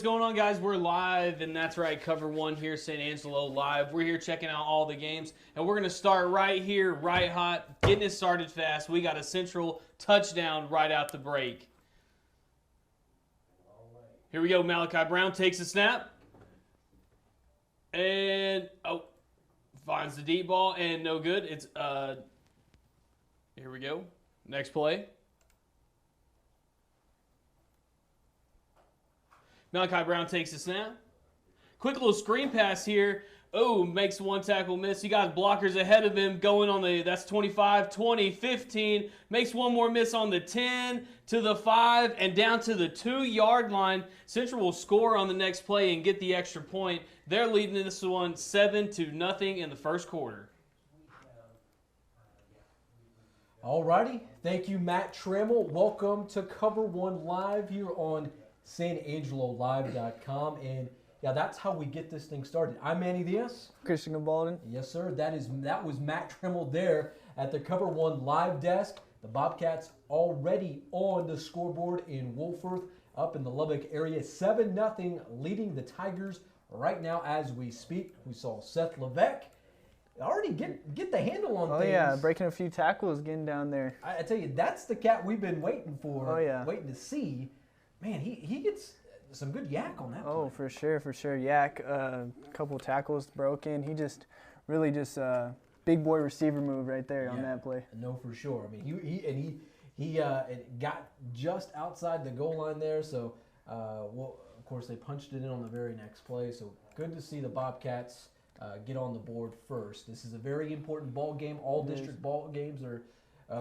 what's going on, guys? We're live, and that's right, Cover 1 here, San Angelo Live. We're here checking out all the games, and we're going to start right here, right hot, getting it started fast. We got a Central touchdown right out the break. Here we go. Malachi Brown takes a snap. And, finds the deep ball, and no good. It's, here we go. Next play. Malachi Brown takes a snap. Quick little screen pass here. Oh, makes one tackle miss. You got blockers ahead of him going on the, that's 25, 20, 15. Makes one more miss on the 10 to the 5 and down to the 2-yard line. Central will score on the next play and get the extra point. They're leading this one 7-0 in the first quarter. All righty. Thank you, Matt Trammell. Welcome to Cover 1 Live here on SanAngeloLive.com. And yeah, that's how we get this thing started. I'm Manny Diaz. Christian Gabaldon. Yes, sir. That was Matt Trammell there at the Cover 1 Live desk. The Bobcats already on the scoreboard in Wolfforth, up in the Lubbock area. 7-0 leading the Tigers right now as we speak. We saw Seth Levesque already get the handle on things. Oh, yeah, breaking a few tackles, getting down there. I tell you, that's the cat we've been waiting for, oh, yeah. waiting to see. Man, he gets some good yak on that play. Oh, for sure. Yak, a couple tackles broken. He just really big boy receiver move right there on that play. No, for sure. I mean, he got just outside the goal line there. So, well, of course, they punched it in on the very next play. So good to see the Bobcats get on the board first. This is a very important ball game. All district ball games are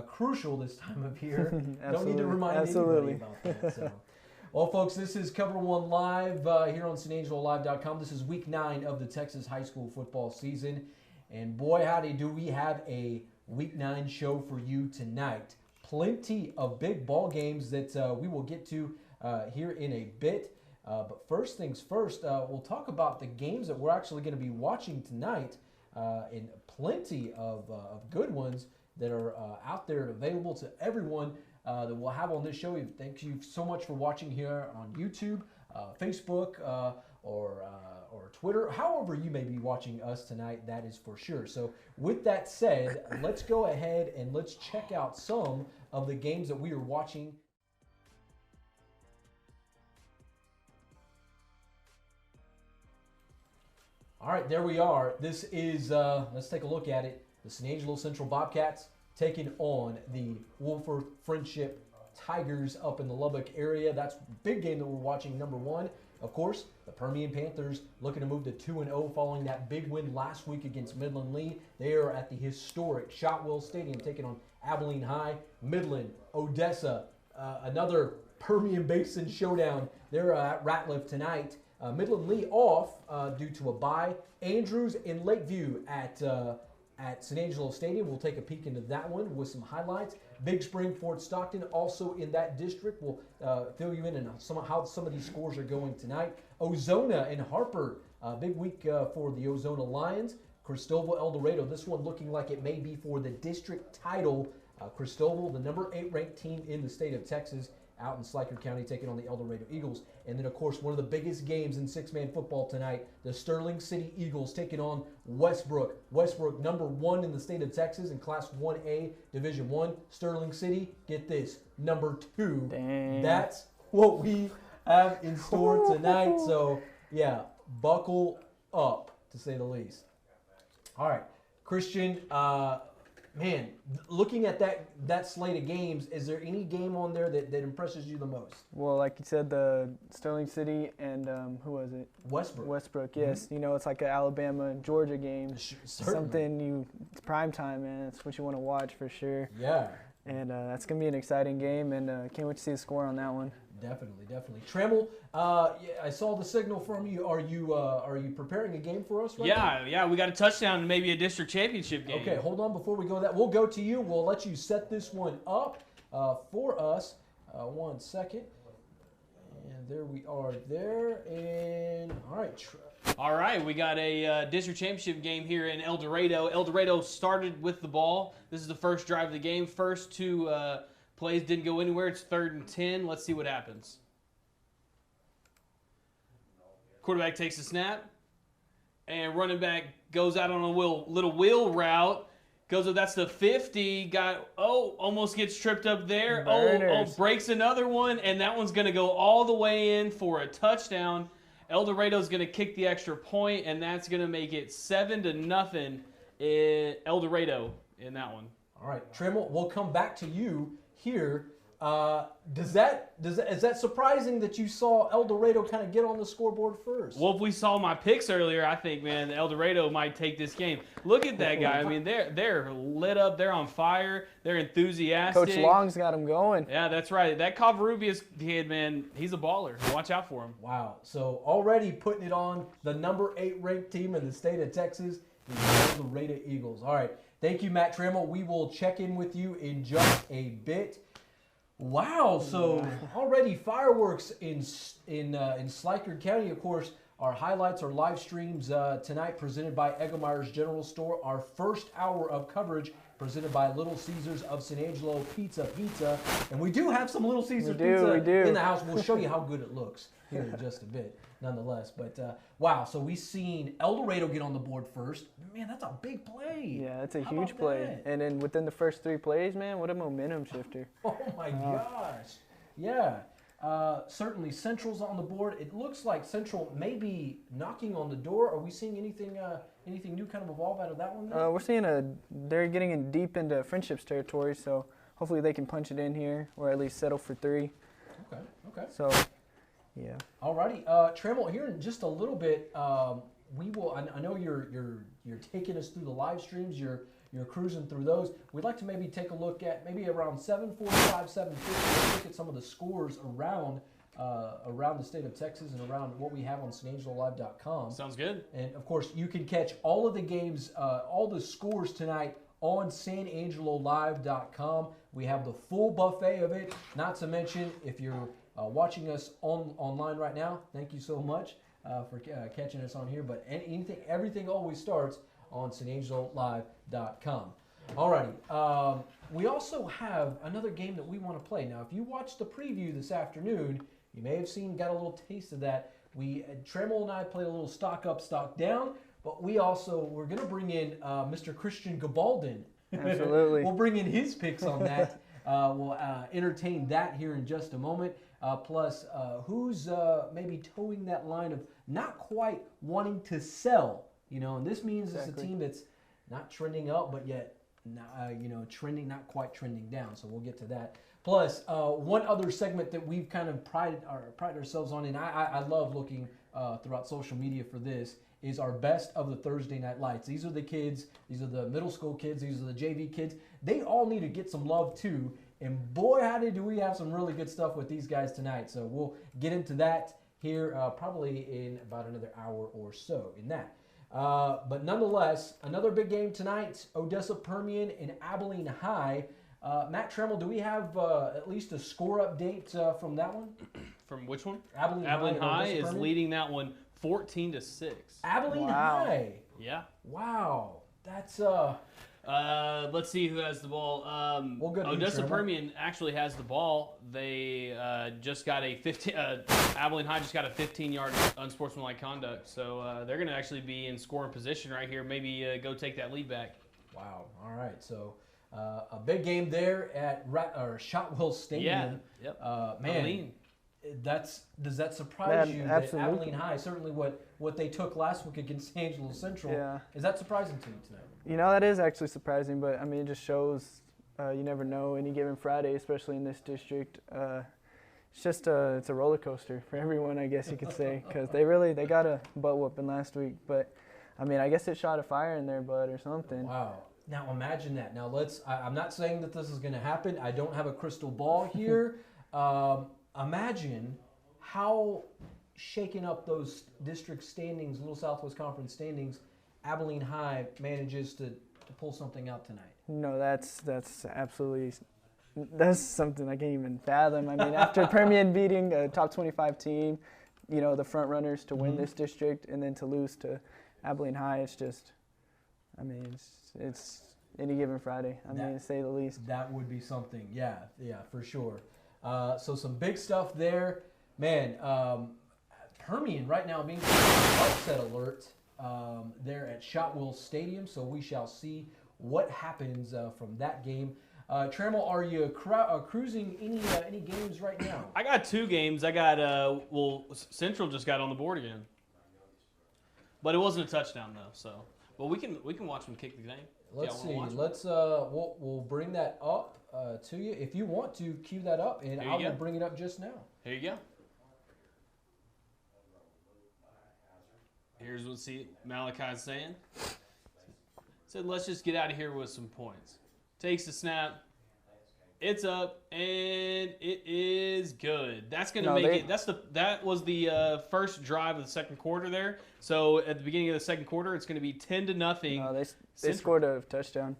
crucial this time of year. Don't need to remind anybody about that. So. Well, folks, this is Cover 1 Live here on SanAngeloLive.com. This is week 9 of the Texas high school football season. And boy, howdy, do we have a week 9 show for you tonight. Plenty of big ball games that we will get to here in a bit. But first things first, we'll talk about the games that we're actually going to be watching tonight, and plenty of good ones that are out there and available to everyone that we'll have on this show. Thank you so much for watching here on YouTube, Facebook, or Twitter. However you may be watching us tonight, that is for sure. So with that said, let's go ahead and let's check out some of the games that we are watching. All right, there we are. This is, let's take a look at it. The San Angelo Central Bobcats taking on the Wolfforth Friendship Tigers up in the Lubbock area. That's a big game that we're watching, number 1. Of course, the Permian Panthers looking to move to 2-0 following that big win last week against Midland Lee. They are at the historic Shotwell Stadium taking on Abilene High. Midland, Odessa, another Permian Basin showdown. They're at Ratliff tonight. Midland Lee off due to a bye. Andrews and Lakeview at San Angelo Stadium. We'll take a peek into that one with some highlights. Big Spring, Fort Stockton, also in that district. We'll fill you in on how some of these scores are going tonight. Ozona and Harper, big week for the Ozona Lions. Cristobal, El Dorado, this one looking like it may be for the district title. Cristobal, the number 8 ranked team in the state of Texas, out in Schleicher County, taking on the El Dorado Eagles. And then, of course, one of the biggest games in 6-man football tonight, the Sterling City Eagles taking on Westbrook. Westbrook, number 1 in the state of Texas in Class 1A, Division 1. Sterling City, get this, number 2. Dang. That's what we have in store tonight. So, yeah, buckle up, to say the least. All right, Christian, man, looking at that slate of games, is there any game on there that impresses you the most? Well, like you said, the Sterling City and who was it? Westbrook. Westbrook, yes. Mm-hmm. You know, it's like an Alabama-Georgia game. Certainly. It's prime time, man. It's what you want to watch for sure. Yeah. And that's going to be an exciting game, and can't wait to see the score on that one. Definitely. Trammell, I saw the signal from you. Are you preparing a game for us right now? Yeah, we got a touchdown and maybe a district championship game. Okay, hold on before we go to that. We'll go to you. We'll let you set this one up for us. 1 second. And there we are there. And all right. All right, we got a district championship game here in El Dorado. El Dorado started with the ball. This is the first drive of the game. First 2 plays didn't go anywhere. It's 3rd and 10. Let's see what happens. Quarterback takes the snap, and running back goes out on a little wheel route. Goes up, that's the 50. Almost gets tripped up there. Breaks another one, and that one's going to go all the way in for a touchdown. El Dorado's going to kick the extra point, and that's going to make it 7-0 El Dorado in that one. All right, Trammell, we'll come back to you here. Is that surprising that you saw El Dorado kind of get on the scoreboard first? Well, if we saw my picks earlier, I think, man, El Dorado might take this game. Look at that guy. I mean, they're lit up. They're on fire. They're enthusiastic. Coach Long's got them going. Yeah, that's right. That Covarrubias kid, man, he's a baller. Watch out for him. Wow. So already putting it on the number 8 ranked team in the state of Texas, the El Dorado Eagles. All right. Thank you, Matt Trammell. We will check in with you in just a bit. Wow, so already fireworks in Schleicher County. Of course, our highlights, our live streams tonight presented by Eggemeyer's General Store. Our first hour of coverage presented by Little Caesars of San Angelo Pizza. And we do have some Little Caesars pizza in the house. We'll show you how good it looks here in just a bit, nonetheless. But, wow, so we've seen El Dorado get on the board first. Man, that's a big play. Yeah, that's a huge play. And then within the first 3 plays, man, what a momentum shifter. Oh, my gosh. Yeah. Certainly Central's on the board. It looks like Central may be knocking on the door. Are we seeing anything new kind of evolve out of that one? We're seeing they're getting in deep into friendships territory, so hopefully they can punch it in here or at least settle for 3. Okay. So, yeah. Alrighty, Trammell, here in just a little bit, we will. I know you're taking us through the live streams. You're cruising through those. We'd like to maybe take a look at maybe around 7:45, 7:50. Look at some of the scores around the state of Texas and around what we have on SanAngeloLive.com. Sounds good. And of course, you can catch all of the games, all the scores tonight on SanAngeloLive.com. We have the full buffet of it. Not to mention, if you're watching us online right now, thank you so much for catching us on here. But everything always starts on SanAngeloLive.com. Alrighty, we also have another game that we want to play. Now, if you watched the preview this afternoon, you may have got a little taste of that. Trammell and I played a little stock up, stock down, but we're going to bring in Mr. Christian Gabaldon. Absolutely. We'll bring in his picks on that. We'll entertain that here in just a moment. Plus, who's maybe towing that line of not quite wanting to sell, and this means It's a team that's not trending up, but yet, trending, not quite trending down. So we'll get to that. Plus, one other segment that we've kind of prided ourselves on, and I love looking throughout social media for this, is our best of the Thursday night lights. These are the kids. These are the middle school kids. These are the JV kids. They all need to get some love too. And boy, howdy, do we have some really good stuff with these guys tonight. So we'll get into that here probably in about another hour or so in that. But nonetheless, another big game tonight, Odessa Permian and Abilene High. Matt Trammell, do we have at least a score update from that one? From which one? Abilene High is Permian? Leading that one 14-6. Abilene High. Yeah. Wow. That's let's see who has the ball. We'll go to Odessa Permian actually has the ball. They just got a 15. Abilene High just got a 15-yard unsportsmanlike conduct, so they're going to actually be in scoring position right here. Maybe go take that lead back. Wow. All right. So a big game there at Shotwell Stadium. Yeah. Yep. Man, does that surprise you? Absolutely. That Abilene High, certainly what they took last week against San Angelo Central. Yeah. Is that surprising to you tonight? That is actually surprising, but I mean, it just shows you never know any given Friday, especially in this district. It's a roller coaster for everyone, I guess you could say, because they got a butt whooping last week. But I mean, I guess it shot a fire in their butt or something. Wow. Now imagine that. Now I'm not saying that this is going to happen. I don't have a crystal ball here. Imagine how shaken up those district standings, Little Southwest Conference standings, Abilene High manages to pull something out tonight. No, that's absolutely, that's something I can't even fathom. I mean, after Permian beating a top 25 team, the front runners to win this district and then to lose to Abilene High, it's just, I mean, it's any given Friday, to say the least. That would be something, yeah, for sure. So some big stuff there. Man, Permian right now being upset alert there at Shotwell Stadium, so we shall see what happens from that game. Trammell, are you cruising any games right now? I got 2 games. I got Central just got on the board again, but it wasn't a touchdown though. So, but we can watch them kick the game. Let's see. We'll bring that up to you if you want to cue that up, and I will bring it up just now. Here you go. Here's what Malachi's saying. Said, let's just get out of here with some points. Takes the snap. It's up, and it is good. That's going to make it. That was the first drive of the second quarter there. So at the beginning of the second quarter, it's going to be 10-0. No, they scored a touchdown.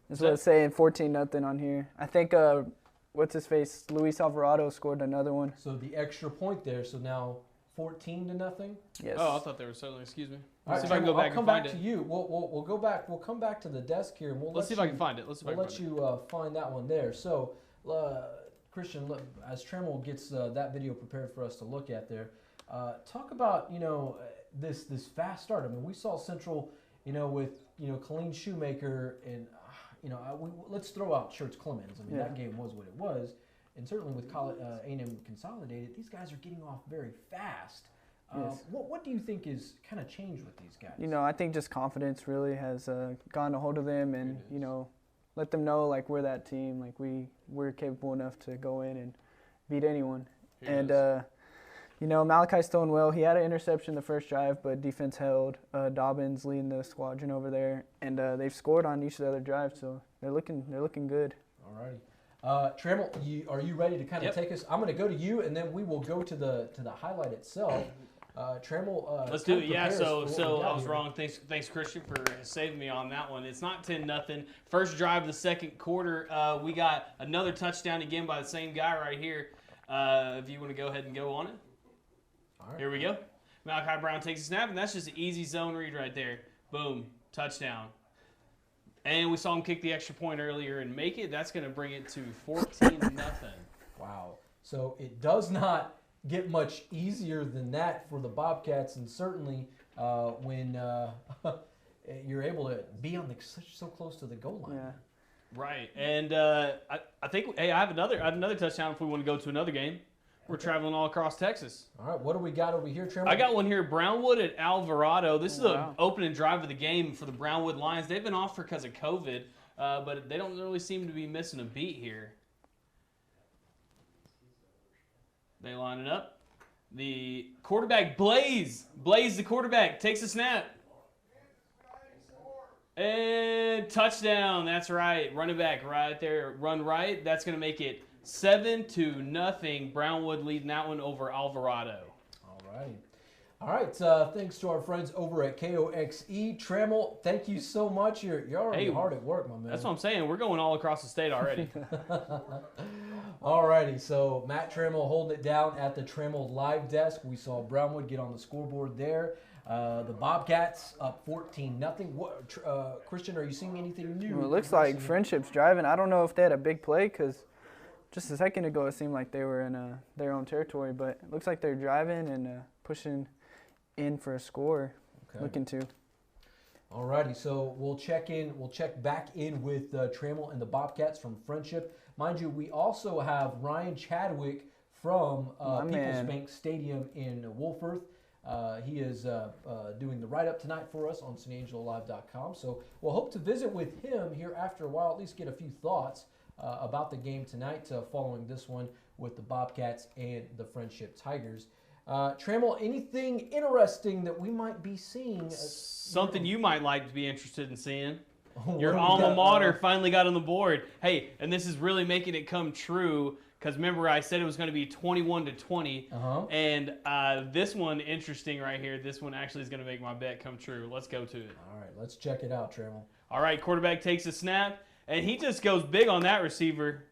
That's what it's saying, 14-0 on here. I think, what's his face, Luis Alvarado scored another one. So the extra point there, so now 14-0? Yes. Oh, I thought they were selling. Excuse me. All right, see if I can go back and find it. To you. We'll go back. We'll come back to the desk here, and let's see if I can find it. We'll let you find that one there. So, Christian, as Trammell gets that video prepared for us to look at there, talk about this fast start. I mean, we saw Central, with Colleen Shoemaker, and let's throw out Schertz Clemens. I mean, that game was what it was, and certainly with A&M Consolidated, these guys are getting off very fast. Yes. What do you think is kind of changed with these guys? I think just confidence really has gotten a hold of them, and let them know like we're that team, like we're capable enough to go in and beat anyone. Malachi's throwing well. He had an interception the first drive, but defense held. Dobbins leading the squadron over there, and they've scored on each of the other drives, so they're looking good. All righty. Trammell, are you ready to kind of take us? I'm going to go to you, and then we will go to the highlight itself. Trammell, let's do it. Yeah, so I was wrong. Thanks, Christian, for saving me on that one. It's not 10-0. First drive of the second quarter, we got another touchdown again by the same guy right here. If you want to go ahead and go on it. All right. Here we go. Malachi Brown takes a snap, and that's just an easy zone read right there. Boom, touchdown. And we saw him kick the extra point earlier and make it. That's going to bring it to 14-0. Wow. So it does not get much easier than that for the Bobcats, and certainly when you're able to be so close to the goal line. Yeah. Right, and I think I have another touchdown if we want to go to another game. We're traveling all across Texas. All right, what do we got over here, Trammell? I got one here, Brownwood at Alvarado. This is an opening drive of the game for the Brownwood Lions. They've been off because of COVID, but they don't really seem to be missing a beat here. They line it up. The quarterback, Blaze the quarterback, takes a snap. And touchdown, that's right. Running back right there, run right. That's going to make it 7-0. Brownwood leading that one over Alvarado. All right. Thanks to our friends over at KOXE. Trammell, thank you so much. You're already hard at work, my man. That's what I'm saying. We're going all across the state already. All righty. So Matt Trammell holding it down at the Trammell live desk. We saw Brownwood get on the scoreboard there. The Bobcats up 14-0. Christian, are you seeing anything new? Well, it looks like Friendship's driving. I don't know if they had a big play because just a second ago it seemed like they were in their own territory, but it looks like they're driving and pushing in for a score. Okay. Looking to. All righty, so we'll check back in with Trammell and the Bobcats from Friendship. Mind you, we also have Ryan Chadwick from People's Bank Stadium in Wolfforth. He is doing the write-up tonight for us on SunAngeloLive.com. So we'll hope to visit with him here after a while, at least get a few thoughts about the game tonight following this one with the Bobcats and the Friendship Tigers. Trammell, anything interesting that we might be seeing? Something you might like to be interested in seeing. Your alma mater finally got on the board. Hey, and this is really making it come true because remember I said it was going to be 21-20. And this one, interesting right here, this one actually is going to make my bet come true. Let's go to it. All right, let's check it out, Trammell. All right, quarterback takes a snap, and he just goes big on that receiver.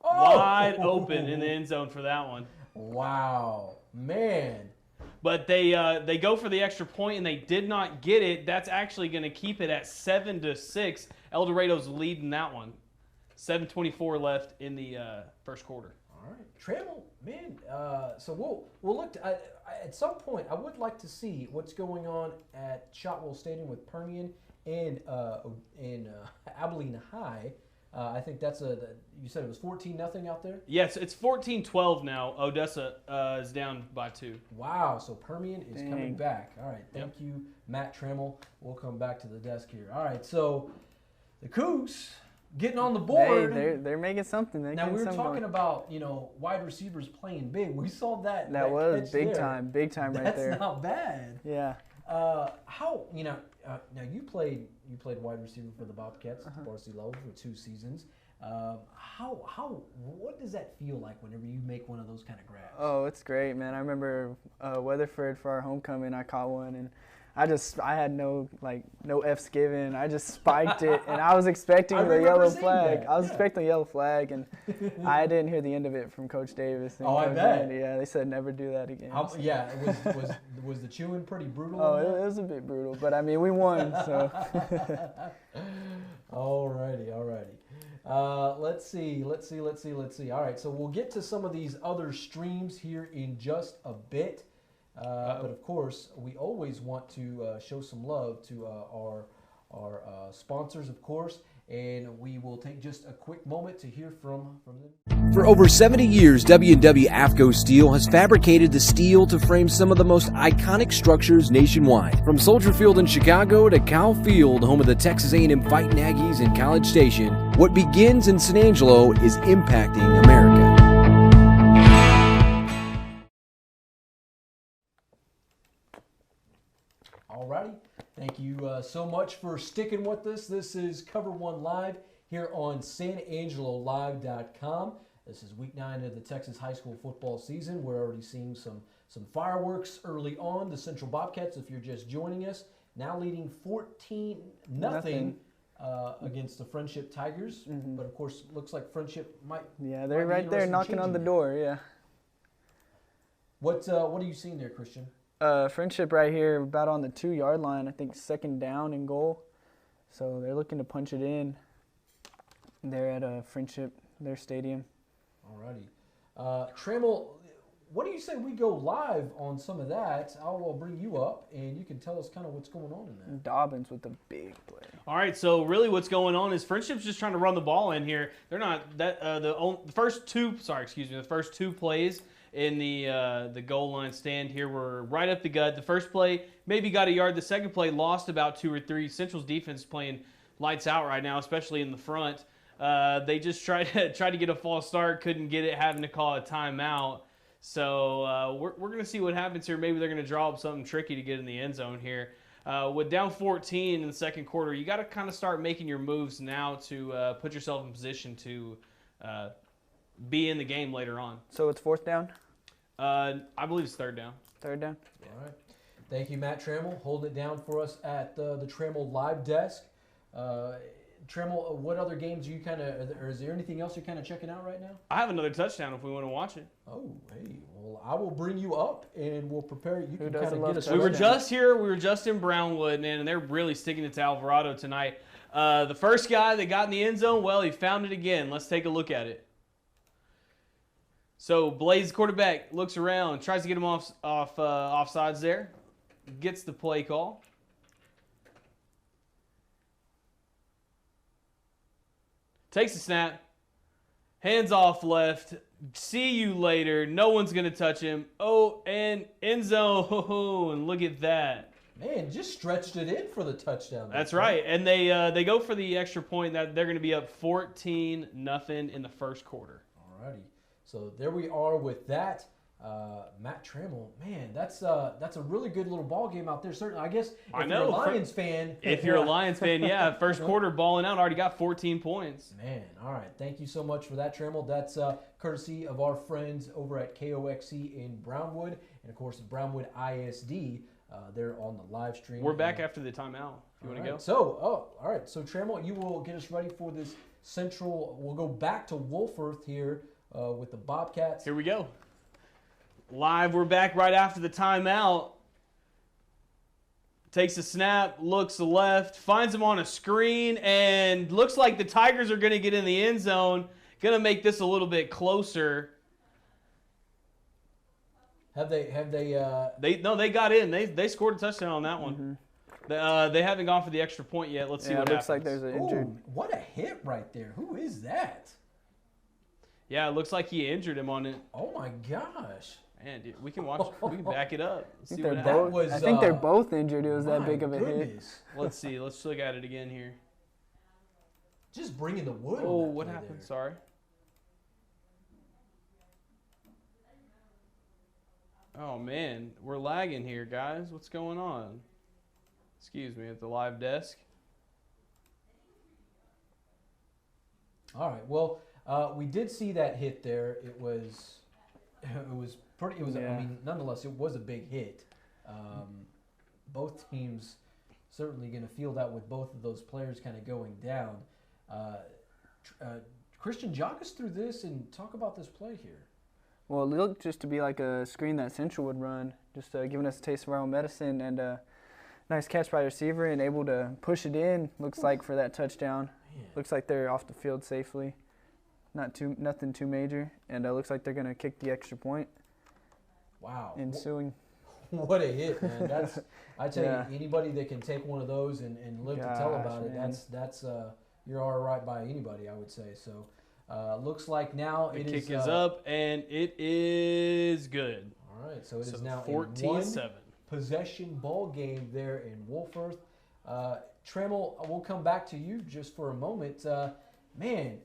Wide open in the end zone for that one. Wow, man. But they go for the extra point, and they did not get it. That's actually going to keep it at 7-6. El Dorado's leading that one. 7:24 left in the first quarter. All All right, Trammell, man. So we'll look at some point. I would like to see what's going on at Shotwell Stadium with Permian and Abilene High. I think that's you said it was 14-0 out there? Yes, it's 14-12 now. Odessa is down by 2. Wow, so Permian is coming back. All right, thank you, Matt Trammell. We'll come back to the desk here. All right, so the Cougs getting on the board. Hey, they're making something. Now, we were talking about, wide receivers playing big. We saw that. That was big there. time right there. That's not bad. Yeah. How, now you played wide receiver for the Bobcats, varsity level for 2 seasons. What does that feel like whenever you make one of those kind of grabs? Oh, it's great, man. I remember Weatherford for our homecoming. I caught one, and I had no F's given. I just spiked it, and I was expecting the yellow flag. I was expecting the yellow flag, and I didn't hear the end of it from Coach Davis. And I Coach bet. Manny. Yeah, they said never do that again. Yeah, was the chewing pretty brutal? Oh, it was a bit brutal, but I mean, we won, so. Alrighty. Let's see. All right, so we'll get to some of these other streams here in just a bit. But of course, we always want to show some love to our sponsors, of course, and we will take just a quick moment to hear from them. For over 70 years, W&W AFCO Steel has fabricated the steel to frame some of the most iconic structures nationwide. From Soldier Field in Chicago to Cal Field, home of the Texas A&M Fighting Aggies and College Station, what begins in San Angelo is impacting America. Alrighty, thank you so much for sticking with us. This is Cover1 Live here on SanAngeloLive.com. This is week 9 of the Texas high school football season. We're already seeing some fireworks early on. The Central Bobcats, if you're just joining us, now leading 14-0 against the Friendship Tigers. But of course, looks like Friendship might. Yeah, they're right there knocking on the door. Yeah. What are you seeing there, Christian? Friendship right here, about on the 2-yard line. I think 2nd down and goal. So they're looking to punch it in. They're at Friendship, their stadium. Alrighty. Trammell, what do you say we go live on some of that? I'll bring you up, and you can tell us kind of what's going on in there. Dobbins with the big play. All right, so really what's going on is Friendship's just trying to run the ball in here. They're not the first two plays in the goal line stand here were right up the gut. The first play maybe got a yard. The second play lost about 2 or 3. Central's defense playing lights out right now, especially in the front. They just tried to get a false start, couldn't get it, having to call a timeout. So we're going to see what happens here. Maybe they're going to draw up something tricky to get in the end zone here. With down 14 in the second quarter, you got to kind of start making your moves now to put yourself in position to be in the game later on. So it's 4th down? I believe it's 3rd down. 3rd down? All right. Thank you, Matt Trammell. Holding it down for us at the Trammell Live Desk. Trammell, what other games you or is there anything else you're kind of checking out right now? I have another touchdown if we want to watch it. Oh, hey. Well, I will bring you up and we'll prepare. You can doesn't kind of love get us. We were just here. We were just in Brownwood, man, and they're really sticking it to Alvarado tonight. The first guy that got in the end zone, well, he found it again. Let's take a look at it. So Blaze, quarterback, looks around, tries to get him offsides there, gets the play call. Takes the snap, hands off left, see you later, no one's going to touch him. Oh, and end zone, look at that. Man, just stretched it in for the touchdown. That's right, and they go for the extra point. That they're going to be up 14-0 in the first quarter. All righty. So there we are with that. Matt Trammell, man, that's a really good little ball game out there. Certainly, I guess if you're a Lions fan. If you're a Lions fan, yeah, first quarter balling out, already got 14 points. Man, all right. Thank you so much for that, Trammell. That's courtesy of our friends over at KOXC in Brownwood, and of course Brownwood ISD. They're on the live stream. We're back after the timeout. If you want to go. So, all right. So Trammell, you will get us ready for this Central. We'll go back to Wolforth here with the Bobcats. Here we go. Live, we're back right after the timeout. Takes a snap, looks left, finds him on a screen, and looks like the Tigers are going to get in the end zone. Going to make this a little bit closer. Have they? They got in. They scored a touchdown on that one. They haven't gone for the extra point yet. Let's see what happens. It looks like there's an injured. Ooh, what a hit right there. Who is that? Yeah, it looks like he injured him on it. Oh my gosh. Man, dude, we can watch. We can back it up. I think they're both injured. It was that big of a hit. Let's see. Let's look at it again here. Just bringing the wood. Oh, what happened? There. Sorry. Oh man, we're lagging here, guys. What's going on? Excuse me, at the live desk. All right. Well, we did see that hit there. It was pretty. It was. Yeah. I mean, nonetheless, it was a big hit. Both teams certainly going to feel that with both of those players kind of going down. Christian, jog us through this and talk about this play here. Well, it looked just to be like a screen that Central would run, just giving us a taste of our own medicine, and nice catch by the receiver and able to push it in, looks like, for that touchdown. Man. Looks like they're off the field safely. Nothing too major, and it looks like they're going to kick the extra point. Wow. Ensuing. What a hit, man. That's I tell you, anybody that can take one of those and live to tell about it, that's you're all right by anybody, I would say. So looks like now the kick is up, and it is good. All right, so it is now 14-7. Possession ball game there in Wolfforth. Trammell, we'll come back to you just for a moment. Man,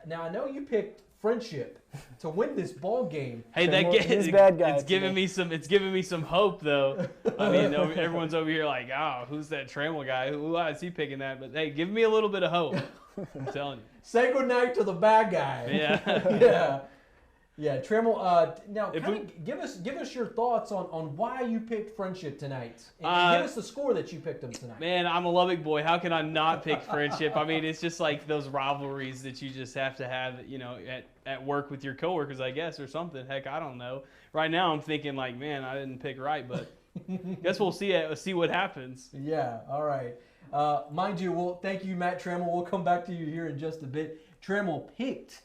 now I know you picked Friendship to win this ball game. Hey, it's giving me some hope though. I mean, everyone's over here like, oh, who's that Trammell guy? Why is he picking that? But hey, give me a little bit of hope. I'm telling you. Say goodnight to the bad guy. Yeah. Yeah, Trammell, now give us your thoughts on why you picked Friendship tonight. And give us the score that you picked them tonight. Man, I'm a Lubbock boy. How can I not pick Friendship? I mean, it's just like those rivalries that you just have to have, at work with your coworkers, I guess, or something. Heck, I don't know. Right now I'm thinking like, man, I didn't pick right, but guess we'll see what happens. Yeah, all right. Mind you, thank you, Matt Trammell. We'll come back to you here in just a bit. Trammell picked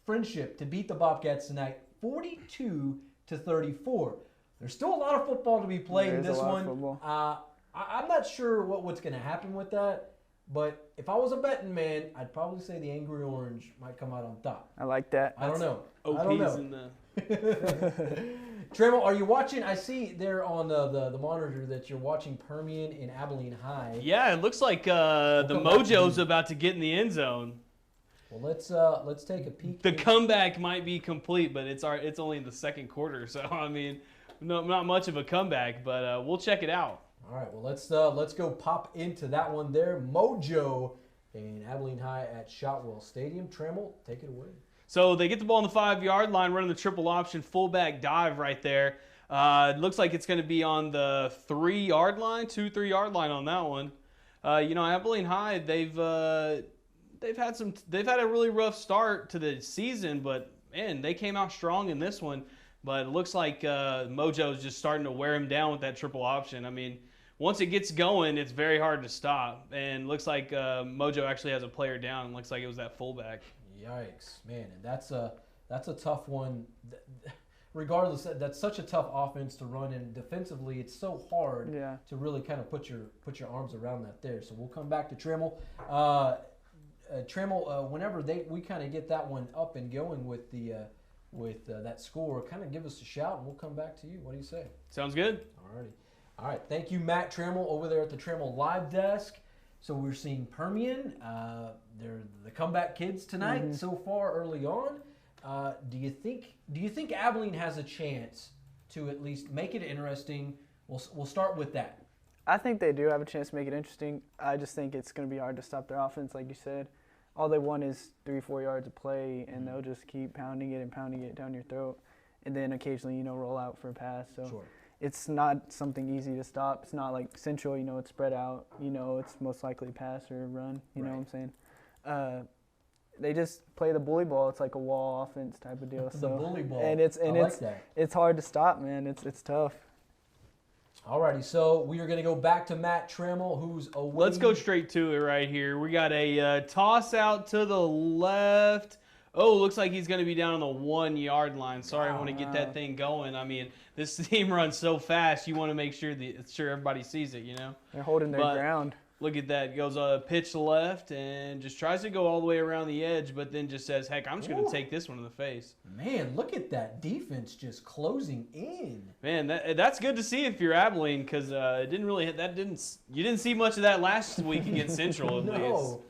Friendship to beat the Bobcats tonight, 42-34. There's still a lot of football to be played in this one. I'm not sure what's going to happen with that, but if I was a betting man, I'd probably say the Angry Orange might come out on top. I like that. I don't know. OP's in the... Trammell, are you watching? I see there on the monitor that you're watching Permian in Abilene High. Yeah, it looks like the Mojo's about to get in the end zone. Well, let's take a peek. The comeback might be complete, but it's only in the second quarter, so I mean, not much of a comeback, but we'll check it out. All right, well let's go pop into that one there. Mojo in Abilene High at Shotwell Stadium. Trammell, take it away. So they get the ball on the 5-yard line, running the triple option fullback dive right there. It looks like it's going to be on the 3-yard line, 3-yard line on that one. Abilene High, they've had a really rough start to the season, but man, they came out strong in this one. But it looks like Mojo is just starting to wear him down with that triple option. I mean, once it gets going, it's very hard to stop. And it looks like Mojo actually has a player down. It looks like it was that fullback. Yikes, man! And that's a tough one. Regardless, that's such a tough offense to run, and defensively, it's so hard to really kind of put your arms around that there. So we'll come back to Trammell. Trammell, whenever we kind of get that one up and going with that score, kind of give us a shout, and we'll come back to you. What do you say? Sounds good. All right. Thank you, Matt Trammell, over there at the Trammell Live Desk. So we're seeing Permian. They're the comeback kids tonight so far early on. Do you think Abilene has a chance to at least make it interesting? We'll start with that. I think they do have a chance to make it interesting. I just think it's going to be hard to stop their offense, like you said. All they want is 3-4 yards of play, and they'll just keep pounding it down your throat, and then occasionally, roll out for a pass. So it's not something easy to stop. It's not like Central, it's spread out. It's most likely pass or run. You know what I'm saying? They just play the bully ball. It's like a wall offense type of deal. The bully ball. And it's hard to stop, man. It's tough. Alrighty, so we are going to go back to Matt Trammell, who's away. Let's go straight to it right here. We got a toss out to the left. Oh, looks like he's going to be down on the 1-yard line. Sorry, I want to get Wow. that thing going. I mean, this team runs so fast, you want to make sure everybody sees it, They're holding their ground. Look at that. Goes pitch left and just tries to go all the way around the edge, but then just says, heck, I'm just going to take this one in the face. Man, look at that defense just closing in. Man, that's good to see if you're Abilene, because it didn't really you didn't see much of that last week against Central. At least. No.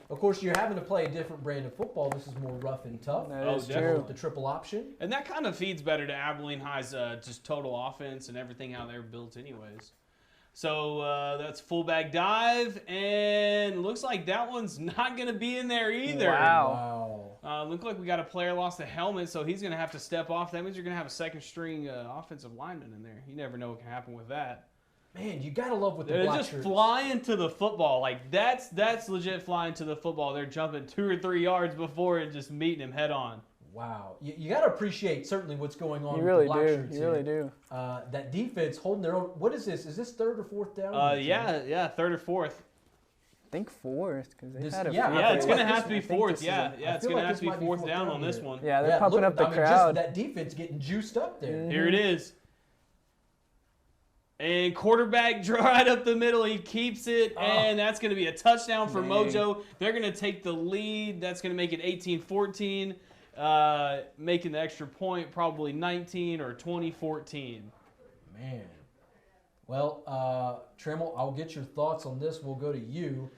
Of course, you're having to play a different brand of football. This is more rough and tough. That Oh, is definitely. true. The triple option. And that kind of feeds better to Abilene High's just total offense and everything how they're built anyways. So that's fullback dive, and looks like that one's not going to be in there either. Wow. Look like we got a player lost a helmet, so he's going to have to step off. That means you're going to have a second-string offensive lineman in there. You never know what can happen with that. Man, you gotta love with the They're black just shirts. flying to the football. Like, that's legit flying to the football. They're jumping 2 or 3 yards before and just meeting him head on. Wow. You got to appreciate certainly what's going on You with really the black do. shirts You really here. do. That defense holding their own. What is this? Is this third or fourth down? Yeah, third or fourth. I think fourth because they've This- had a yeah, few Yeah, I it's feel going to like have to be I think fourth. this is Yeah, I it's feel going to like have this to be might be fourth down on this here. one. Yeah, they're pumping look, up the I mean, crowd. Just that defense getting juiced up there. Here it is. And quarterback right up the middle. He keeps it, and that's going to be a touchdown for Dang. Mojo. They're going to take the lead. That's going to make it 18-14, making the extra point probably 19 or 20-14. Man. Well, Trammell, I'll get your thoughts on this. We'll go to you.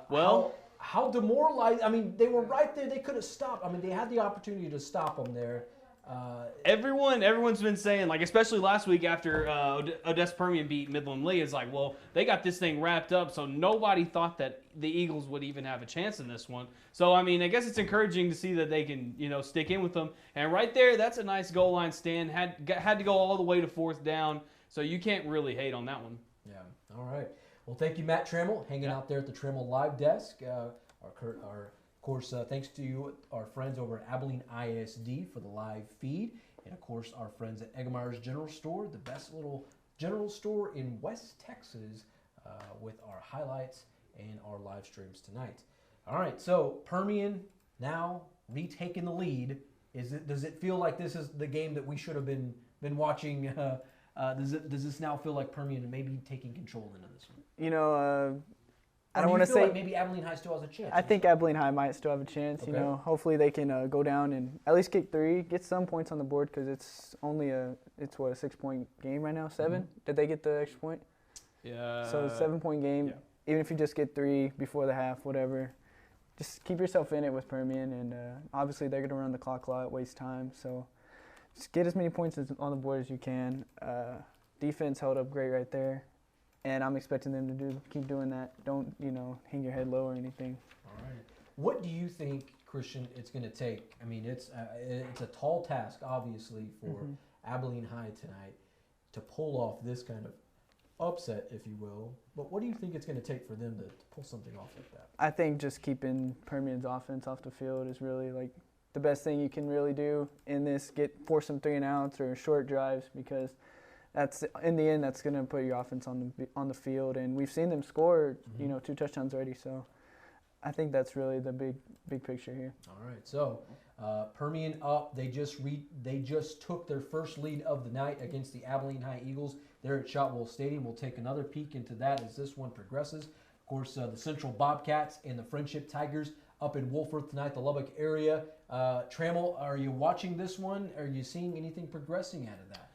Well- how demoralized? I mean, they were right there. They could have stopped. I mean, they had the opportunity to stop them there. Everyone's been saying, like, especially last week after Odessa Permian beat Midland Lee, it's like, well, they got this thing wrapped up, so nobody thought that the Eagles would even have a chance in this one. So, I mean, I guess it's encouraging to see that they can, stick in with them. And right there, that's a nice goal line stand. Had to go all the way to fourth down, so you can't really hate on that one. Yeah. All right. Well, thank you, Matt Trammell, hanging out there at the Trammell Live Desk. Of course, thanks to you, our friends over at Abilene ISD for the live feed. And, of course, our friends at Eggemeyer's General Store, the best little general store in West Texas, with our highlights and our live streams tonight. All right, so Permian now retaking the lead. Does it feel like this is the game that we should have been watching? Does this now feel like Permian may be taking control into this one? I don't want to say. Like maybe Abilene High still has a chance. I think Abilene High might still have a chance. Okay. Hopefully they can go down and at least get 3, get some points on the board because it's only a 6-point game right now. 7? Did they get the extra point? Yeah. So 7-point game. yeah. Even if you just get 3 before the half, whatever, just keep yourself in it with Permian. And obviously they're gonna run the clock a lot, waste time. So just get as many points on the board as you can. Defense held up great right there. And I'm expecting them to keep doing that. Don't, hang your head low or anything. All right. What do you think, Christian, it's going to take? I mean, it's a tall task, obviously, for Abilene High tonight to pull off this kind of upset, if you will. But what do you think it's going to take for them to pull something off like that? I think just keeping Permian's offense off the field is really like the best thing you can really do in this. Force some 3-and-outs or short drives because that's in the end that's going to put your offense on the field, and we've seen them score 2 touchdowns already. So I think that's really the big picture here. All right, so Permian up. They just took their first lead of the night against the Abilene High Eagles there at Shotwell Stadium. We'll take another peek into that as this one progresses. Of course, the Central Bobcats and the Friendship Tigers up in Wolford tonight, the Lubbock area. Trammell, are you watching this one? Are you seeing anything progressing out of that?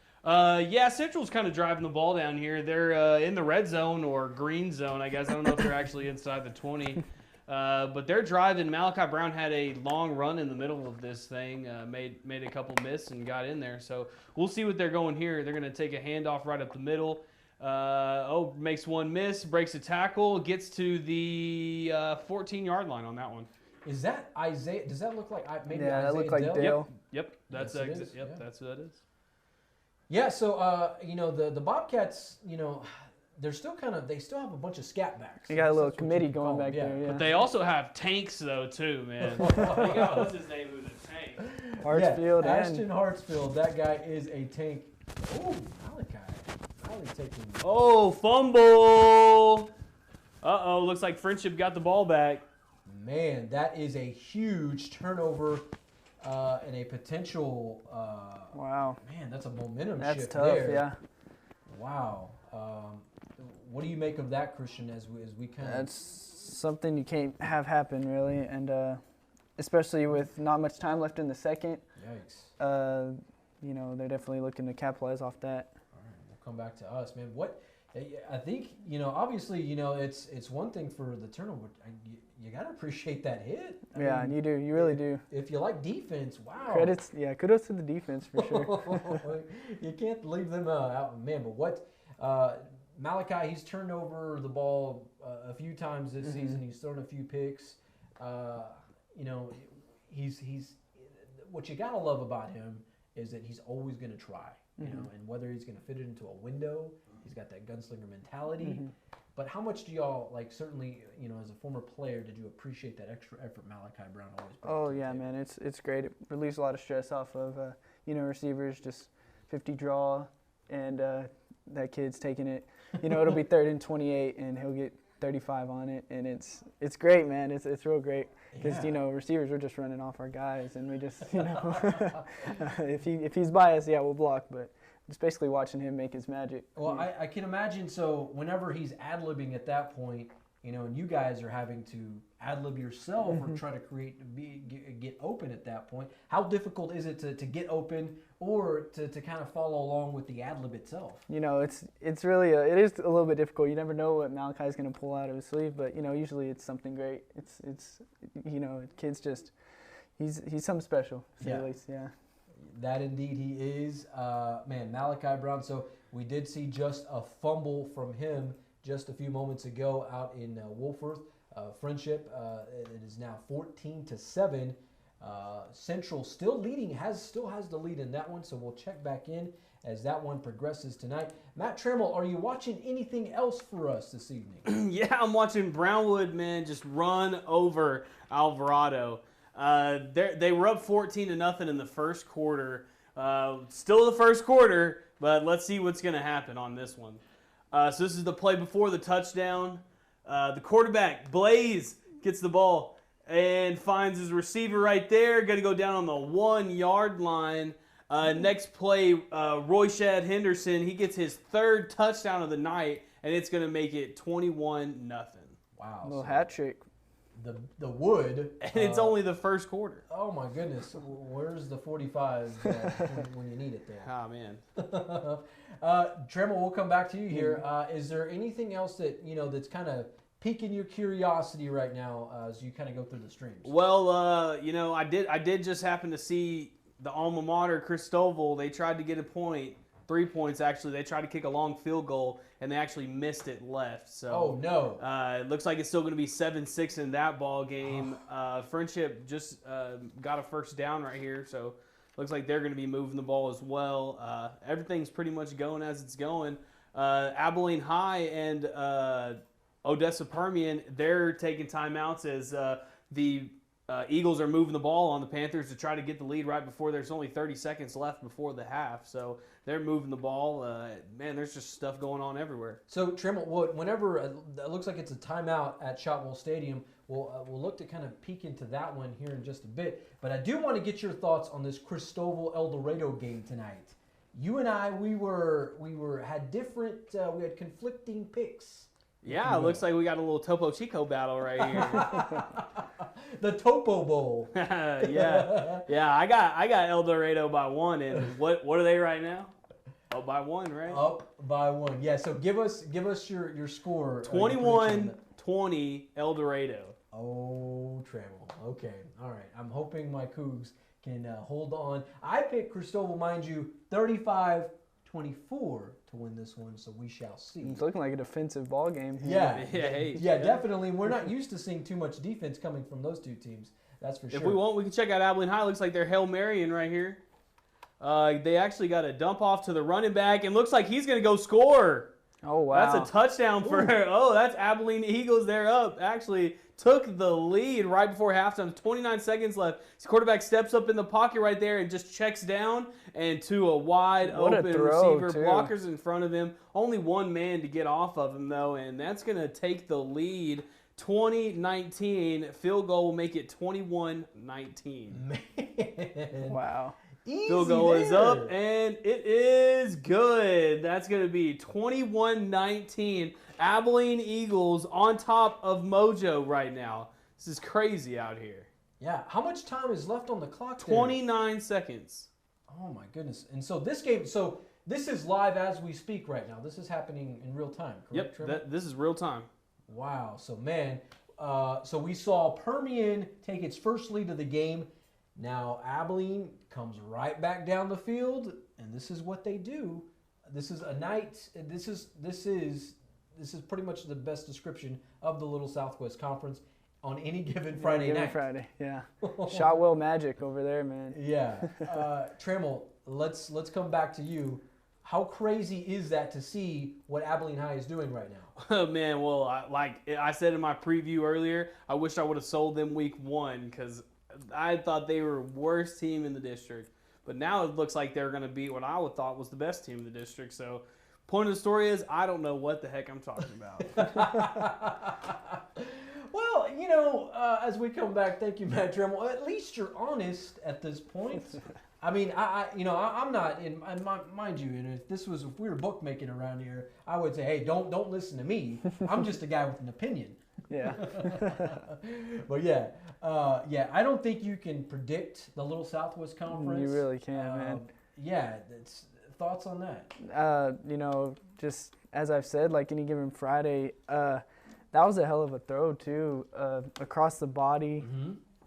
Yeah, Central's kind of driving the ball down here. They're in the red zone or green zone, I guess. I don't know if they're actually inside the 20. But they're driving. Malachi Brown had a long run in the middle of this thing, made a couple miss and got in there. So we'll see what they're going here. They're going to take a handoff right up the middle. Makes one miss, breaks a tackle, gets to the 14-yard line on that one. Is that Isaiah? Does that look like maybe Yeah, Isaiah that looked like Dell? Dale. Yep, that's Yes, it is, yeah. that's who that is. Yeah, so the Bobcats, they're still they still have a bunch of scat backs. You got a little That's what you committee can call going them, back there. Yeah. But they also have tanks, though, too, man. They got, what's his name, who's a tank? Hartsfield yeah, and Ashton Hartsfield, that guy is a tank. Oh, Malachi taking. Oh, fumble! Uh-oh, looks like Friendship got the ball back. Man, that is a huge turnover and a potential. Wow. Man, that's a momentum That's shift tough, there. yeah. Wow. What do you make of that, Christian? As we kind of. That's something you can't have happen, really, and especially with not much time left in the second. Yikes. You know, they're definitely looking to capitalize off that. All right, we'll come back to us, man. What? I think, you know, obviously, you know, it's one thing for the turnover. You got to appreciate that hit. I Yeah, mean, and you do. You really do. If you like defense, wow. Kudos to the defense for sure. You can't leave them out, man. But what? Malachi, he's turned over the ball a few times this season. He's thrown a few picks. You know, he's what you got to love about him is that he's always going to try. You know, and whether he's going to fit it into a window, he's got that gunslinger mentality. But how much do y'all, like, certainly, you know, as a former player, did you appreciate that extra effort Malachi Brown always brought? Oh yeah, man, it's great. It relieves a lot of stress off of you know, receivers, just 50 draw, and that kid's taking it. You know, it'll be 3rd and 28, and he'll get 35 on it, and it's great, man. It's real great because you know, receivers are just running off our guys, and we just, you know, if he's biased, yeah, we'll block, but just basically watching him make his magic. Well, I can imagine. So whenever he's ad-libbing at that point, you know, and you guys are having to ad-lib yourself or try to get open at that point, how difficult is it to get open or to kind of follow along with the ad-lib itself? You know, it's really it is a little bit difficult. You never know what Malachi's going to pull out of his sleeve, but you know, usually it's something great. It's you know, kid's just he's something special, to say the least. Yeah. That indeed he is. Man, Malachi Brown. So we did see just a fumble from him just a few moments ago out in Wolfforth. Friendship, it is now 14-7. Central still leading, still has the lead in that one, so we'll check back in as that one progresses tonight. Matt Trammell, are you watching anything else for us this evening? Yeah, I'm watching Brownwood, man, just run over Alvarado. They were up 14-0 in the first quarter. Still the first quarter, but let's see what's going to happen on this one. So this is the play before the touchdown. The quarterback, Blaze, gets the ball and finds his receiver right there. Going to go down on the 1-yard line. Next play, Royshad Henderson, he gets his 3rd touchdown of the night, and it's going to make it 21-0. Wow. A little hat trick. The wood. And it's only the first quarter. Oh, my goodness. Where's the 45 when you need it there? Ah, man. Trammell, we'll come back to you here. Is there anything else that, you know, that's kind of piquing your curiosity right now as you kind of go through the streams? Well, you know, I did just happen to see the alma mater, Cristobal. They tried to get a point, 3 points actually. They tried to kick a long field goal, and they actually missed it left. So, oh, no. It looks like it's still going to be 7-6 in that ball game. Friendship just got a first down right here, so looks like they're going to be moving the ball as well. Everything's pretty much going as it's going. Abilene High and Odessa Permian, they're taking timeouts as the Eagles are moving the ball on the Panthers to try to get the lead right before there's only 30 seconds left before the half. So they're moving the ball. Man, there's just stuff going on everywhere. So, Trammell, whenever it looks like it's a timeout at Shotwell Stadium, we'll look to kind of peek into that one here in just a bit. But I do want to get your thoughts on this Cristobal El Dorado game tonight. You and I, we had different, we had conflicting picks. Yeah, it looks like we got a little Topo Chico battle right here. The Topo Bowl. yeah. I got El Dorado by 1, and what are they right now? Up by 1, right? Up by 1. Yeah. So give us your score. 21-20 El Dorado. Oh, Trammell. Okay. All right. I'm hoping my Cougs can hold on. I picked Cristobal, mind you, 35-24 to win this one, so we shall see. It's looking like a defensive ball game. Yeah, definitely. We're not used to seeing too much defense coming from those two teams. That's for sure. If we want, we can check out Abilene High. Looks like they're Hail Marrying right here. They actually got a dump off to the running back, and looks like he's going to go score. Oh, wow. That's a touchdown for her. Oh, that's Abilene Eagles. They're up. Actually took the lead right before halftime. 29 seconds left. His quarterback steps up in the pocket right there and just checks down and to a wide open receiver. Too. Blockers in front of him. Only one man to get off of him, though, and that's going to take the lead 20-19. Field goal will make it 21-19. Man. Wow. Easy Field goal is there. up, and it is good. That's going to be 21-19. Abilene Eagles on top of Mojo right now. This is crazy out here. Yeah. How much time is left on the clock there? 29 seconds. Oh, my goodness. And so this game, so this is live as we speak right now. This is happening in real time, correct? Yep, this is real time. Wow. So, man, so we saw Permian take its first lead of the game. Now, Abilene comes right back down the field, and this is what they do. This is a night, this is pretty much the best description of the Little Southwest Conference on any given Friday night. Friday, yeah. Shotwell magic over there, man. Yeah. Trammell, let's come back to you. How crazy is that to see what Abilene High is doing right now? Oh, man, well, like I said in my preview earlier, I wish I would have sold them week 1 because I thought they were worst team in the district. But now it looks like they're going to beat what I would thought was the best team in the district. So point of the story is I don't know what the heck I'm talking about. Well, as we come back, thank you, Matt Trammell. At least you're honest at this point. I mean, I'm not in. Mind you, if we were bookmaking around here, I would say, hey, don't listen to me. I'm just a guy with an opinion. Yeah. But yeah, I don't think you can predict the Little Southwest Conference. You really can't, man. Yeah, thoughts on that? Just as I've said, like any given Friday, that was a hell of a throw too, across the body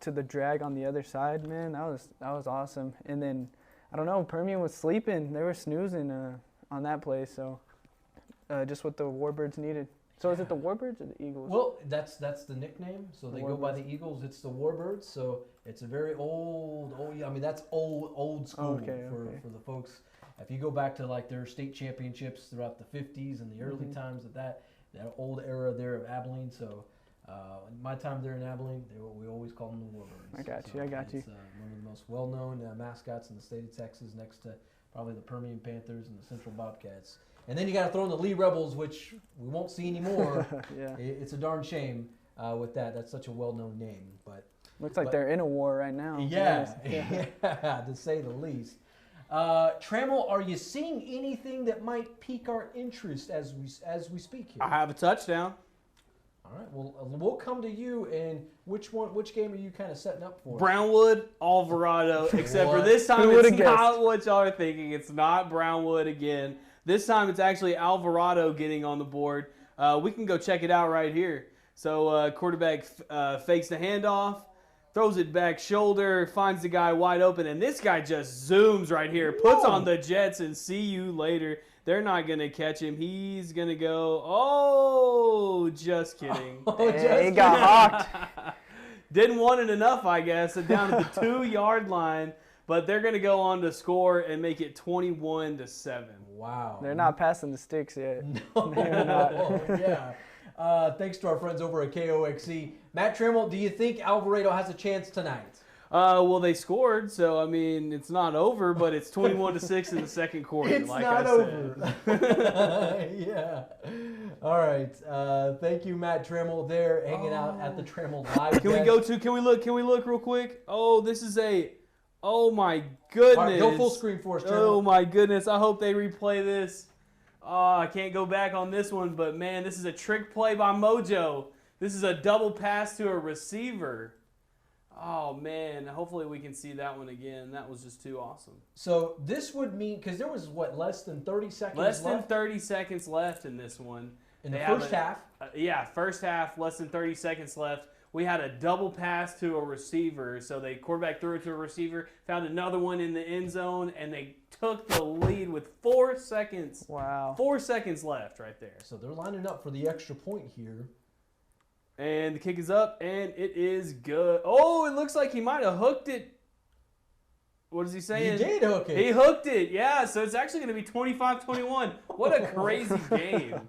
to the drag on the other side, man. That was awesome. And then I don't know, Permian was sleeping. They were snoozing on that play, so just what the Warbirds needed. So is it the Warbirds or the Eagles? Well, that's the nickname. So they go by the Eagles. It's the Warbirds. So it's a very old. I mean, that's old school for the folks. If you go back to like their state championships throughout the 50s and the early times of that old era there of Abilene. So my time there in Abilene, we always call them the Warbirds. I got you. It's one of the most well-known mascots in the state of Texas, next to probably the Permian Panthers and the Central Bobcats. And then you got to throw in the Lee Rebels, which we won't see anymore. Yeah. It's a darn shame with that. That's such a well-known name. But looks like they're in a war right now. Yeah, to say the least. Trammell, are you seeing anything that might pique our interest as we speak here? I have a touchdown. All right. Well, we'll come to you. And which game are you kind of setting up for? Brownwood, Alvarado. Except for this time, it's not what y'all are thinking. It's not Brownwood again. This time, it's actually Alvarado getting on the board. We can go check it out right here. So quarterback fakes the handoff, throws it back shoulder, finds the guy wide open, and this guy just zooms right here, puts on the Jets, and see you later. They're not going to catch him. He's going to go, just kidding. He got hawked. Didn't want it enough, I guess. Down to the 2-yard line. But they're going to go on to score and make it 21-7. Wow. They're not passing the sticks yet. No. Yeah. Thanks to our friends over at KOXC. Matt Trammell, do you think Alvarado has a chance tonight? Well, they scored, so, I mean, it's not over, but it's 21-6 in the second quarter, it's like not I over. said. Yeah. All right. Thank you, Matt Trammell, there hanging out at the Trammell Live. Can we look real quick? Oh, this is oh my goodness. All right, go full screen for us, Trammell. Oh my goodness. I hope they replay this. Oh, I can't go back on this one, but man, this is a trick play by Mojo. This is a double pass to a receiver. Oh man, hopefully we can see that one again. That was just too awesome. So this would mean, because there was less than 30 seconds left? Less than 30 seconds left in this one. In the first half? First half, less than 30 seconds left. We had a double pass to a receiver. So the quarterback threw it to a receiver, found another one in the end zone, and they took the lead with 4 seconds. Wow. 4 seconds left right there. So they're lining up for the extra point here. And the kick is up, and it is good. Oh, it looks like he might have hooked it. What is he saying? He did hook it. He hooked it, yeah. So it's actually going to be 25-21. What a crazy game.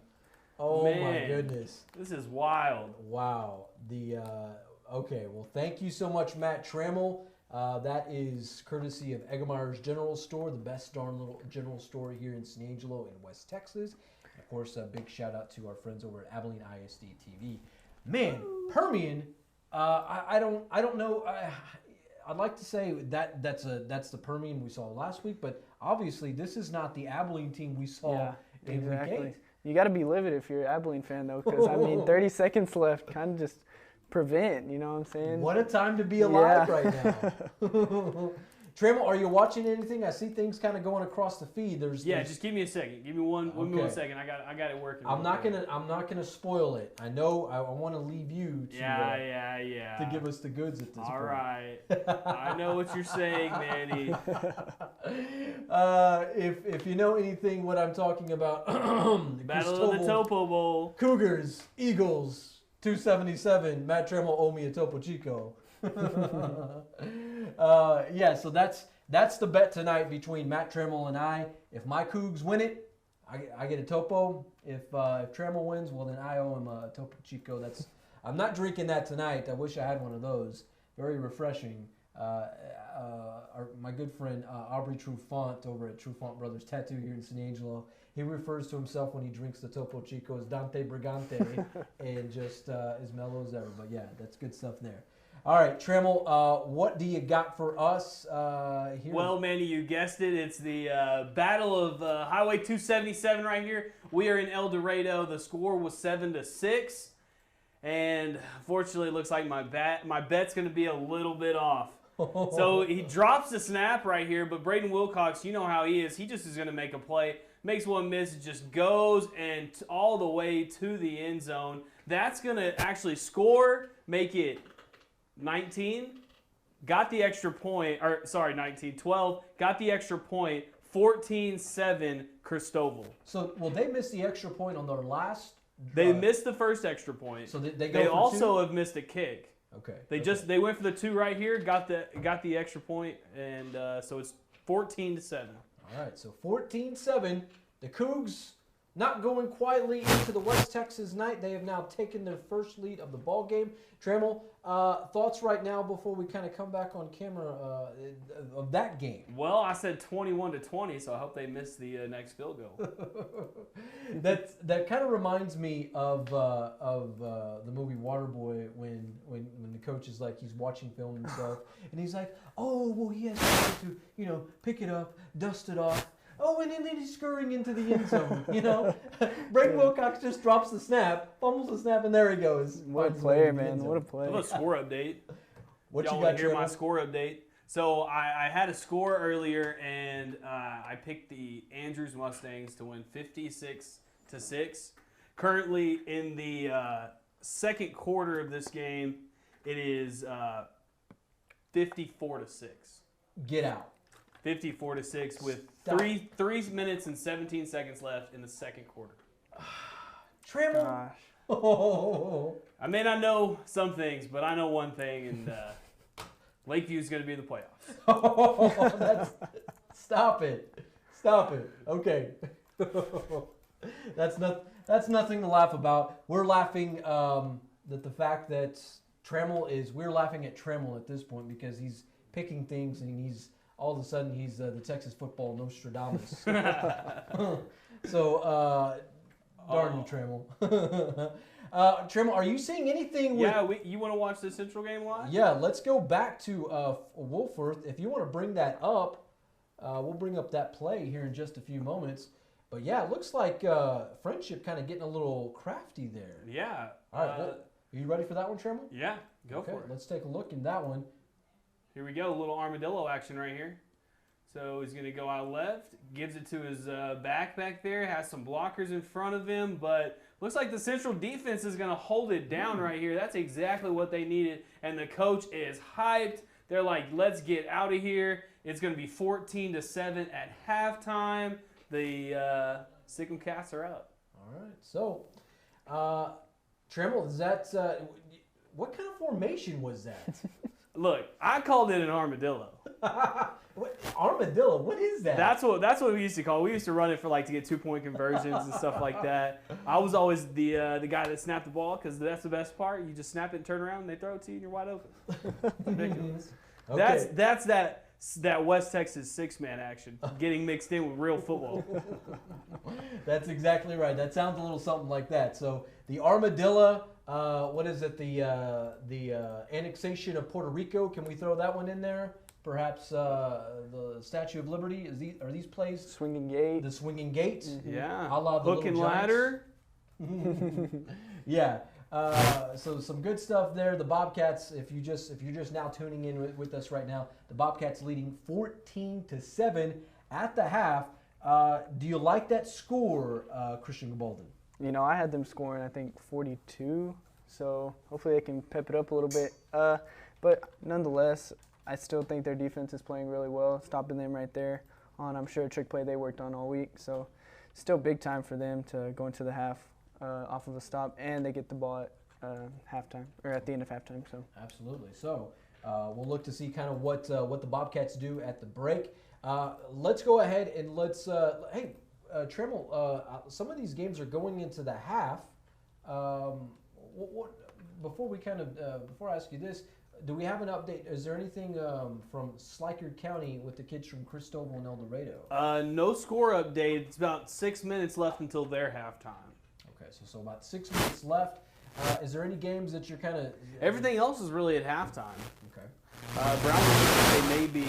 Oh, man, my goodness. This is wild. Wow. Okay, well, thank you so much, Matt Trammell. That is courtesy of Eggemeyer's General Store, the best darn little general store here in San Angelo in West Texas. Of course, a big shout out to our friends over at Abilene ISD TV. Man, Permian, I don't know. I'd like to say that's the Permian we saw last week, but obviously this is not the Abilene team we saw in week 8. You got to be livid if you're an Abilene fan, though, because, I mean, 30 seconds left, kind of just prevent, you know what I'm saying? What a time to be alive right now. Trammell, are you watching anything? I see things kind of going across the feed. Just give me a second. Give me one second. I got it working. I'm not gonna spoil it. I know. I want to leave you to to give us the goods at this point. All right. I know what you're saying, Manny. If you know anything, what I'm talking about, Battle of the Topo Bowl. Cougars, Eagles, 277. Matt Trammell owe me a Topo Chico. So that's the bet tonight between Matt Trammell and I. If my Cougs win it, I get a Topo. If Trammell wins, well then I owe him a Topo Chico. I'm not drinking that tonight. I wish I had one of those. Very refreshing. My good friend Aubrey Trufant over at Trufant Brothers Tattoo here in San Angelo, he refers to himself when he drinks the Topo Chico as Dante Brigante and just as mellow as ever. But yeah, that's good stuff there. All right, Trammell, what do you got for us here? Well, Manny, you guessed it. It's the Battle of Highway 277 right here. We are in El Dorado. The score was 7-6. And unfortunately, it looks like my bet's going to be a little bit off. So he drops the snap right here, but Braden Wilcox, you know how he is. He just is going to make a play. Makes one miss, just goes and all the way to the end zone. That's going to actually score, make it 19, got the extra point, 12, got the extra point, 14-7 Cristobal. So, they missed the extra point on their last They missed the first extra point. So they also have missed a kick. Okay. They went for the 2 right here, got the extra point, and so it's 14-7. All right, so 14-7. The Cougs not going quietly into the West Texas night. They have now taken their first lead of the ball game. Trammell, thoughts right now before we kind of come back on camera of that game? Well, I said 21-20, so I hope they miss the next field goal. That kind of reminds me of the movie Waterboy when the coach is like, he's watching film and stuff, and he's like, oh, well, he has to pick it up, dust it off. Oh, and then he's scurrying into the end zone, Braden Wilcox just drops the snap, fumbles the snap, and there he goes. What a player, man. What a player. How about a score update? What Y'all you got, want to hear Trevor? my score update? So I had a score earlier, and I picked the Andrews Mustangs to win 56-6. Currently in the second quarter of this game, it is 54-6. Get out. 54-6 with Stop. 3 minutes and 17 seconds left in the second quarter. Trammell. Gosh. Oh. I may not know some things, but I know one thing, and Lakeview is going to be in the playoffs. Stop it. Okay. That's nothing to laugh about. We're laughing that the fact that we're laughing at Trammell at this point because he's picking things and he's all of a sudden he's the Texas football Nostradamus. So, darn you, Trammell. Trammell, are you seeing anything with... Yeah, you want to watch the Central game live? Yeah, let's go back to Wolfforth. If you want to bring that up, we'll bring up that play here in just a few moments. But yeah, it looks like Friendship kind of getting a little crafty there. Yeah. All right, are you ready for that one, Trammell? Yeah, go for it. Let's take a look in that one. Here we go, a little armadillo action right here. So he's going to go out left, gives it to his back there, has some blockers in front of him, but looks like the Central defense is going to hold it down right here. That's exactly what they needed, and the coach is hyped. They're like, let's get out of here. It's going to be 14-7 at halftime. The Sikkim Cats are up. All right, so Trammell, is that what kind of formation was that? Look, I called it an armadillo. What, armadillo? What is that? That's what we used to call it. We used to run it for to get 2-point conversions and stuff like that. I was always the guy that snapped the ball because that's the best part. You just snap it and turn around and they throw it to you and you're wide open. Ridiculous. Okay. That's that West Texas 6-man action getting mixed in with real football. That's exactly right. That sounds a little something like that. So the armadillo What is it? The annexation of Puerto Rico. Can we throw that one in there? Perhaps the Statue of Liberty. Are these plays? Swinging Gate. The Swinging Gate. Yeah. A la the Hook and Little Giants. ladder. Yeah. So some good stuff there. The Bobcats, if you're just now tuning in with us right now, the Bobcats leading 14-7 at the half. Do you like that score, Christian Gabaldon? You know, I had them scoring, I think, 42. So hopefully they can pep it up a little bit. But nonetheless, I still think their defense is playing really well, stopping them right there on, I'm sure, a trick play they worked on all week. So still big time for them to go into the half off of a stop, and they get the ball at halftime, or at the end of halftime. So Absolutely. So we'll look to see kind of what the Bobcats do at the break. Let's go ahead and let's Trammell, some of these games are going into the half. Before I ask you this, do we have an update? Is there anything from Schleicher County with the kids from Cristobal and El Dorado? No score update. It's about 6 minutes left until their halftime. Okay, so about 6 minutes left. Is there any games that you're kind of... Everything else is really at halftime. Okay. Brown, they may be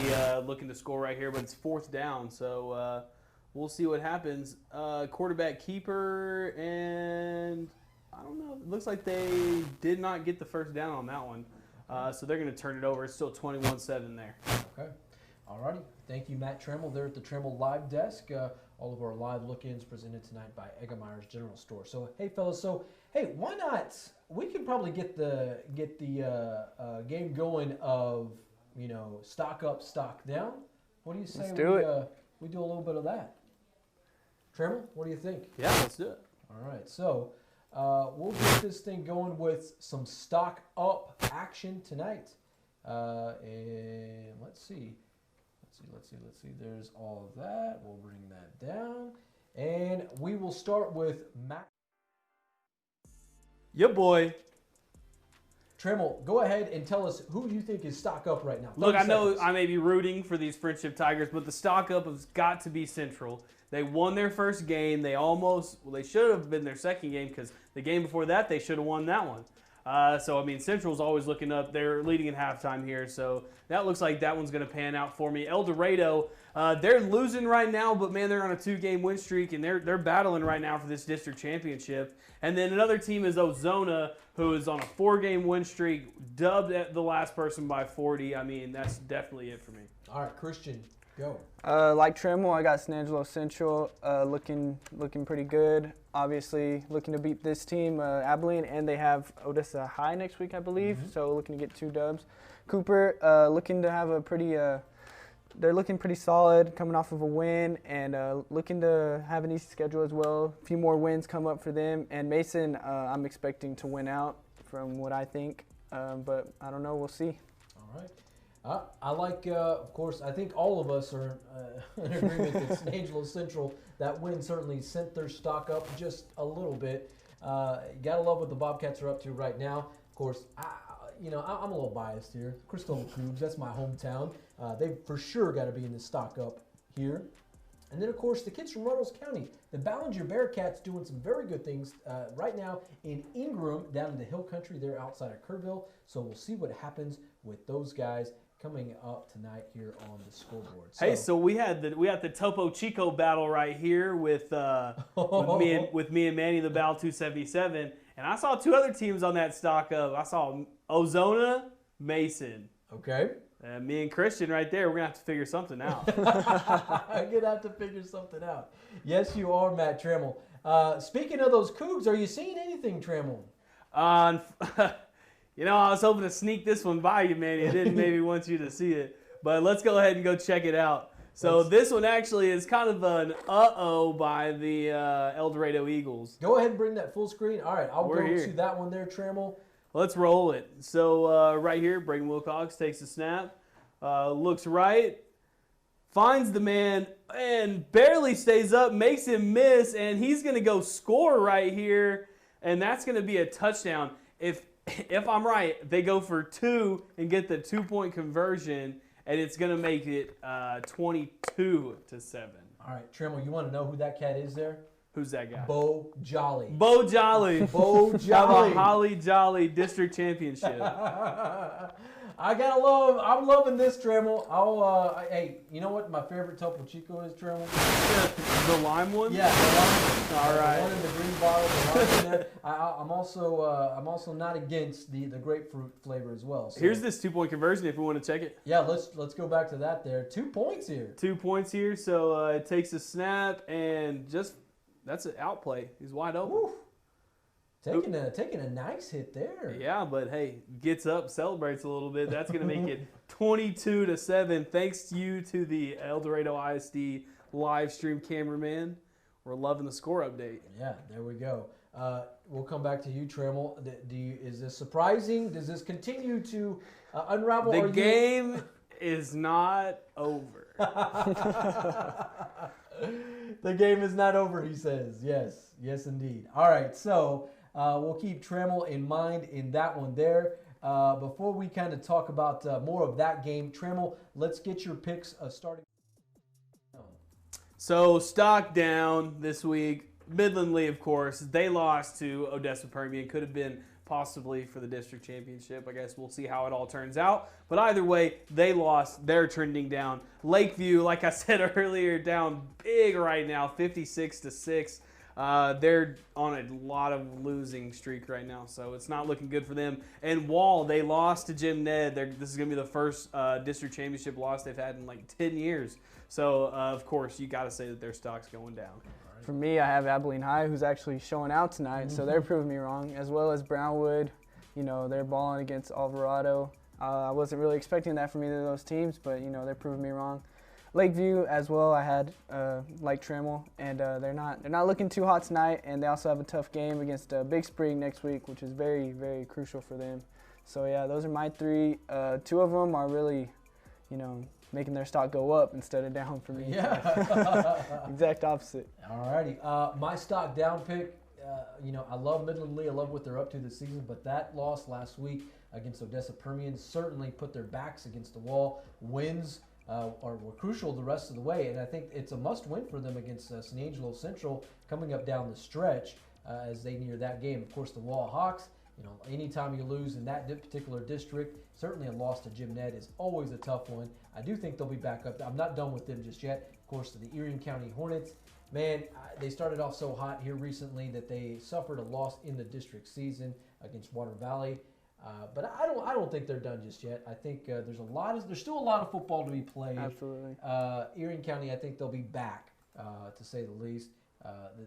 looking to score right here, but it's 4th down, so we'll see what happens. Quarterback keeper, and I don't know. It looks like they did not get the first down on that one, so they're going to turn it over. It's still 21-7 there. Okay. Alrighty. Thank you, Matt Trammell, there at the Trammell Live Desk. All of our live look-ins presented tonight by Eggemeyer's General Store. So, hey, fellas, why not? We can probably get the game going of, stock up, stock down. What do you say? Let's do it. We do a little bit of that. Trammell, what do you think? Yeah, let's do it. All right, so we'll get this thing going with some stock up action tonight. And let's see. There's all of that. We'll bring that down. And we will start with Matt. Yeah, boy. Trammell, go ahead and tell us who you think is stock up right now. Look, I know 30 seconds. I may be rooting for these Friendship Tigers, but the stock up has got to be Central. They won their first game. They should have been their second game because the game before that, they should have won that one. Central's always looking up. They're leading at halftime here, so that looks like that one's going to pan out for me. El Dorado, they're losing right now, but, man, they're on a 2-game win streak, and they're battling right now for this district championship. And then another team is Ozona, who is on a 4-game win streak, dubbed at the last person by 40. I mean, that's definitely it for me. All right, Christian, go. like Trammell, I got San Angelo Central looking pretty good. Obviously, looking to beat this team, Abilene, and they have Odessa High next week, I believe. Mm-hmm. So looking to get 2 dubs. Cooper looking to have a pretty. They're looking pretty solid, coming off of a win, and looking to have an easy schedule as well. A few more wins come up for them. And Mason, I'm expecting to win out from what I think, but I don't know. We'll see. All right. I like, of course, I think all of us are in agreement that San Angelo Central, that win certainly sent their stock up just a little bit. Gotta love what the Bobcats are up to right now. Of course, I'm a little biased here. Cristobal Cougs, that's my hometown. They've for sure got to be in the stock up here. And then, of course, the kids from Runnels County, the Ballinger Bearcats, doing some very good things right now in Ingram, down in the hill country there outside of Kerrville. So we'll see what happens with those guys coming up tonight here on the scoreboard. So we had the Topo Chico battle right here with me and Manny, the Bal 277, and I saw 2 other teams on that stock up. I saw Ozona, Mason. Okay. Me and Christian right there, we're going to have to figure something out. I'm going to have to figure something out. Yes, you are, Matt Trammell. Speaking of those Cougs, are you seeing anything, Trammell? I was hoping to sneak this one by you, Manny. I didn't maybe want you to see it. But let's go ahead and go check it out. So this one actually is kind of an uh-oh by the El Dorado Eagles. Go ahead and bring that full screen. All right, I'll go to that one there, Trammell. Let's roll it. So right here, Braden Wilcox takes the snap, looks right, finds the man, and barely stays up, makes him miss, and he's going to go score right here, and that's going to be a touchdown. If I'm right, they go for 2 and get the 2-point conversion, and it's going to make it 22-7. All right, Trammell, you want to know who that cat is there? Who's that guy? Bo Jolly. Bo Jolly. Bo Have Jolly. a Holly Jolly district championship. I gotta love. I'm loving this, Trammell. Hey, you know what my favorite Topo Chico is, Trammell? The lime one? Yeah, the lime. All right. The one in the green bottle. The lime in there. I'm also not against the grapefruit flavor as well. So. Here's this 2-point conversion if we want to check it. Yeah, let's go back to that. There, 2 points here. 2 points here. So it takes a snap and just that's an outplay. He's wide open. Woo. Taking a nice hit there. Yeah, but hey, gets up, celebrates a little bit. That's going to make it 22-7. Thanks to you to the El Dorado ISD live stream cameraman. We're loving the score update. Yeah, there we go. We'll come back to you, Trammell. Is this surprising? Does this continue to unravel? The game is not over. The game is not over, he says. Yes, indeed. All right, so we'll keep Trammell in mind in that one there. Before we kind of talk about more of that game, Trammell, let's get your picks starting. So stock down this week. Midland Lee, of course, they lost to Odessa Permian. Could have been possibly for the district championship. I guess we'll see how it all turns out. But either way, they lost. They're trending down. Lakeview, like I said earlier, down big right now, 56-6. They're on a lot of losing streak right now, so it's not looking good for them. And Wall, they lost to Jim Ned. This is going to be the first district championship loss they've had in like 10 years. So, of course, you got to say that their stock's going down. For me, I have Abilene High, who's actually showing out tonight, so they're proving me wrong, as well as Brownwood. You know, they're balling against Alvarado. I wasn't really expecting that from either of those teams, but, you know, they're proving me wrong. Lakeview as well, I had like Trammell, and they're not looking too hot tonight, and they also have a tough game against Big Spring next week, which is very, very crucial for them. So, yeah, those are my three. 2 of them are really, you know, making their stock go up instead of down for me. Yeah. Exact opposite. All righty. My stock down pick, you know, I love Midland Lee. I love what they're up to this season, but that loss last week against Odessa Permian certainly put their backs against the wall. Wins were crucial the rest of the way, and I think it's a must-win for them against San Angelo Central coming up down the stretch as they near that game. Of course, the Wall Hawks, you know, anytime you lose in that particular district, certainly a loss to Jim Ned is always a tough one. I do think they'll be back up. I'm not done with them just yet. Of course, to the Erion County Hornets, man, they started off so hot here recently that they suffered a loss in the district season against Water Valley. But I don't think they're done just yet. I think there's still a lot of football to be played. Absolutely. Erion County, I think they'll be back, to say the least.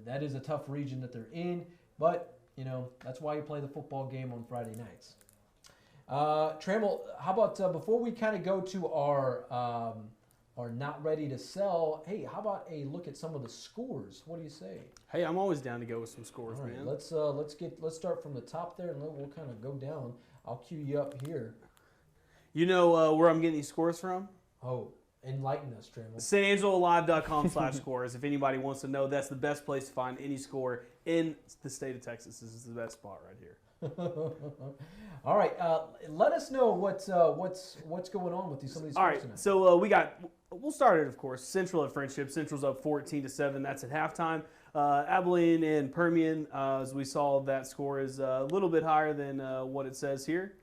That is a tough region that they're in, but you know that's why you play the football game on Friday nights. Trammell, how about before we kind of go to our not ready to sell? Hey, how about a look at some of the scores? What do you say? Hey, I'm always down to go with some scores, All right, man. Let's start from the top there, and we'll kind of go down. I'll cue you up here. You know where I'm getting these scores from? Oh, enlighten us, Trammell. SanAngeloLive.com/scores. If anybody wants to know, that's the best place to find any score in the state of Texas. This is the best spot right here. All right, let us know what's going on with some of these. All right, tonight. so we'll start it, of course. Central at Friendship. Central's up 14-7. That's at halftime. Abilene and Permian, as we saw, that score is a little bit higher than what it says here.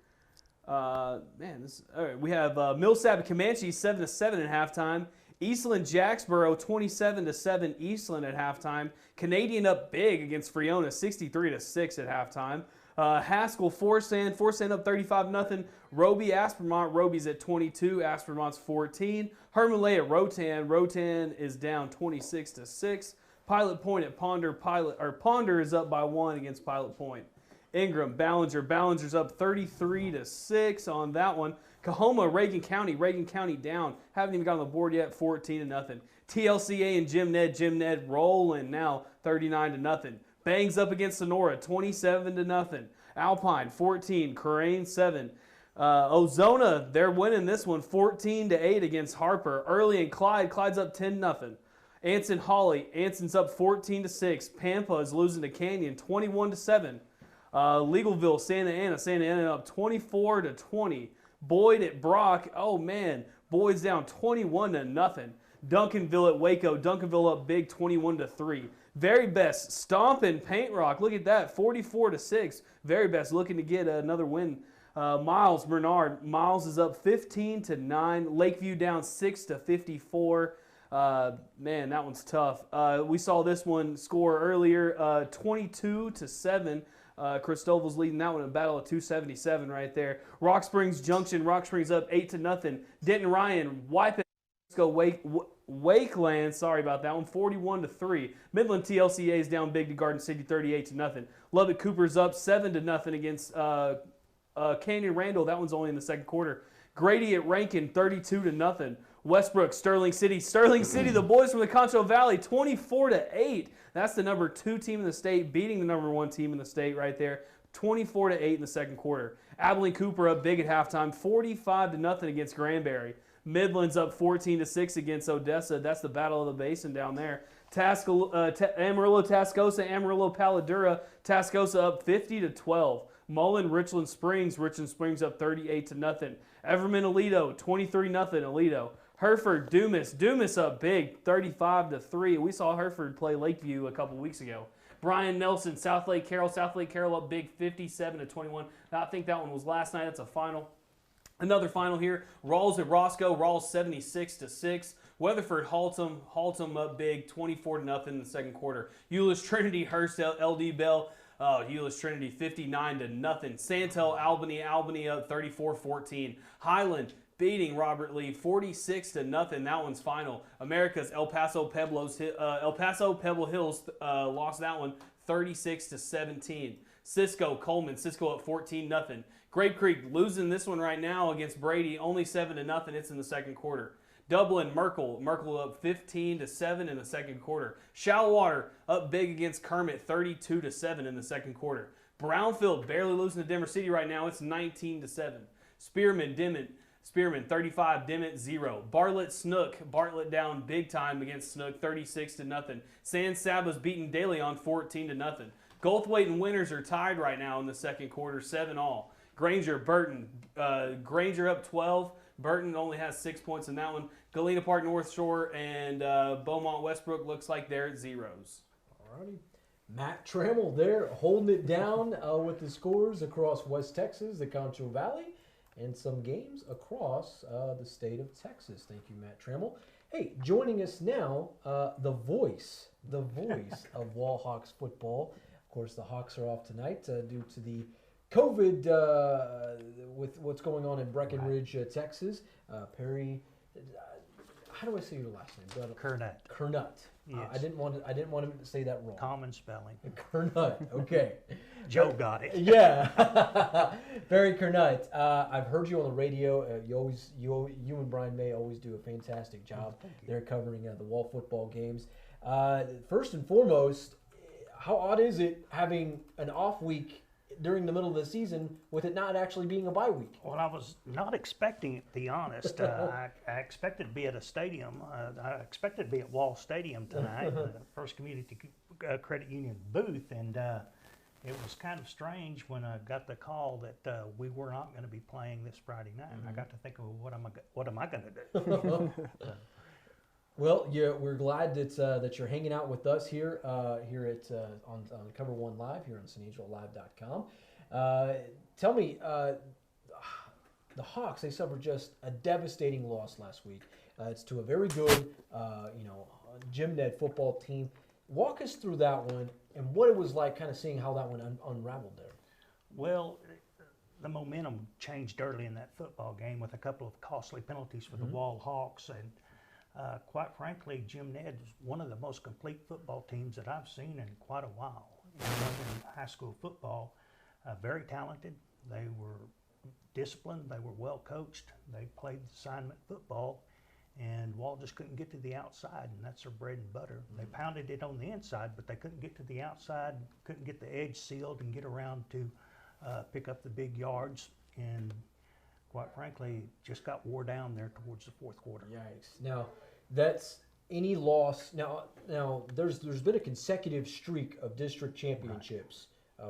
All right, we have Millsap and Comanche 7-7 at halftime. Eastland Jacksboro 27-7. Eastland at halftime. Canadian up big against Freona 63-6 at halftime. Haskell Forsan up 35-0. Roby Aspermont. Roby's at 22. Aspermont's 14. Hermanley at Rotan is down 26-6. Pilot Point at Ponder. Ponder is up by 1 against Pilot Point. Ingram, Ballinger's up 33-6 on that one. Coahoma, Reagan County down. Haven't even got on the board yet, 14-0. TLCA and Jim Ned rolling now, 39-0. Bangs up against Sonora, 27-0. Alpine, 14. Crane, 7. Ozona, they're winning this one, 14-8 against Harper. Early and Clyde's up 10-0. Anson Holly, Anson's up 14-6. Pampa is losing to Canyon, 21-7. Legalville, Santa Ana up 24-20. Boyd at Brock, oh man, Boyd's down 21-0. Duncanville at Waco, Duncanville up big 21-3. Very Best stomping Paint Rock. Look at that, 44-6. Very Best looking to get another win. Miles Bernard. Miles is up 15-9. Lakeview down 6-54. Man, that one's tough. We saw this one score earlier, 22-7. Cristoval's leading that one in a battle of 277 right there. Rock Springs Junction. Rock Springs up 8-0. Denton Ryan wiping Wakeland, sorry about that one, 41-3. Midland TLCA is down big to Garden City, 38-0. Lubbock Cooper's up 7-0 against Canyon Randall. That one's only in the second quarter. Grady at Rankin, 32-0. Westbrook, Sterling City. Sterling City, the boys from the Concho Valley, 24-8. That's the number 2 team in the state, beating the number 1 team in the state right there. 24-8 in the second quarter. Abilene Cooper up big at halftime, 45-0 against Granbury. Midland's up 14-6 against Odessa. That's the battle of the basin down there. Amarillo Tascosa, Amarillo Paladura. Tascosa up 50-12. Mullen, Richland Springs up 38-0. Everman Aledo, 23-0 Aledo. Hereford, Dumas up big, 35-3. We saw Hereford play Lakeview a couple weeks ago. Brian Nelson, South Lake Carroll up big, 57-21. I think that one was last night. That's a final. Another final here. Rawls at Roscoe, Rawls 76-6. Weatherford Haltom up big, 24-0 in the second quarter. Euless Trinity, Hearst, LD Bell. Euless Trinity 59-0. Santel, Albany up 34-14. Highland beating Robert Lee 46-0. That one's final. America's El Paso Pebble Hills lost that one 36-17. Cisco Coleman, Cisco up 14-0. Grape Creek losing this one right now against Brady, only 7-0. It's in the second quarter. Dublin, Merkel up 15-7 in the second quarter. Shallwater up big against Kermit, 32-7 in the second quarter. Brownfield barely losing to Denver City right now. It's 19-7. Spearman 35, Dimmitt 0. Bartlett Snook, Bartlett down big time against Snook, 36-0. San Saba's beating De Leon 14-0. Goldthwaite and Winters are tied right now in the second quarter, 7-all. Granger, Burton, Granger up 12. Burton only has 6 points in that one. Galena Park, North Shore, and Beaumont Westbrook looks like they're at zeros. Alrighty. Matt Trammell there holding it down with the scores across West Texas, the Concho Valley, and some games across the state of Texas. Thank you, Matt Trammell. Hey, joining us now, the voice of Wall Hawks football. Of course, the Hawks are off tonight due to the COVID with what's going on in Breckenridge, Texas. Perry, how do I say your last name? Curnutt. Curnutt. Yes. I didn't want him to say that wrong. Common spelling. Curnutt. Okay. Joe got it. Yeah. Perry Curnutt. I've heard you on the radio. You and Brian May always do a fantastic job. They're covering the Wall football games. First and foremost, how odd is it having an off week during the middle of the season with it not actually being a bye week? Well, I was not expecting it, to be honest. I expected to be at a stadium. I expected to be at Wall Stadium tonight, the First Community Credit Union booth, and it was kind of strange when I got the call that we were not going to be playing this Friday night. I got to think of what am I going to do? Well, we're glad that you're hanging out with us here at on Cover1 Live here on SanAngelLive.com. Tell me, the Hawks, they suffered just a devastating loss last week. It's to a very good, Jim Ned football team. Walk us through that one and what it was like, kind of seeing how that one unraveled there. Well, the momentum changed early in that football game with a couple of costly penalties for the Wall Hawks, and quite frankly, Jim Ned is one of the most complete football teams that I've seen in quite a while. In high school football, very talented. They were disciplined. They were well coached. They played assignment football, and Wall just couldn't get to the outside, and that's their bread and butter. They pounded it on the inside, but they couldn't get to the outside, couldn't get the edge sealed and get around to pick up the big yards, and quite frankly, just got wore down there towards the fourth quarter. Yikes. Now, that's any loss. Now there's been a consecutive streak of district championships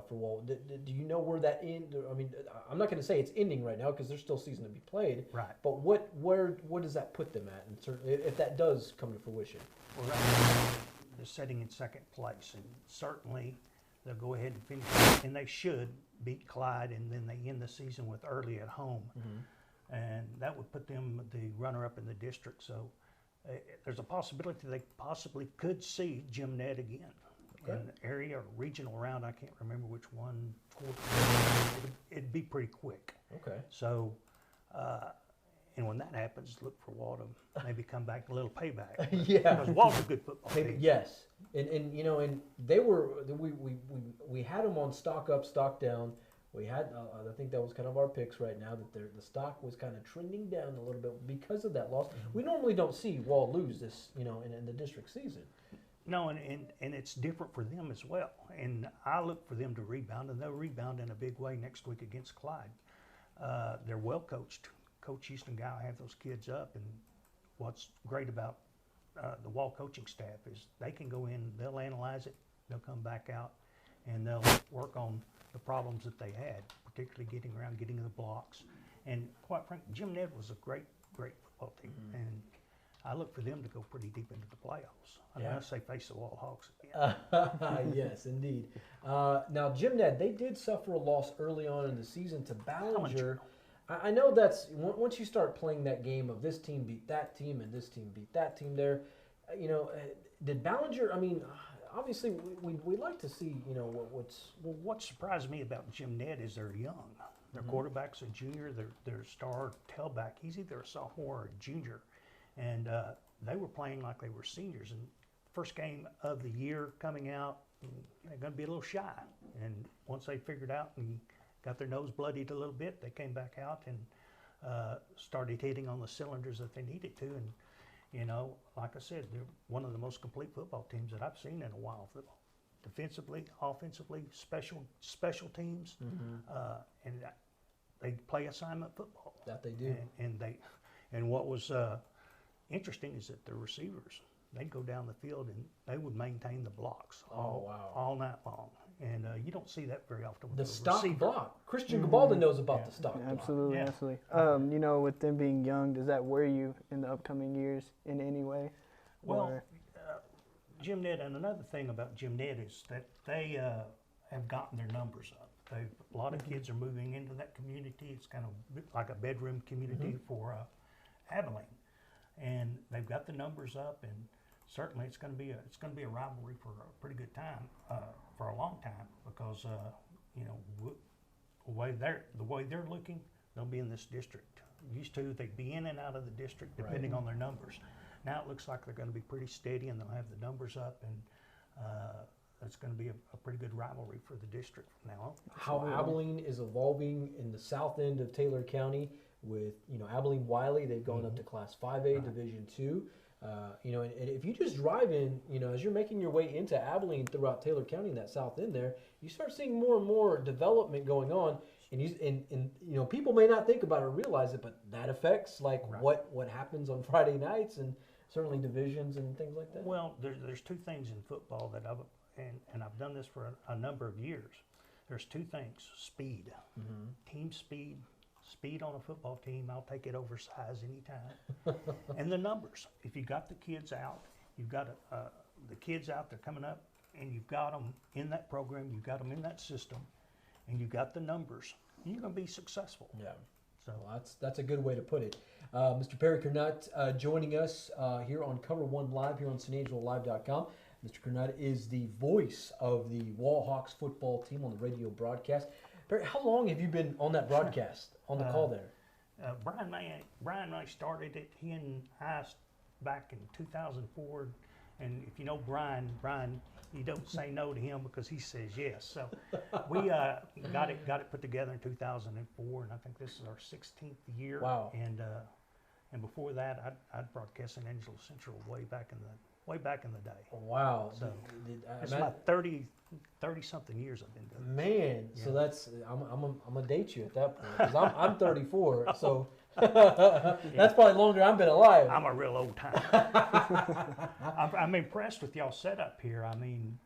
for Wall. Do you know where that ends? I mean, I'm not going to say it's ending right now because there's still season to be played. Right. But where does that put them at, if that does come to fruition? Well, right. is sitting in second place, and certainly they'll go ahead and finish, and they should beat Clyde, and then they end the season with Early at home, and that would put them the runner-up in the district. So there's a possibility they possibly could see Jim Ned again. In an area or regional round, I can't remember which one. It'd be pretty quick. Okay. So, and when that happens, look for Walt to maybe come back a little payback. Yeah. Because Walt's a good football team. Yes, and you know, and they were we had them on stock up, stock down. We had I think that was kind of our picks right now, that the stock was kind of trending down a little bit because of that loss. We normally don't see Walt lose this, you know, in the district season. No, and it's different for them as well. And I look for them to rebound, and they'll rebound in a big way next week against Clyde. They're well coached. Coach Houston Guy will have those kids up, and what's great about the Wall coaching staff is they can go in, they'll analyze it, they'll come back out, and they'll work on the problems that they had, particularly getting the blocks. And quite frankly, Jim Ned was a great football team, and I look for them to go pretty deep into the playoffs, unless they face the Wall Hawks again. Yes, indeed. Now, Jim Ned, they did suffer a loss early on in the season to Ballinger. I know that's, once you start playing that game of this team beat that team and this team beat that team there, you know, did Ballinger, I mean, obviously we like to see, you know, what's... Well, what surprised me about Jim Ned is they're young. Their quarterback's a junior, their star tailback, he's either a sophomore or a junior. And they were playing like they were seniors. And first game of the year coming out, they're going to be a little shy. And once they figured out and got their nose bloodied a little bit, they came back out and started hitting on the cylinders that they needed to. And, you know, like I said, they're one of the most complete football teams that I've seen in a while. Defensively, offensively, special teams, and they play assignment football. That they do. And what was interesting is that the receivers, they'd go down the field and they would maintain the blocks all night long. And you don't see that very often with The the stock receiver. block. Christian Gabaldon knows about the stock block. Absolutely, Yeah. absolutely. You know, with them being young, does that worry you in the upcoming years in any way? Well, Or- Jim Ned, and another thing about Jim Ned is that they have gotten their numbers up. A lot of kids are moving into that community. It's kind of like a bedroom community for Abilene, and they've got the numbers up. And certainly, it's going to be a rivalry for a pretty good time, for a long time, because you know the way they're looking, they'll be in this district. Used to, they'd be in and out of the district depending on their numbers. Now it looks like they're going to be pretty steady, and they'll have the numbers up, and it's going to be a pretty good rivalry for the district from now on. How Abilene is evolving in the south end of Taylor County with, you know, Abilene Wiley, they've gone up to Class 5A, Division 2. You know, and if you just drive in, you know, as you're making your way into Abilene throughout Taylor County in that south end there, you start seeing more and more development going on. And you know, people may not think about it or realize it, but that affects like what happens on Friday nights and certainly divisions and things like that. Well, there's two things in football that I've done this for a number of years. There's two things: speed, team speed. Speed on a football team, I'll take it oversized anytime. And the numbers. If you got the kids out, you've got the kids out, they're coming up, and you've got them in that program, you've got them in that system, and you've got the numbers, you're going to be successful. Yeah. So Well, that's a good way to put it. Mr. Perry Curnutt joining us here on Cover1 Live here on SanAngeloLive.com. Mr. Curnutt is the voice of the Wall Hawks football team on the radio broadcast. Perry, how long have you been on that broadcast, on the call there? Brian and I started it. He and I back in 2004. And if you know Brian, you don't say no to him because he says yes. So we got it put together in 2004, and I think this is our 16th year. Wow. And before that, I'd broadcast in Angelo Central way back in the day. Wow. So it's Matt, about 30 something years I've been doing this. man, so that's I'm gonna date you at that point because I'm 34, so that's probably longer I've been alive. I'm a real old time. I'm impressed with y'all setup here. I mean,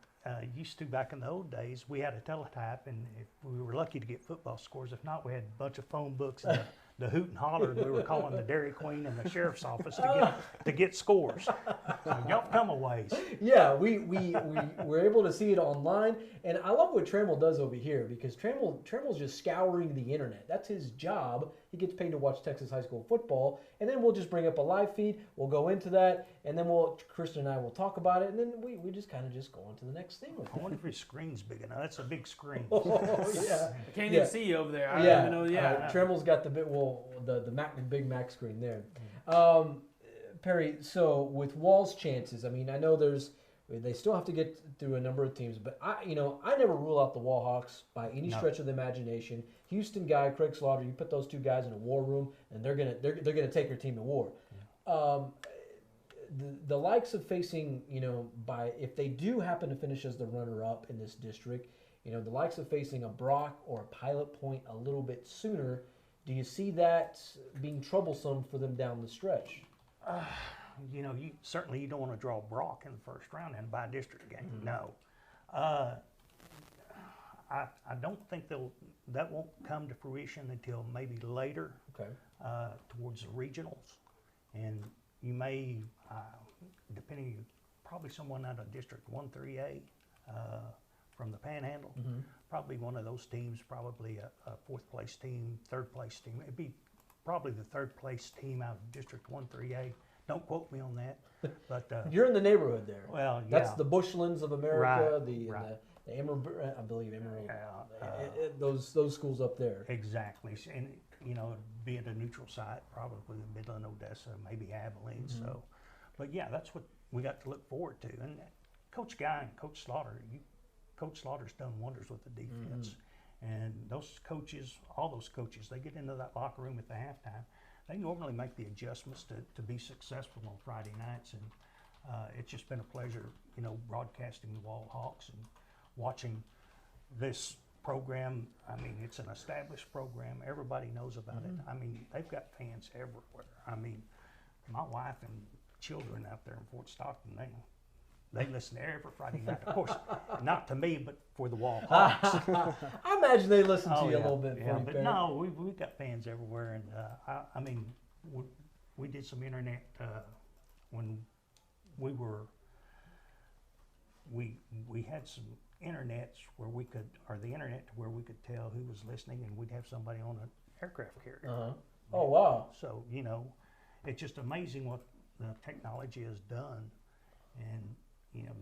used to back in the old days, we had a teletype, and if we were lucky to get football scores. If not, we had a bunch of phone books and the hoot and holler we were calling the Dairy Queen and the sheriff's office to get scores. So y'all come a ways. Yeah, we were able to see it online, and I love what Trammell does over here because Trammell's just scouring the internet. That's his job. He gets paid to watch Texas high school football, and then we'll just bring up a live feed. We'll go into that, and then Kristen and I will talk about it, and then we just kind of just go on to the next thing with it. I wonder if his screen's big enough. That's a big screen. Oh yeah, I can't even see you over there. I yeah. don't even know. Yeah. Trammell's got the Big Mac screen there. Perry, so with Wall's chances, I mean, I know they still have to get through a number of teams, but I never rule out the Wall Hawks by any stretch of the imagination. Houston guy, Craig Slaughter, you put those two guys in a war room, and they're gonna take your team to war. Yeah. The likes of facing, if they do happen to finish as the runner-up in this district, the likes of facing a Brock or a Pilot Point a little bit sooner, do you see that being troublesome for them down the stretch? You don't want to draw Brock in the first round in a by-district game. Mm-hmm. No. I don't think that won't come to fruition until maybe later, towards the regionals. And you may, probably someone out of District 1-3A from the Panhandle, probably one of those teams, probably a fourth-place team, third-place team. It'd be probably the third-place team out of District 1-3A. Don't quote me on that, but you're in the neighborhood there. Well, yeah, that's the Bushlands of America, right, the Emerald, I believe Emerald. Those schools up there. Exactly, and being a neutral site, probably Midland, Odessa, maybe Abilene. Mm-hmm. So, but yeah, that's what we got to look forward to. And Coach Guy and Coach Slaughter, Coach Slaughter's done wonders with the defense. And those coaches, all those coaches, they get into that locker room at the halftime. They normally make the adjustments to be successful on Friday nights, and it's just been a pleasure, broadcasting the Wall Hawks and watching this program. I mean, it's an established program. Everybody knows about it. I mean, they've got fans everywhere. I mean, my wife and children out there in Fort Stockton, they listen every Friday night. Of course, not to me, but for the Wall Hawks. I imagine they listen to you a little bit. Yeah, but no, we've got fans everywhere, and I mean, we did some internet when we had some internets where we could, or the internet to where we could tell who was listening, and we'd have somebody on an aircraft carrier. Oh wow! So it's just amazing what the technology has done, and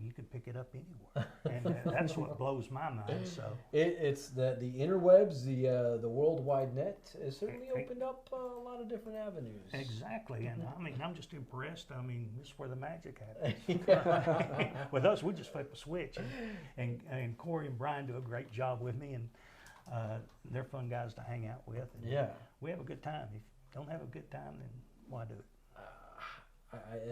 you can pick it up anywhere, and that's what blows my mind. So it's the interwebs, the World Wide Net has certainly opened up a lot of different avenues. Exactly, and I mean, I'm just impressed. I mean, this is where the magic happens. With us, we just flip a switch, and Corey and Brian do a great job with me, and they're fun guys to hang out with. And we have a good time. If you don't have a good time, then why do it?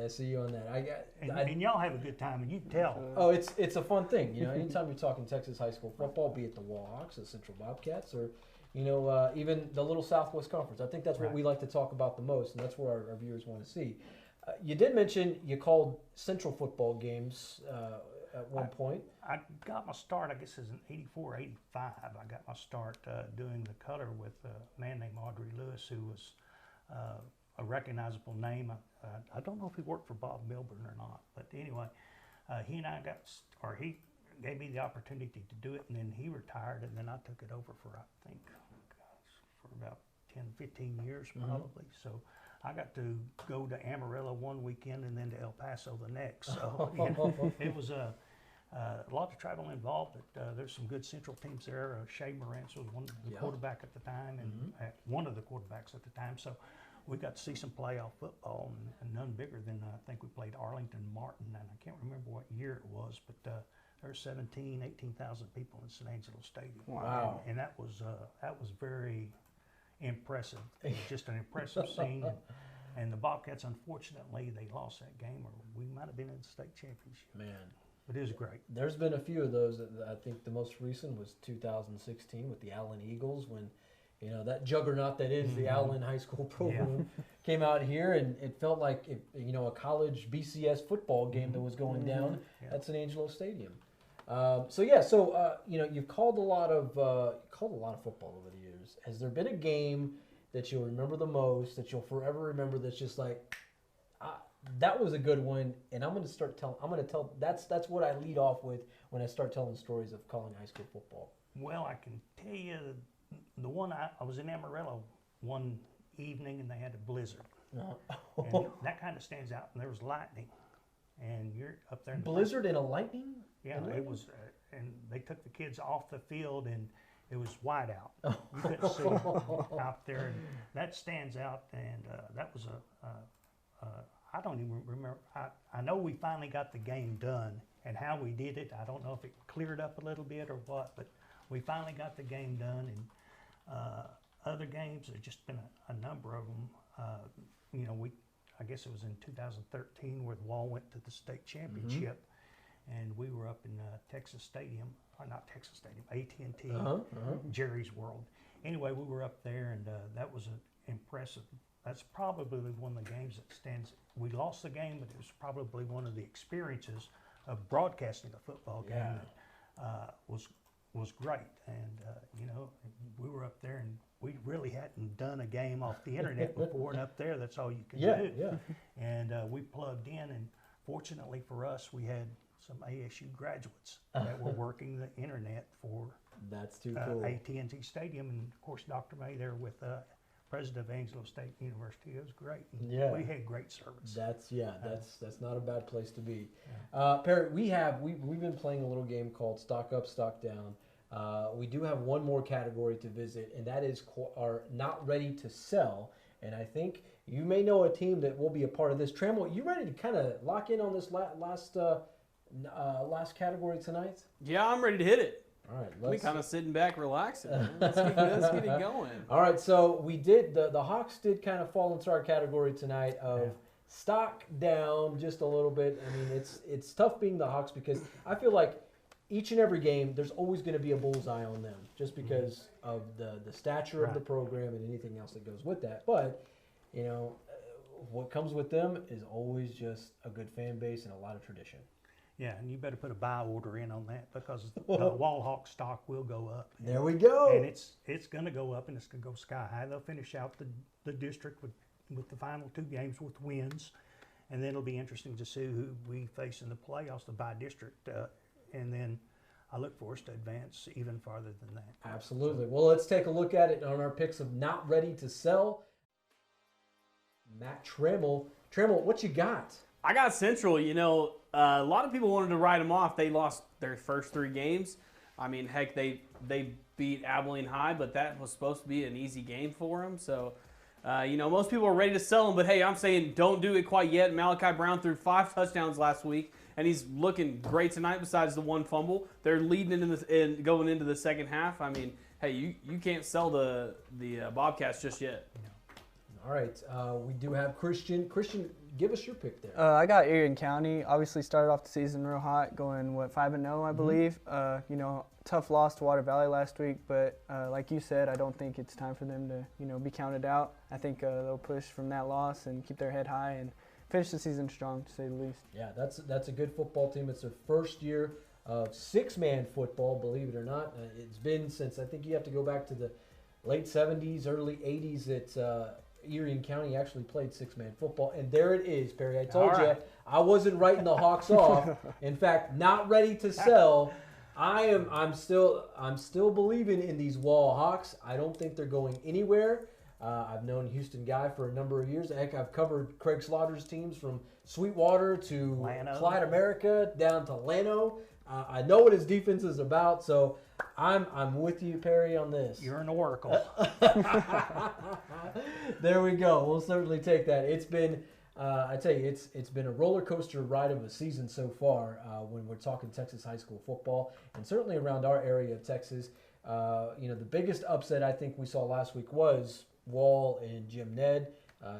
I see you on that. And y'all have a good time, and you can tell. Oh, it's a fun thing. Anytime you're talking Texas high school football, be it the Wall Hawks, the Central Bobcats, or even the Little Southwest Conference. I think that's what we like to talk about the most, and that's what our viewers want to see. You did mention you called Central football games at one point. I got my start, I guess, as an 84, 85. I got my start doing the color with a man named Audrey Lewis, who was a recognizable name. I don't know if he worked for Bob Milburn or not, but anyway, he and I he gave me the opportunity to do it, and then he retired, and then I took it over for, I think, for about 10, 15 years probably. So I got to go to Amarillo one weekend and then to El Paso the next. So it was a lot of travel involved, but there's some good Central teams there. Shea Morantz was the quarterback at the time, and one of the quarterbacks at the time. So we got to see some playoff football, and none bigger than I think we played Arlington Martin, and I can't remember what year it was, but there were 18,000 people in San Angelo Stadium. Wow! And that was very impressive. It was just an impressive scene. And the Bobcats, unfortunately, they lost that game, or we might have been in the state championship. Man. But it was great. There's been a few of those. I think the most recent was 2016 with the Allen Eagles, when that juggernaut that is the Allen High School program came out here, and it felt like a college BCS football game that was going down at San Angelo Stadium. You've called a lot of football over the years. Has there been a game that you'll remember the most, that you'll forever remember? That's just like, that was a good one, and I'm going to start telling. I'm going to tell. That's what I lead off with when I start telling stories of calling high school football. Well, I can tell you the one I was in Amarillo one evening, and they had a blizzard, and that kind of stands out. And there was lightning, and you're up there. In Blizzard and a lightning? Yeah, it was, and they took the kids off the field, and it was whiteout. You couldn't see out there, and that stands out. And that was I don't even remember. I know we finally got the game done, and how we did it, I don't know if it cleared up a little bit or what, but we finally got the game done. And other games, there's just been a number of them. I guess it was in 2013 where the Wall went to the state championship, and we were up in Texas Stadium, or not Texas Stadium, AT&T, Jerry's World. Anyway, we were up there, and that was impressive. That's probably one of the games that stands. We lost the game, but it was probably one of the experiences of broadcasting a football game that was great. And we were up there, and we really hadn't done a game off the internet before, and up there, that's all you could do. Yeah. And we plugged in, and fortunately for us, we had some ASU graduates that were working the internet for that's too cool. AT&T Stadium, and of course, Dr. May there with president of Angelo State University. It was great. And we had great service. That's not a bad place to be. Perry, we've been playing a little game called Stock Up, Stock Down. We do have one more category to visit, and that is our not ready to sell. And I think you may know a team that will be a part of this. Trammell, you ready to kind of lock in on this last category tonight? Yeah, I'm ready to hit it. All right, let's kind of sitting back, relaxing. Let's get it going. All right, so we did the Hawks did kind of fall into our category tonight of stock down just a little bit. I mean, it's tough being the Hawks because I feel like each and every game there's always going to be a bullseye on them just because of the stature of the program and anything else that goes with that. But what comes with them is always just a good fan base and a lot of tradition. Yeah, and you better put a buy order in on that because the Wall Hawk stock will go up. There we go. And it's going to go up, and it's going to go sky high. They'll finish out the district with the final 2 games with wins, and then it'll be interesting to see who we face in the playoffs, the by-district, and then I look for us to advance even farther than that. Absolutely. Well, let's take a look at it on our picks of not ready to sell. Matt Trammell. Trammell, what you got? I got Central. A lot of people wanted to write them off. They lost their first 3 games. I mean, heck, they beat Abilene High, but that was supposed to be an easy game for them. So, most people are ready to sell them. But, hey, I'm saying don't do it quite yet. Malachi Brown threw 5 touchdowns last week, and he's looking great tonight besides the 1 fumble. They're leading going into the second half. I mean, hey, you can't sell the Bobcats just yet. All right. We do have Christian. Christian, give us your pick there. I got Erion County. Obviously started off the season real hot, going 5-0, I believe. Tough loss to Water Valley last week, but like you said, I don't think it's time for them to be counted out. I think they'll push from that loss and keep their head high and finish the season strong, to say the least. Yeah, that's a good football team. It's their first year of 6-man football, believe it or not. It's been since I think you have to go back to the late 70s, early 80s that Erion County actually played 6-man football, and there it is, Perry. I told you I wasn't writing the Hawks off. In fact, not ready to sell. I'm still believing in these Wall Hawks. I don't think they're going anywhere. I've known Houston Guy for a number of years. Heck, I've covered Craig Slaughter's teams from Sweetwater to Clyde America down to Llano. I know what his defense is about, so I'm with you, Perry, on this. You're an oracle. There we go. We'll certainly take that. It's been, I tell you, it's been a roller coaster ride of a season so far when we're talking Texas high school football, and certainly around our area of Texas. The biggest upset I think we saw last week was Wall and Jim Ned.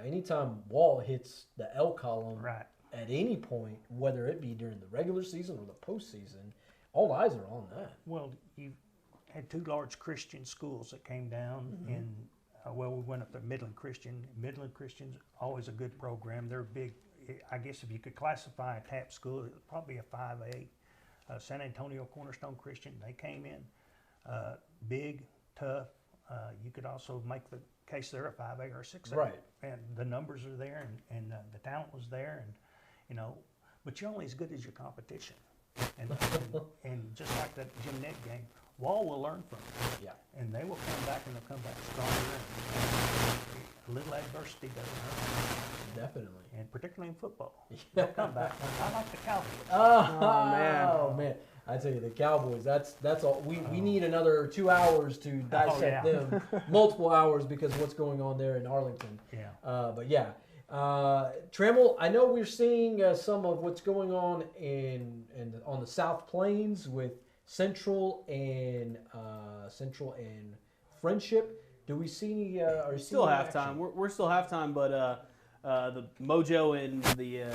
Anytime Wall hits the L column at any point, whether it be during the regular season or the postseason, all eyes are on that. Well, you had 2 large Christian schools that came down in, we went up to Midland Christian. Midland Christian's always a good program. They're big. I guess if you could classify a TAP school, it's probably a 5A. San Antonio Cornerstone Christian, they came in big, tough, you could also make the case they're a 5A or a 6A. Right. And the numbers are there, and the talent was there, and but you're only as good as your competition. And just like that Jim Ned game, Wall will learn from it. Yeah. And they will come back, and they'll come back stronger. And a little adversity doesn't hurt. Definitely. And particularly in football. They'll come back. I like the Cowboys. Oh man. I tell you, the Cowboys, that's all. We need another 2 hours to dissect them. Multiple hours because of what's going on there in Arlington. Yeah. But yeah. Trammell, I know we're seeing some of what's going on on the South Plains with Central and Friendship. Do we see? Are still halftime? We're still halftime, but the Mojo and the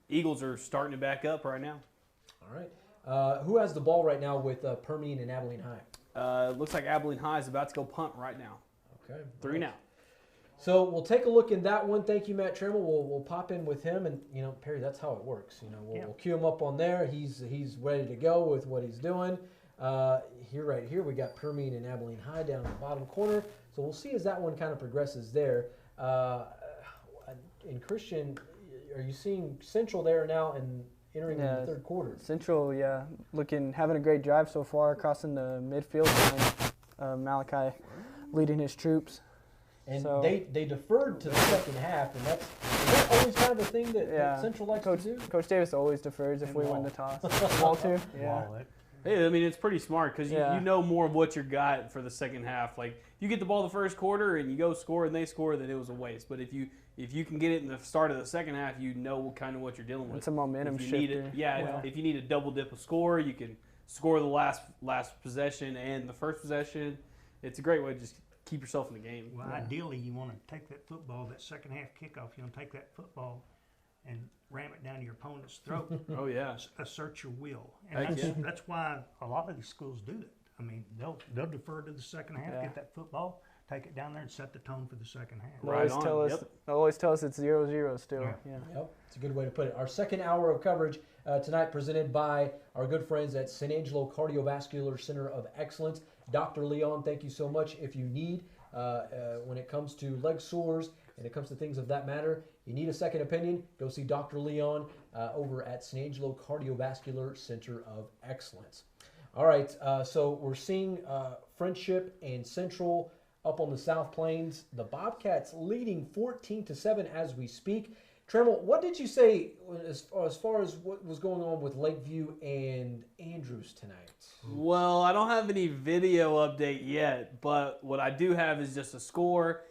Eagles are starting to back up right now. All right. Who has the ball right now with Permian and Abilene High? Looks like Abilene High is about to go punt right now. Okay. 3 now. So we'll take a look in that one. Thank you, Matt Trammell. We'll pop in with him, and Perry, that's how it works. We'll cue him up on there. He's ready to go with what he's doing. Right here, we got Permian and Abilene High down in the bottom corner. So we'll see as that one kind of progresses there. In Christian, are you seeing Central there now and entering in the third quarter? Central, having a great drive so far, crossing the midfield line. Malachi leading his troops. And they deferred to the second half, and is that always kind of a thing that Central likes to do? Coach Davis always defers if we win the toss. Wall too? Yeah. Hey, I mean, it's pretty smart because you know more of what you got for the second half. Like, you get the ball the first quarter and you go score and they score, then it was a waste. But if you can get it in the start of the second half, you know kind of what you're dealing with. It's a momentum shifter. If you need a double dip of score, you can score the last possession and the first possession. It's a great way to just keep yourself in the game. Well, ideally, you want to take that football, that second half kickoff, take that football and ram it down your opponent's throat. Oh, yeah. Assert your will. And that's why a lot of these schools do that. I mean, they'll defer to the second half, get that football, take it down there and set the tone for the second half. They'll always tell us it's 0-0 still. Yeah. Yep, it's a good way to put it. Our second hour of coverage tonight presented by our good friends at San Angelo Cardiovascular Center of Excellence. Dr. Leon, thank you so much. If you need, when it comes to leg sores and it comes to things of that matter, you need a second opinion, go see Dr. Leon over at San Angelo Cardiovascular Center of Excellence. All right, so we're seeing Friendship and Central up on the South Plains. The Bobcats leading 14-7 as we speak. Trammell, what did you say as far as what was going on with Lakeview and Andrews tonight? Well, I don't have any video update yet, but what I do have is just a score.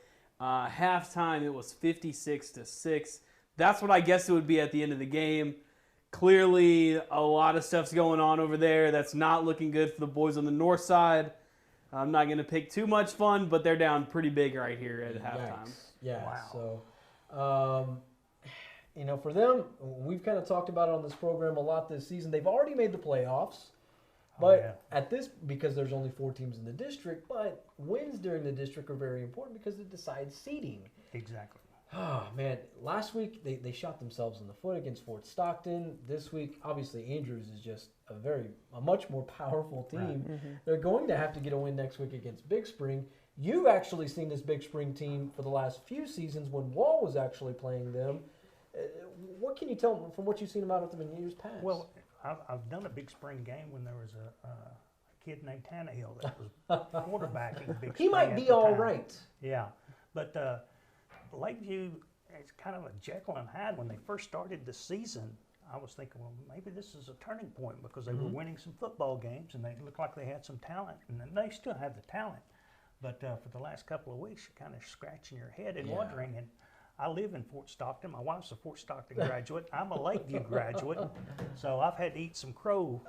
Halftime, it was 56-6. That's what I guess it would be at the end of the game. Clearly, a lot of stuff's going on over there. That's not looking good for the boys on the north side. I'm not going to pick too much fun, but they're down pretty big right here at halftime. Yikes. Yeah. Wow. So, for them, we've kind of talked about it on this program a lot this season. They've already made the playoffs, but at this, because there's only 4 teams in the district, but wins during the district are very important because it decides seeding. Exactly. Oh, man. Last week, they shot themselves in the foot against Fort Stockton. This week, obviously, Andrews is just a much more powerful team. Right. Mm-hmm. They're going to have to get a win next week against Big Spring. You've actually seen this Big Spring team for the last few seasons when Wall was actually playing them. What can you tell them from what you've seen about them in years past? Well, I've done a Big Spring game when there was a kid named Tannehill that was quarterbacking Big Spring. He might be all right. Yeah, but Lakeview is kind of a Jekyll and Hyde. When they first started the season, I was thinking, well, maybe this is a turning point because they were winning some football games and they looked like they had some talent, and they still have the talent. But for the last couple of weeks, you're kind of scratching your head and wondering. And I live in Fort Stockton. My wife's a Fort Stockton graduate. I'm a Lakeview graduate, so I've had to eat some crow.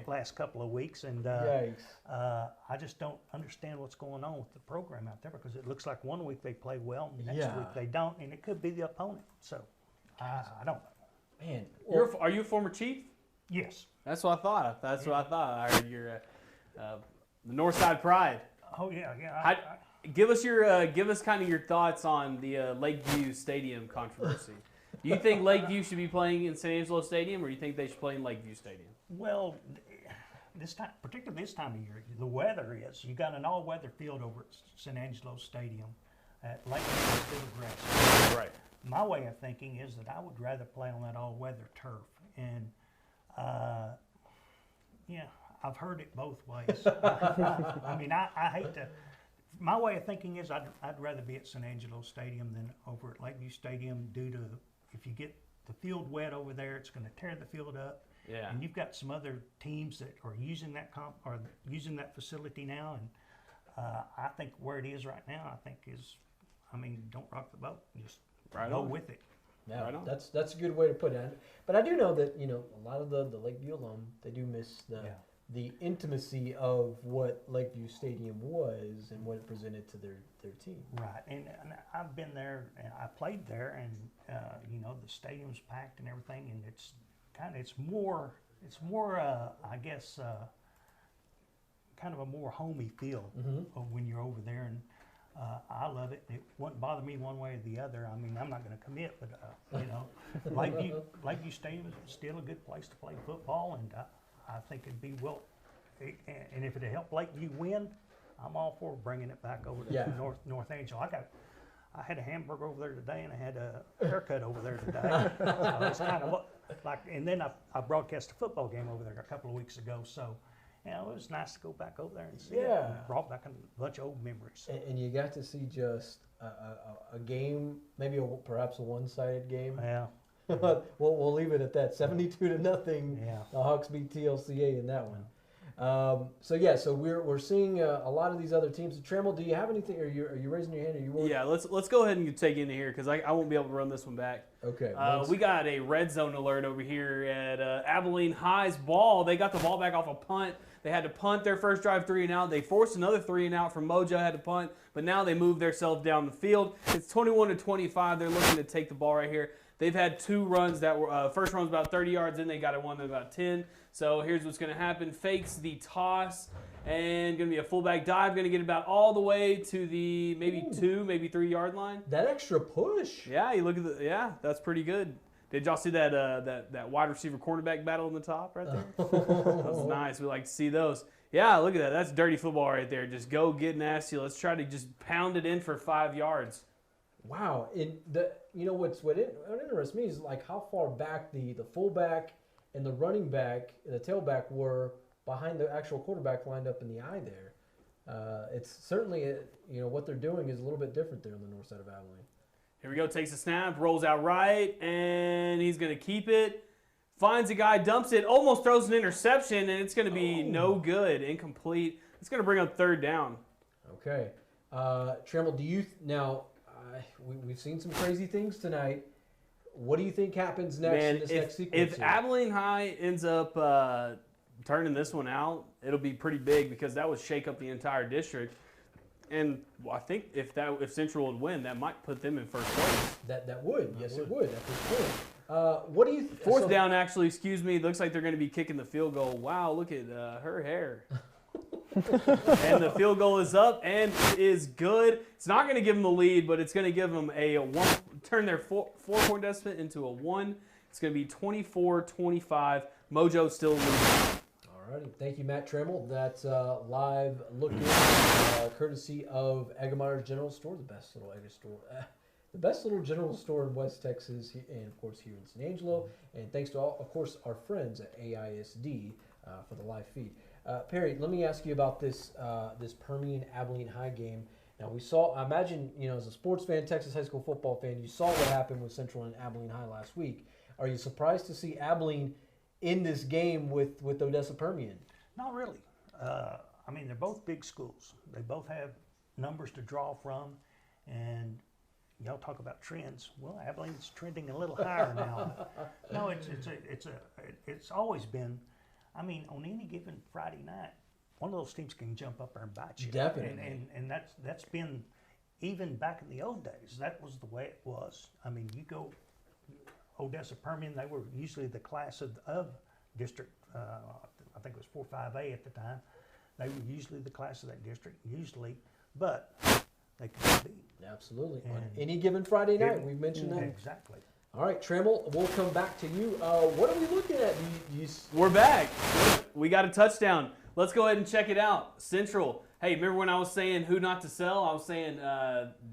Last couple of weeks, and I just don't understand what's going on with the program out there because it looks like one week they play well, and next week they don't, and it could be the opponent. So I don't know. Man, Are you a former Chief? Yes. That's what I thought. That's what I thought. I heard you're the Northside Pride. Oh yeah. Give us kind of your thoughts on the Lakeview Stadium controversy. Do you think Lakeview should be playing in San Angelo Stadium, or do you think they should play in Lakeview Stadium? Well, particularly this time of year, the weather is. You got an all-weather field over at San Angelo Stadium at Lake instead of grass. Right. My way of thinking is that I would rather play on that all-weather turf, and I've heard it both ways. I mean, I hate to. My way of thinking is I'd rather be at San Angelo Stadium than over at Lakeview Stadium, due to if you get the field wet over there, it's going to tear the field up. Yeah. And you've got some other teams that are using that using that facility now, and I think where it is right now, don't rock the boat, just go with it. Yeah, Right on. that's a good way to put it. But I do know that a lot of the Lakeview alum, they do miss the intimacy of what Lakeview Stadium was and what it presented to their team. Right, and I've been there, and I played there, and the stadium's packed and everything, and it's more I guess kind of a more homey feel when you're over there, and I love it. It wouldn't bother me one way or the other. I mean, I'm not going to commit, but Lakeview Stadium is still a good place to play football, and I think it'd be and if it'd help Lakeview win, I'm all for bringing it back over to North Angel. I had a hamburger over there today, and I had a haircut over there today. So it's kind of like, and then I broadcast a football game over there a couple of weeks ago. So, it was nice to go back over there and see it. And brought back a bunch of old memories. And you got to see just a game, maybe perhaps a one-sided game. Yeah. we'll leave it at that. 72-0. Yeah. The Hawks beat TLCA in that one. So we're seeing a lot of these other teams. Trammell, do you have anything? Are you raising your hand? Are you? Yeah, let's go ahead and take into here because I won't be able to run this one back. Okay. We got a red zone alert over here at Abilene High's ball. They got the ball back off a punt. They had to punt their first drive 3-and-out. They forced another 3-and-out from Mojo, had to punt, but now they moved themselves down the field. It's 21-25. They're looking to take the ball right here. They've had two runs that were first run was about 30 yards in. They got one that was about 10. So here's what's going to happen. Fakes the toss and going to be a fullback dive. Going to get about all the way to the maybe 3 yard line. That extra push. Yeah, you look at that's pretty good. Did y'all see that that wide receiver cornerback battle in the top right there? That was nice. We like to see those. Yeah, look at that. That's dirty football right there. Just go get nasty. Let's try to just pound it in for 5 yards. Wow. What interests me is like how far back the fullback and the running back and the tailback were behind the actual quarterback lined up in the eye there. It's certainly, what they're doing is a little bit different there on the north side of Abilene. Here we go. Takes a snap, rolls out right, and he's going to keep it. Finds a guy, dumps it, almost throws an interception, and it's going to be no good, incomplete. It's going to bring up 3rd down. Okay. Trammell, we've seen some crazy things tonight. What do you think happens next in this next sequence? If Abilene High ends up turning this one out, it'll be pretty big because that would shake up the entire district. And I think if Central would win, that might put them in first place. That would. Yes, it would. At this point. What do you think? Fourth down, actually, excuse me. Looks like they're going to be kicking the field goal. Wow, look at her hair. And the field goal is up and it is good. It's not going to give them the lead, but it's going to give them turn their 4-point deficit into a 1. It's going to be 24-25. Mojo still losing. All righty. Thank you, Matt Trammell. That's live look-in, courtesy of Eggemeyer's General Store, the best little general store in West Texas, and of course here in San Angelo. And thanks to all, of course, our friends at AISD for the live feed. Perry, let me ask you about this Permian Abilene High game. Now I imagine, as a sports fan, Texas high school football fan, you saw what happened with Central and Abilene High last week. Are you surprised to see Abilene in this game with Odessa Permian? Not really. They're both big schools. They both have numbers to draw from, and y'all talk about trends. Well, Abilene's trending a little higher now. No, it's always been. On any given Friday night, one of those teams can jump up there and bite you. Definitely. And that's been, even back in the old days, that was the way it was. You go Odessa Permian, they were usually the class of district, I think it was 4-5A at the time. They were usually the class of that district, but they could beat. Absolutely. On any given Friday night, we've mentioned that. Exactly. All right, Trammell, we'll come back to you. What are we looking at? We're back. we got a touchdown. Let's go ahead and check it out. Central. Hey, remember when I was saying who not to sell? I was saying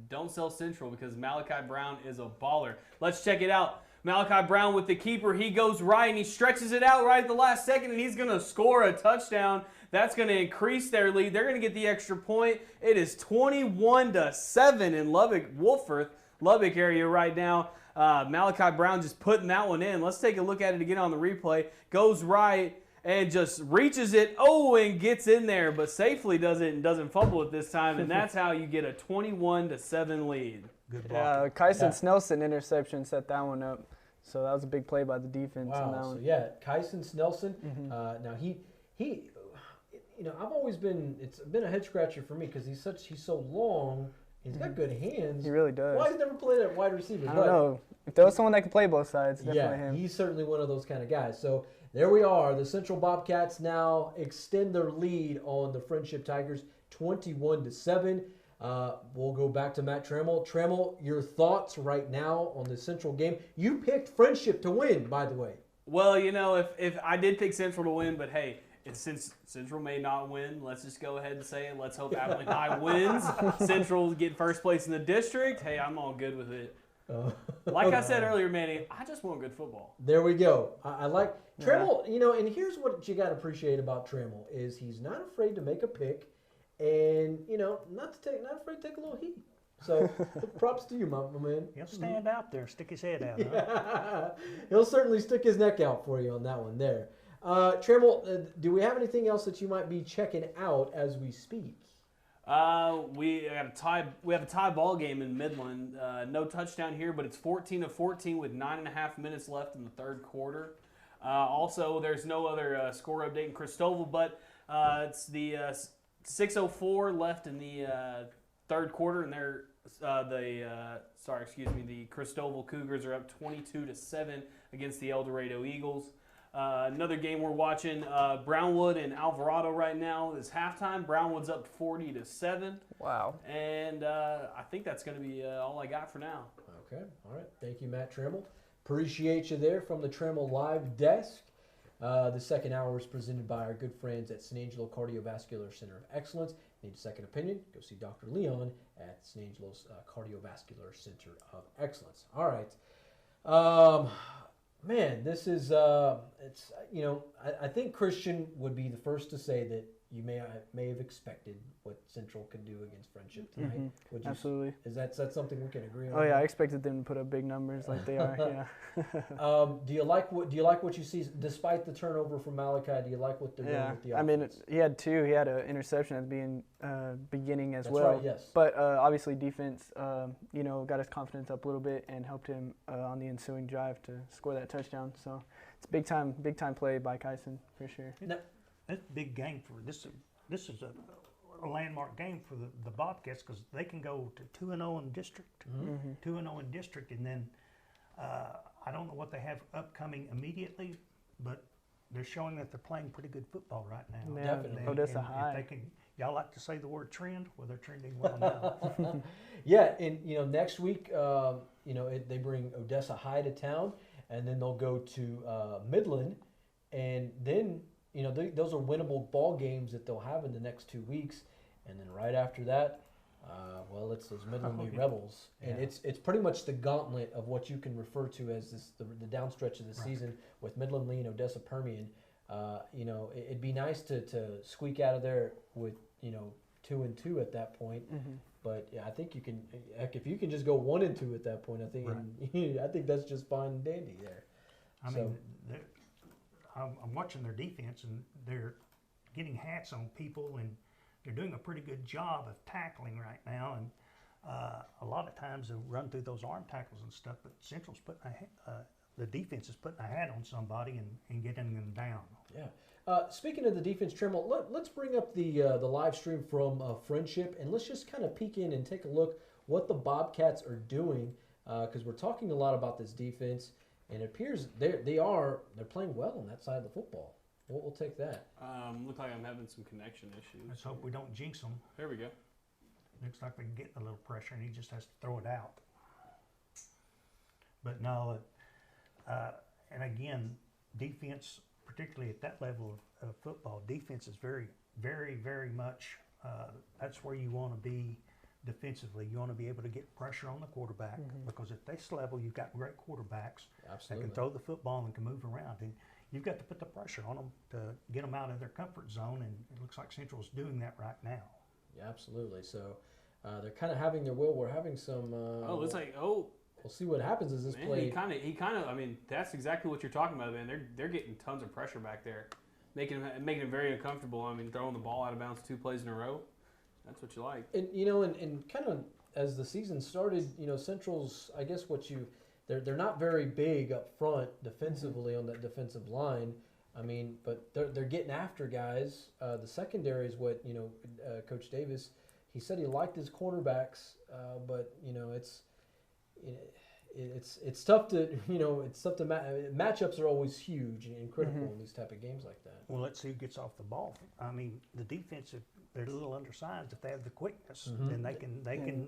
don't sell Central because Malachi Brown is a baller. Let's check it out. Malachi Brown with the keeper. He goes right and he stretches it out right at the last second, and he's going to score a touchdown. That's going to increase their lead. They're going to get the extra point. It is 21-7 in Lubbock area right now. Malachi Brown just putting that one in. Let's take a look at it again on the replay. Goes right and just reaches it, and gets in there, but safely doesn't fumble it this time, and that's how you get a 21-7 lead. Good block. Tyson Nelson interception set that one up, so that was a big play by the defense on that Wow. So one. yeah, Tyson Nelson. Now he, I've always been. It's been a head scratcher for me because he's so long. He's got good hands. He really does. Why he's never played at wide receiver? I don't know. If there was someone that could play both sides, definitely Yeah, him. he's certainly one of those kind of guys. So there we are. The Central Bobcats now extend their lead on the Friendship Tigers, 21-7. We'll go back to Matt Trammell. Trammell, your thoughts right now on the Central game? You picked Friendship to win, by the way. Well, if I did pick Central to win, but hey, since Central may not win, let's just go ahead and say it. Let's hope Appleton High wins. Central get first place in the district. Hey, I'm all good with it. Like I said earlier, Manny, I just want good football. There we go. I like Trammell, and here's what you got to appreciate about Trammell is he's not afraid to make a pick and, not afraid to take a little heat. So props to you, my man. He'll stand out there, stick his head out. Huh? Yeah. He'll certainly stick his neck out for you on that one there. Trammell, do we have anything else that you might be checking out as we speak? We have a tie ball game in Midland. No touchdown here, but it's 14-14 with 9.5 minutes left in the third quarter. Also, there's no other score update in Cristobal, but it's the 6:04 left in the third quarter, and the Cristobal Cougars are up 22-7 against the El Dorado Eagles. Another game we're watching, Brownwood and Alvarado right now is halftime. Brownwood's up 40-7. Wow. And I think that's going to be all I got for now. Okay. All right. Thank you, Matt Trammell. Appreciate you there from the Trammell Live desk. The second hour is presented by our good friends at San Angelo Cardiovascular Center of Excellence. Need a second opinion? Go see Dr. Leon at San Angelo's Cardiovascular Center of Excellence. All right. Man, this is, I think Christian would be the first to say that you may have expected what Central could do against Friendship tonight. Mm-hmm. Absolutely. Is that something we can agree on? Oh yeah, I expected them to put up big numbers like they are. Yeah. Do you like what you see despite the turnover from Malachi? Do you like what they're doing with the offense? I mean, he had two. He had an interception at the beginning as That's well. right, yes. But obviously defense, got his confidence up a little bit and helped him on the ensuing drive to score that touchdown. So it's big time play by Tyson for sure. That's a big game for this. This is a landmark game for the Bobcats because they can go to 2-0 in district, 2-0 in district, and then I don't know what they have upcoming immediately, but they're showing that they're playing pretty good football right now. Yeah, Definitely. Odessa High. If they can, y'all like to say the word trend? Well, they're trending well now. Yeah, and next week, they bring Odessa High to town, and then they'll go to Midland, and then. Those are winnable ball games that they'll have in the next 2 weeks, and then right after that, it's those Midland Lee Rebels, and it's pretty much the gauntlet of what you can refer to as the downstretch of the season with Midland Lee and Odessa Permian. It'd be nice to squeak out of there with 2-2 at that point, but yeah, I think you can. Heck, if you can just go 1-2 at that point, I think I think that's just fine and dandy there. I mean, I'm watching their defense, and they're getting hats on people, and they're doing a pretty good job of tackling right now. And a lot of times they run through those arm tackles and stuff, but Central's putting the defense is putting a hat on somebody and getting them down. Yeah. Speaking of the defense, Trammell, let's bring up the live stream from Friendship, and let's just kind of peek in and take a look what the Bobcats are doing, because we're talking a lot about this defense. And it appears they're playing well on that side of the football. We'll take that. Look like I'm having some connection issues. Let's hope we don't jinx them. There we go. Looks like they're getting a little pressure, and he just has to throw it out. But no, and again, defense particularly at that level of football, defense is very, very, very much, that's where you want to be defensively. You want to be able to get pressure on the quarterback because at this level, you've got great quarterbacks that can throw the football and can move around. And you've got to put the pressure on them to get them out of their comfort zone, and it looks like Central's doing that right now. Yeah, absolutely. So they're kind of having their will. We're having some. We'll see what happens as this play. He kind of. I mean, that's exactly what you're talking about, man. They're getting tons of pressure back there, making him very uncomfortable. I mean, throwing the ball out of bounds 2 plays in a row. That's what you like. And and kind of as the season started, Central's. I guess they're not very big up front defensively on that defensive line. I mean, but they're getting after guys. The secondary is what Coach Davis. He said he liked his cornerbacks, but it's tough to matchups are always huge and critical in these type of games like that. Well, let's see who gets off the ball. I mean, the defensive, they're a little undersized. If they have the quickness, then they can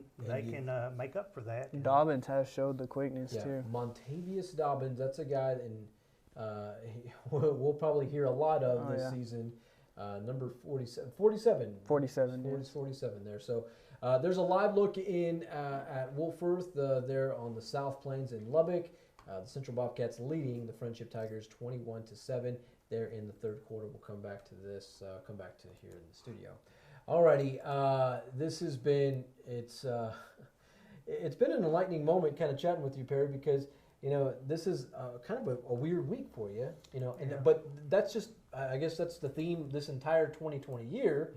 make up for that. Dobbins has showed the quickness too. Montavious Dobbins, that's a guy, and we'll probably hear a lot of this season. Number 47 there. So there's a live look in at Wolfforth there on the South Plains in Lubbock. The Central Bobcats leading the Friendship Tigers 21-7. There in the third quarter. We'll come back to this. Come back to here in the studio. Alrighty, this has been it's been an enlightening moment, kind of chatting with you, Perry, because this is kind of a weird week for you, but that's just I guess that's the theme this entire 2020 year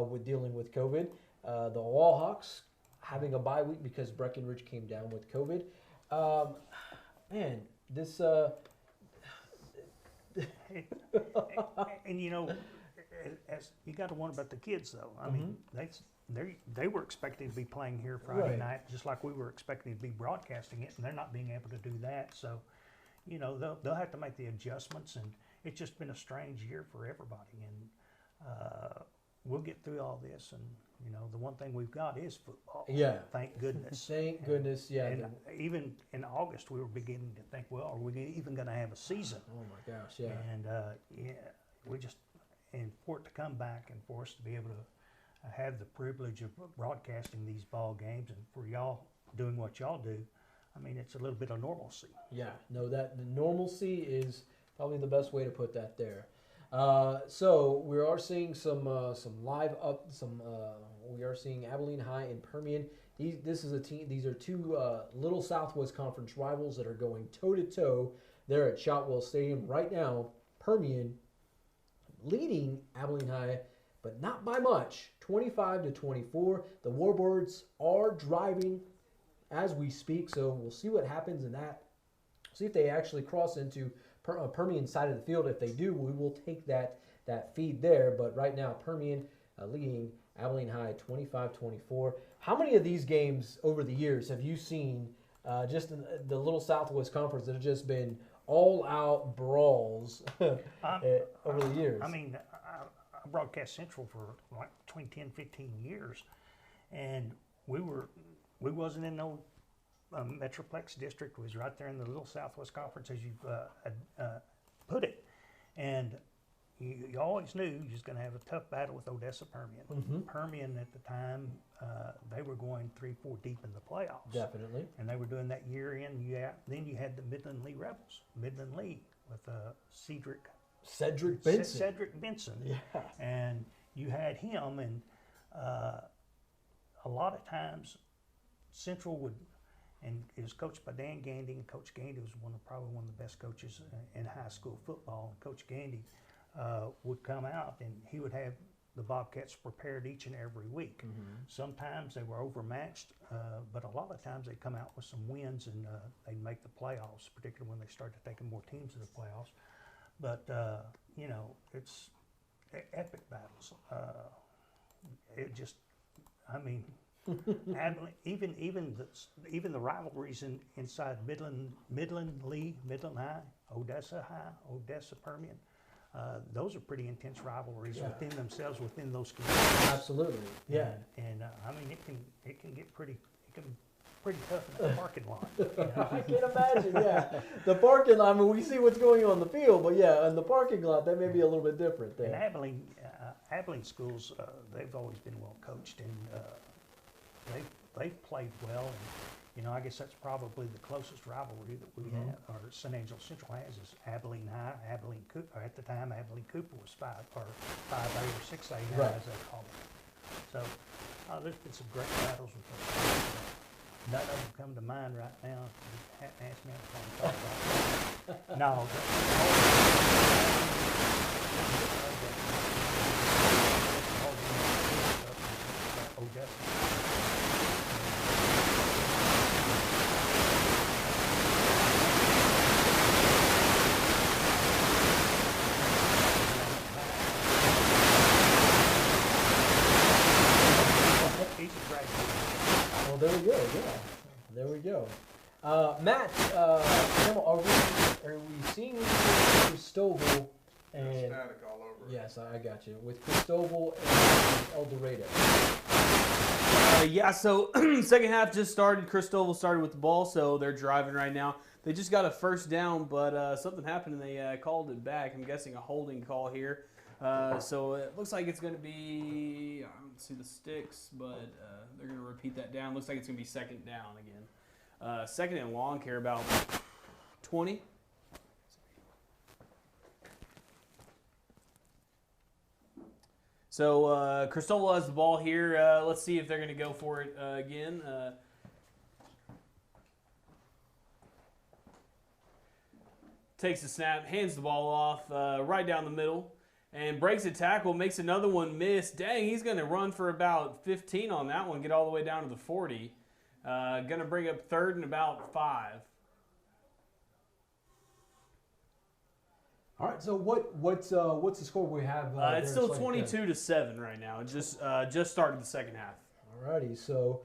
with dealing with COVID. The Wallhawks having a bye week because Breckenridge came down with COVID. Man, this. And as you got to wonder about the kids, though. I mean, they were expecting to be playing here Friday night, just like we were expecting to be broadcasting it, and they're not being able to do that. So, they'll have to make the adjustments, and it's just been a strange year for everybody. And we'll get through all this, and the one thing we've got is football. Yeah, thank goodness. Thank goodness. Yeah. And even in August, we were beginning to think, well, are we even going to have a season? Oh my gosh, yeah. And and for it to come back and for us to be able to have the privilege of broadcasting these ball games, and for y'all doing what y'all do, I mean, it's a little bit of normalcy. Yeah, no, that the normalcy is probably the best way to put that there. So we are seeing some live up. We are seeing Abilene High and Permian. This is a team. These are two Little Southwest Conference rivals that are going toe to toe there at Shotwell Stadium right now. Permian leading Abilene High, but not by much, 25-24. The Warbirds are driving as we speak, so we'll see what happens in that. See if they actually cross into Permian side of the field. If they do, we will take that feed there. But right now, Permian leading Abilene High 25-24. How many of these games over the years have you seen just in the Little Southwest Conference that have just been all-out brawls over the years? I mean, I broadcast Central for like between 10, 15 years, and we wasn't in no Metroplex district. It was right there in the Little Southwest Conference, as you put it. And you always knew you was going to have a tough battle with Odessa Permian. Permian at the time, they were going 3-4 deep in the playoffs. Definitely. And they were doing that year in. Then you had the Midland Lee Rebels, Midland Lee, with Cedric Benson. Yeah. And you had him, and a lot of times Central would, and it was coached by Dan Gandy, and Coach Gandy was probably one of the best coaches in high school football. And Coach Gandy would come out, and he would have the Bobcats prepared each and every week. Sometimes they were overmatched, but a lot of times they'd come out with some wins, and they'd make the playoffs, particularly when they started taking more teams to the playoffs. But, it's epic battles. Even the rivalries inside Midland Lee, Midland High, Odessa Permian. Those are pretty intense rivalries within themselves, within those communities. Absolutely, yeah. And I mean, it can get pretty. pretty tough in the parking lot. You know? I can't imagine, yeah. The parking lot, I mean, we see what's going on in the field, but yeah, in the parking lot, that may be a little bit different And there. Abilene schools, they've always been well coached, and they've played well. And, you know, I guess that's probably the closest rivalry that we have, or San Angelo Central has, is Abilene High, Abilene Cooper. At the time, Abilene Cooper was 5A or 6A now, Right. as they call it. So there's been some great battles with those. None of them come to mind right now. You hadn't asked me to talk about that. No. Odessa. He's a graduate. Well, there we go, yeah. There we go. Matt, Trammell, are we seeing Cristobal and... Static all over. Yes, I got you. With Cristobal and El Dorado. Yeah, so second half just started. Cristobal started with the ball, so they're driving right now. They just got a first down, but something happened and they called it back. I'm guessing a holding call here. So it looks like it's going to be, I don't see the sticks, but they're going to repeat that down. Looks like it's going to be second down again. Second and long here, about 20. So Cristobal has the ball here. Let's see if they're going to go for it again. Takes the snap, hands the ball off right down the middle, and breaks a tackle, makes another one miss. Dang, he's going to run for about 15 on that one, get all the way down to the 40. Going to bring up third and about 5. All right, so what's the score we have? It's still 22-7 right now. It just started the second half. All righty, so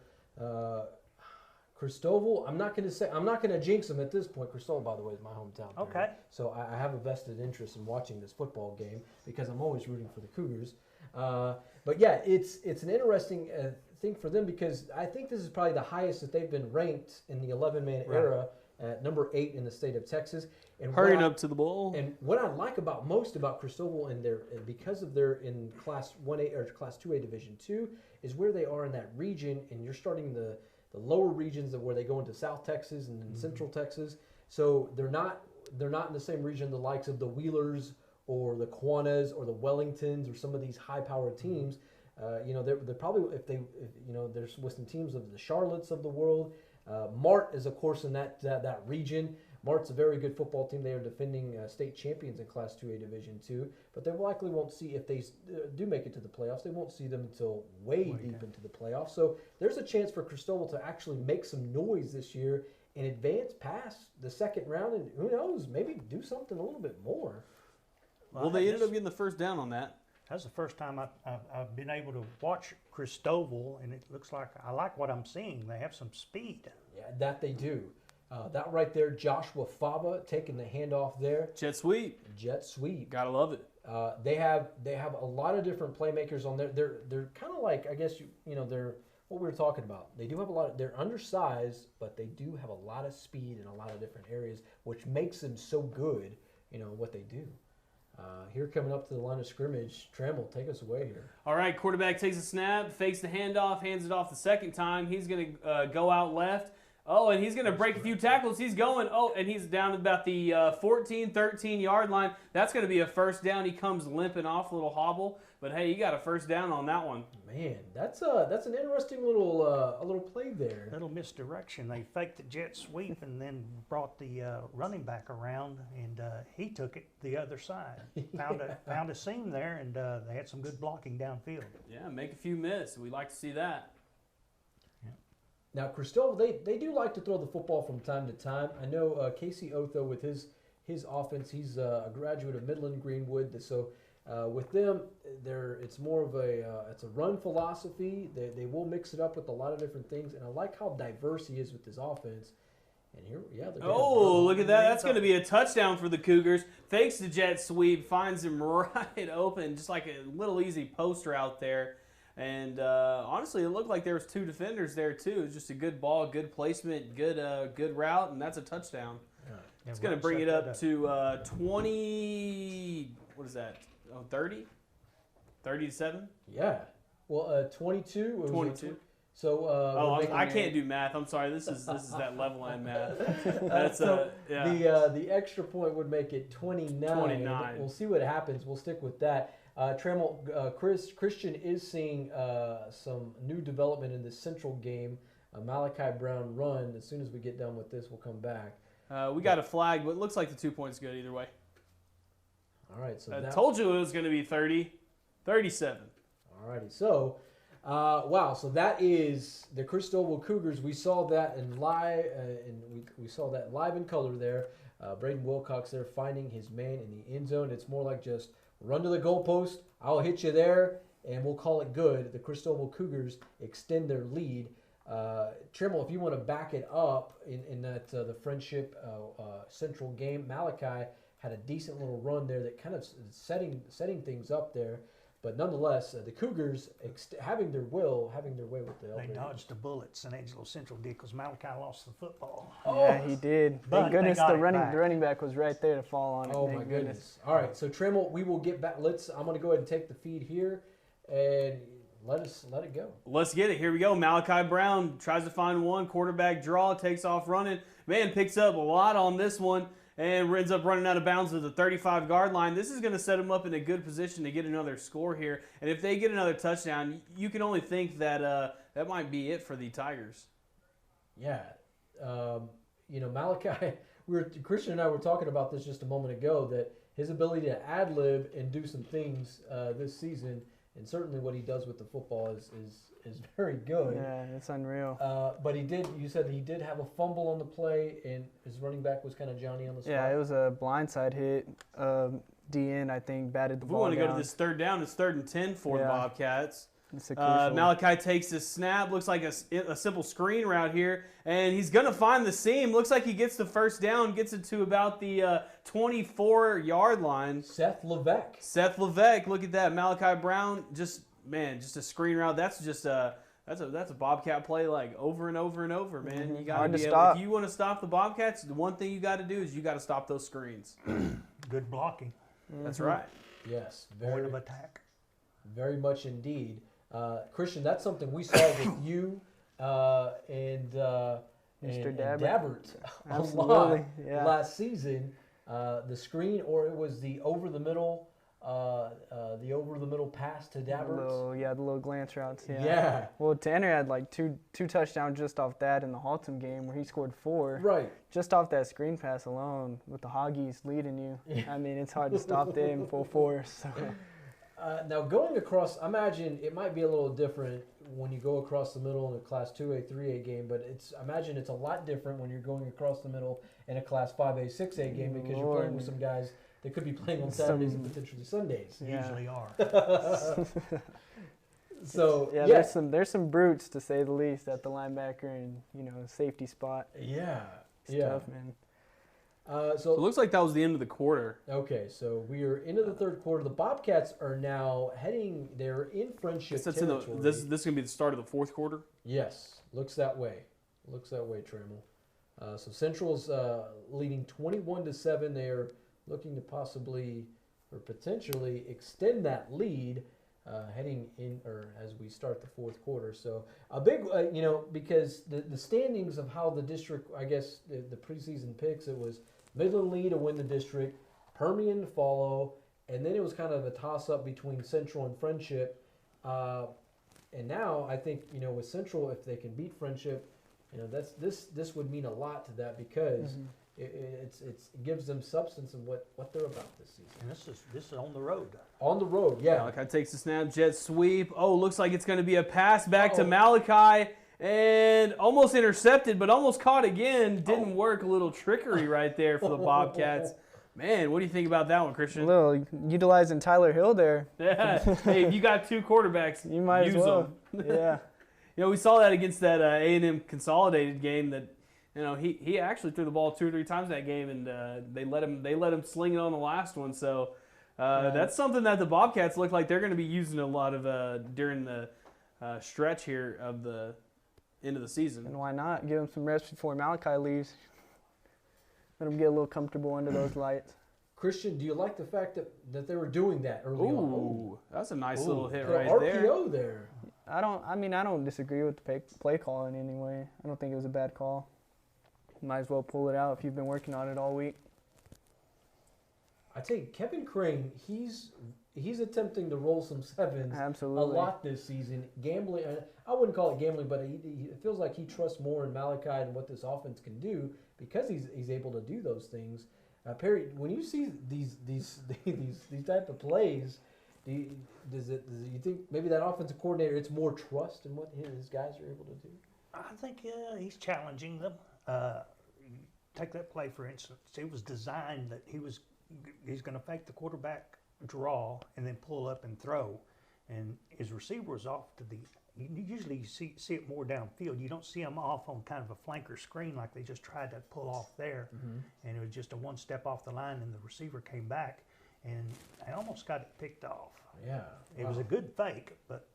Cristobal, I'm not going to jinx him at this point. Cristobal, by the way, is my hometown. Okay. Parent. So I have a vested interest in watching this football game because I'm always rooting for the Cougars. But yeah, it's an interesting thing for them because I think this is probably the highest that they've been ranked in the 11-man era, at number 8 in the state of Texas. And Hurrying up to the ball. And what I like most about Cristobal and because of their in Class 1A or Class 2A Division 2 is where they are in that region, and you're starting the lower regions of where they go into South Texas and then Central Texas. So they're not in the same region the likes of the Wheelers or the Quannas or the Wellingtons or some of these high-powered teams. They're probably there's with some teams of the Charlottes of the world. Mart is of course in that region. Mart's a very good football team. They are defending state champions in Class 2A Division 2, but they likely won't see, if they do make it to the playoffs, they won't see them until way deep into the playoffs. So there's a chance for Cristobal to actually make some noise this year and advance past the second round, and who knows, maybe do something a little bit more. Well, they ended up getting the first down on that. That's the first time I've been able to watch Cristobal, and it looks like I like what I'm seeing. They have some speed. Yeah, that they do. That right there, Joshua Fava taking the handoff there. Jet sweep. Jet sweep. Gotta love it. They have a lot of different playmakers on there. They're kind of like, I guess they're what we were talking about. They do have a lot. They're undersized, but they do have a lot of speed in a lot of different areas, which makes them so good. What they do. Here coming up to the line of scrimmage, Trammell, take us away here. All right, quarterback takes a snap, fakes the handoff, hands it off the second time. He's going to go out left. Oh, and he's going to break a few tackles. He's going. Oh, and he's down about the 14, 13-yard line. That's going to be a first down. He comes limping off, a little hobble. But, hey, you got a first down on that one. Man, that's an interesting little play there. Little misdirection. They faked the jet sweep and then brought the running back around, and he took it the other side. Found a seam there, and they had some good blocking downfield. Yeah, make a few miss. We like to see that. Now, Cristobal, they do like to throw the football from time to time. I know Casey Otho with his offense, he's a graduate of Midland Greenwood. So with them, it's more of it's a run philosophy. They will mix it up with a lot of different things, and I like how diverse he is with his offense. And here, they're look at that. That's going to be a touchdown for the Cougars. Fakes the jet sweep, finds him right open, just like a little easy poster out there. And honestly, it looked like there was 2 defenders there too. It was just a good ball, good placement, good route, and that's a touchdown. It's going to bring it up to 20. What is that? Oh, 30? 30-7? Yeah. Well, 22. 22. So I can't do math. I'm sorry. This is that level end math. That's yeah. The extra point would make it 29. 29. We'll see what happens. We'll stick with that. Trammell, Christian is seeing some new development in the Central game. Malachi Brown run. As soon as we get done with this, we'll come back. We got a flag, but it looks like the 2 points good either way. All right. So I told you it was going to be 30, 37. All righty. So, wow. So that is the Cristobal Cougars. We saw that in live, and we saw that live in color there. Braden Wilcox there finding his man in the end zone. It's more like just run to the goalpost. I'll hit you there, and we'll call it good. The Cristobal Cougars extend their lead. Trammell, if you want to back it up in that the Friendship Central game, Malachi had a decent little run there that kind of setting things up there. But nonetheless, the Cougars having their way with the They dodged the bullets in Angelo Central did because Malachi lost the football. Yeah, he did. But Thank goodness they got the it running back was right there to fall on it. Oh, Thank my goodness. All right, so Trammell, we will get back. I'm going to go ahead and take the feed here, and let it go. Let's get it. Here we go. Malachi Brown tries to find one. Quarterback draw, takes off running. Man, picks up a lot on this one and ends up running out of bounds at the 35-yard line. This is going to set him up in a good position to get another score here. And if they get another touchdown, you can only think that that might be it for the Tigers. Yeah. Malachi, Christian and I were talking about this just a moment ago, that his ability to ad-lib and do some things this season, and certainly what he does with the football is very good. Yeah, it's unreal. But you said he did have a fumble on the play, and his running back was kind of Johnny on the spot. Yeah, it was a blindside hit. DN, I think, batted the If we ball want to down. go to this third down, it's 3rd and 10 for the Bobcats. It's a crucial. Malachi takes this snap. Looks like a simple screen route here. And he's going to find the seam. Looks like he gets the first down, gets it to about the 24-yard line. Seth Levesque, look at that. Malachi Brown, just a screen route. That's just that's a Bobcat play like over and over and over, man. Mm-hmm. You got to be able, if you want to stop the Bobcats, the one thing you got to do is you got to stop those screens. Good blocking. That's right. Yes, Point of attack. Very much indeed. Christian, that's something we saw with you and Mr. Dabbert a lot last season. The screen, or it was the over the middle pass to Dabbert. The little glance routes. Yeah. Well, Tanner had like two touchdowns just off that in the Haltom game where he scored 4. Right. Just off that screen pass alone, with the Hoggies leading you. I mean, it's hard to stop them full force. So. Now, going across, I imagine it might be a little different when you go across the middle in a Class 2A, 3A game, but I imagine it's a lot different when you're going across the middle in a Class 5A, 6A game because you're playing with some guys that could be playing on Saturdays and potentially Sundays. Usually are. So there's some brutes, to say the least, at the linebacker and safety spot. Yeah, it's tough, man. So it looks like that was the end of the quarter. Okay, so we are into the third quarter. The Bobcats are now heading. They're in Friendship territory. This is going to be the start of the fourth quarter. Yes, looks that way. Trammell. So Central's leading 21-7. They are looking to possibly or potentially extend that lead. Heading in, or as we start the fourth quarter. So a big, because the standings of how the district, I guess the preseason picks, it was Midland Lee to win the district, Permian to follow, and then it was kind of a toss-up between Central and Friendship. And now I think, with Central, if they can beat Friendship, this would mean a lot to that because it gives them substance of what they're about this season. And this is on the road. On the road, yeah. Malachi takes the snap, jet sweep. Oh, looks like it's going to be a pass back to Malachi. And almost intercepted, but almost caught again. Didn't work. A little trickery right there for the Bobcats. Man, what do you think about that one, Christian? A little utilizing Tyler Hill there. Yeah. Hey, if you got 2 quarterbacks, you might use as well. them. Yeah. We saw that against that A&M consolidated game that he actually threw the ball 2 or 3 times that game, and they let him sling it on the last one. So that's something that the Bobcats look like they're going to be using a lot of during the stretch here of the end of the season. And why not? Give him some rest before Malachi leaves. Let him get a little comfortable under those lights. Christian, do you like the fact that they were doing that early on? Ooh, that's a nice little hit The right there. RPO there. I don't disagree with the play call in any way. I don't think it was a bad call. Might as well pull it out if you've been working on it all week. I tell you, Kevin Crane, he's attempting to roll some sevens Absolutely. a lot this season. Gambling, I wouldn't call it gambling, but it feels like he trusts more in Malachi and what this offense can do because he's able to do those things. Perry, when you see these type of plays, do you think maybe that offensive coordinator, it's more trust in what his guys are able to do? I think he's challenging them. Take that play, for instance. It was designed that he's going to fake the quarterback draw and then pull up and throw. And his receiver was off to the – you usually see it more downfield. You don't see him off on kind of a flanker screen like they just tried to pull off there. Mm-hmm. And it was just a one step off the line, and the receiver came back, and I almost got it picked off. Yeah. It was a good fake, but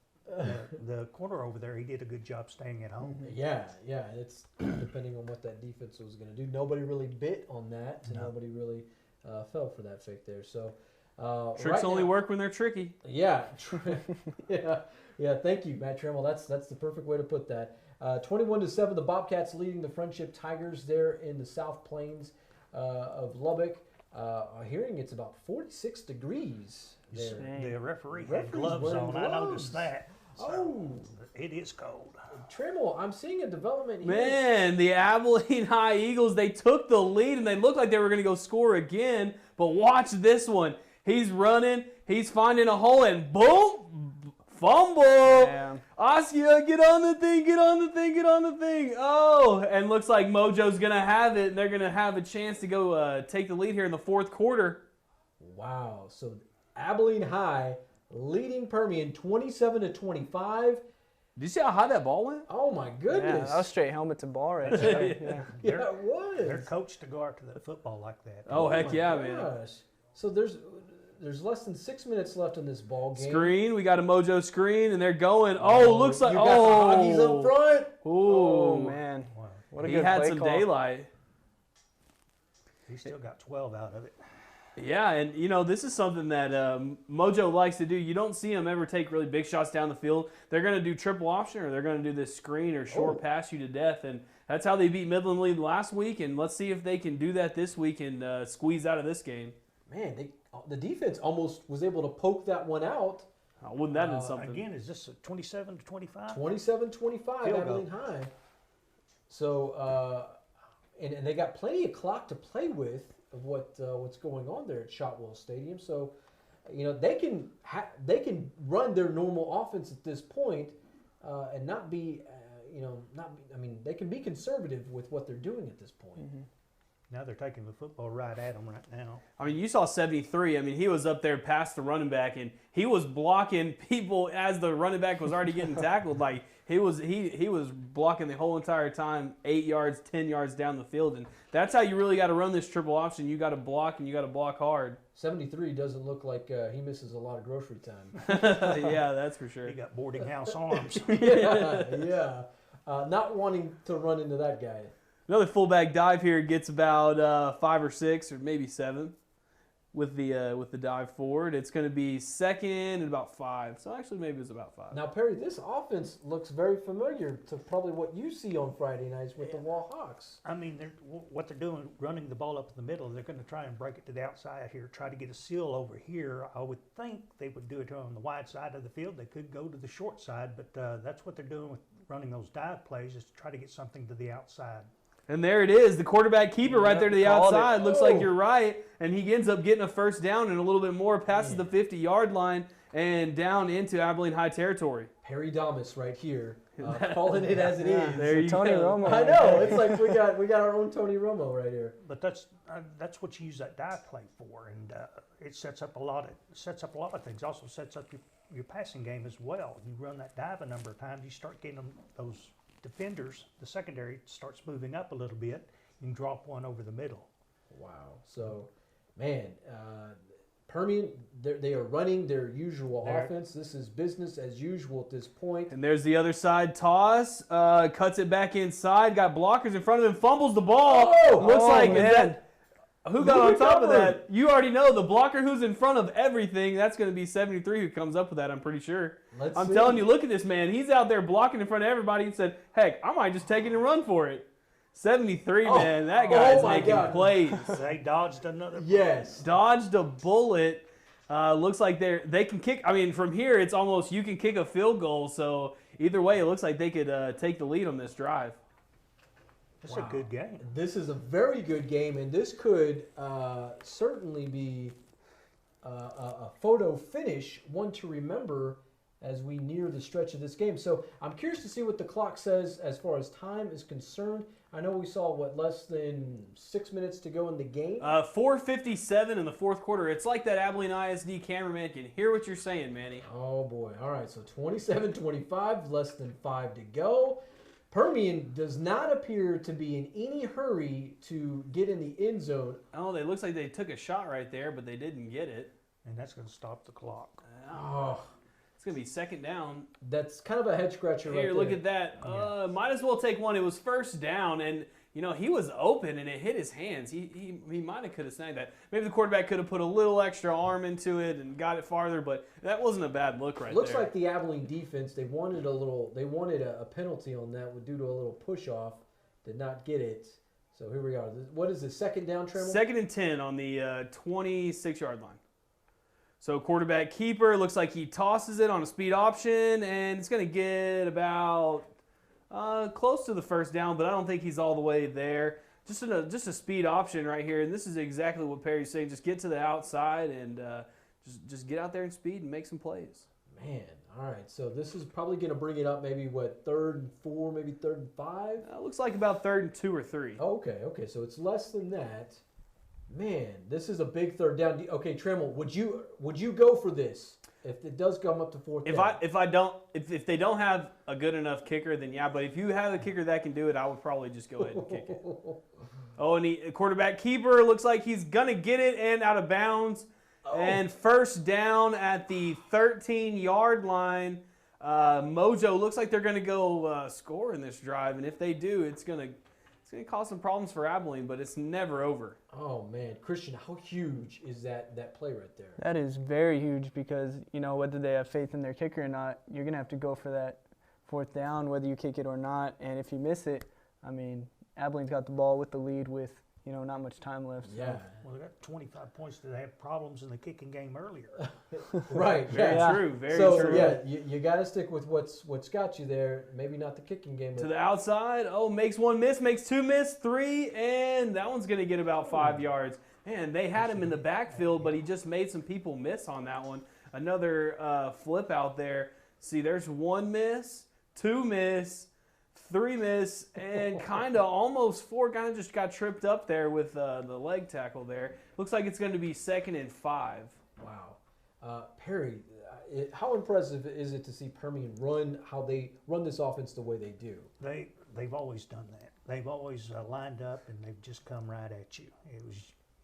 the corner over there, he did a good job staying at home. Yeah. It's depending on what that defense was going to do. Nobody really bit on that, and nobody really fell for that fake there. So tricks only work when they're tricky. Yeah, yeah. Thank you, Matt Trammell. That's the perfect way to put that. 21-7, the Bobcats leading the Friendship Tigers there in the South Plains of Lubbock. Hearing it's about 46 degrees there. The referee had gloves on. I noticed that. So it is cold. Trammell, I'm seeing a development here. Man, the Abilene High Eagles, they took the lead and they looked like they were going to go score again. But watch this one. He's running. He's finding a hole and boom, fumble. Yeah. Oscar, get on the thing. Oh, and looks like Mojo's going to have it. And they're going to have a chance to go take the lead here in the fourth quarter. Wow. So Abilene High leading Permian 27-25. Did you see how high that ball went? Oh my goodness! Yeah, that was straight helmet to ball right there. Yeah, it was. They're coached to go after the football like that. Oh heck yeah, gosh. man! So there's less than 6 minutes left in this ball game. Screen, we got a Mojo screen, and they're going. Oh, looks like you got the Hoggies up front. Oh man, Wow. what a he good had play some call. daylight. He still got 12 out of it. Yeah, and this is something that Mojo likes to do. You don't see them ever take really big shots down the field. They're going to do triple option, or they're going to do this screen or short pass you to death, and that's how they beat Midland Lee last week. And let's see if they can do that this week and squeeze out of this game. Man, the defense almost was able to poke that one out. Wouldn't that have been something? Again, is this a 27-25? 27-25, Field Abilene goal. High. So, and they got plenty of clock to play with of what's going on there at Shotwell Stadium. So, they can run their normal offense at this point and not be, they can be conservative with what they're doing at this point. Mm-hmm. Now they're taking the football right at them right now. I mean, you saw 73. I mean, he was up there past the running back, and he was blocking people as the running back was already getting tackled. Like he was blocking the whole entire time, 8 yards, 10 yards down the field, and that's how you really got to run this triple option. You got to block, and you got to block hard. 73 doesn't look like he misses a lot of grocery time. Yeah, that's for sure. He got boarding house arms. yeah. Not wanting to run into that guy. Another fullback dive here gets about 5 or 6 or maybe 7 with the dive forward. It's going to be second and about 5. So actually maybe it's about 5. Now, Perry, this offense looks very familiar to probably what you see on Friday nights with the Wall Hawks. I mean, what they're doing, running the ball up in the middle, they're going to try and break it to the outside here, try to get a seal over here. I would think they would do it on the wide side of the field. They could go to the short side, but that's what they're doing with running those dive plays, is to try to get something to the outside. And there it is, the quarterback keeper right there to the called it. outside. Looks like you're right. And he ends up getting a first down and a little bit more, passes the 50-yard line and down into Abilene High territory. Perry Damas right here, calling it as it is. There you Tony go. Romo. I know. It's like we got our own Tony Romo right here. But that's what you use that dive play for, and it sets up a lot of things. Also sets up your passing game as well. You run that dive a number of times, you start getting those defenders, the secondary starts moving up a little bit. You can drop one over the middle. Wow. So, man, Permian, they are running their usual offense. This is business as usual at this point. And there's the other side toss. Cuts it back inside. Got blockers in front of him. Fumbles the ball. Looks like man. Who got on top of that? You already know the blocker who's in front of everything. That's going to be 73 who comes up with that, I'm pretty sure. I'm telling you, look at this man. He's out there blocking in front of everybody and said, heck, I might just take it and run for it. 73, man. That guy's making plays. They dodged another. Yes. Dodged a bullet. Looks like they can kick. I mean, from here, it's almost you can kick a field goal. So either way, it looks like they could take the lead on this drive. It's a good game. This is a very good game, and this could certainly be a photo finish, one to remember as we near the stretch of this game. So I'm curious to see what the clock says as far as time is concerned. I know we saw, less than 6 minutes to go in the game? 4:57 in the fourth quarter. It's like that Abilene ISD cameraman can hear what you're saying, Manny. Oh, boy. All right, so 27-25, less than 5 to go. Permian does not appear to be in any hurry to get in the end zone. Oh, it looks like they took a shot right there, but they didn't get it. And that's going to stop the clock. Oh, it's going to be second down. that's kind of a head scratcher right there. Here, look at that. Might as well take one. It was first down, and he was open, and it hit his hands. He might have could have snagged that. Maybe the quarterback could have put a little extra arm into it and got it farther, but that wasn't a bad look right Looks there. like the Abilene defense, they wanted a penalty on that due to a little push off. Did not get it. So here we are. What is this, second down, Trammell? Second and 10 on the 26-yard line. So quarterback keeper, looks like he tosses it on a speed option, and it's going to get about close to the first down, but I don't think he's all the way there. Just a speed option right here, and this is exactly what Perry's saying. Just get to the outside and just get out there and speed and make some plays. Man, all right. So this is probably going to bring it up maybe, 3rd and 4, maybe 3rd and 5? Looks like about 3rd and 2 or 3. Oh, okay. So it's less than that. Man, this is a big third down. Okay, Trammell, would you go for this if it does come up to 4th down? If they don't have a good enough kicker, then yeah. But if you have a kicker that can do it, I would probably just go ahead and kick it. Oh, and quarterback keeper looks like he's gonna get it and out of bounds. Oh. And first down at the 13-yard line. Mojo looks like they're gonna go score in this drive, and if they do, it's gonna cause some problems for Abilene, but it's never over. Oh, man. Christian, how huge is that play right there? That is very huge because, whether they have faith in their kicker or not, you're going to have to go for that 4th down, whether you kick it or not. And if you miss it, Abilene's got the ball with the lead with, not much time left. So. Yeah. Well, they got 25 points. Did they have problems in the kicking game earlier? Right. Very true. Very so, true. Yeah, you got to stick with what's got you there. Maybe not the kicking game. To the outside. Oh, makes 1 miss, makes 2 miss, 3, and that one's going to get about 5 yards. Man, they had him in the backfield, but he just made some people miss on that one. Another flip out there. See, there's 1 miss, 2 miss, 3 miss, and kind of almost 4. Kind of just got tripped up there with the leg tackle there. Looks like it's going to be 2nd and 5. Wow. Perry, how impressive is it to see Permian how they run this offense the way they do? They've always done that. They've always lined up, and they've just come right at you.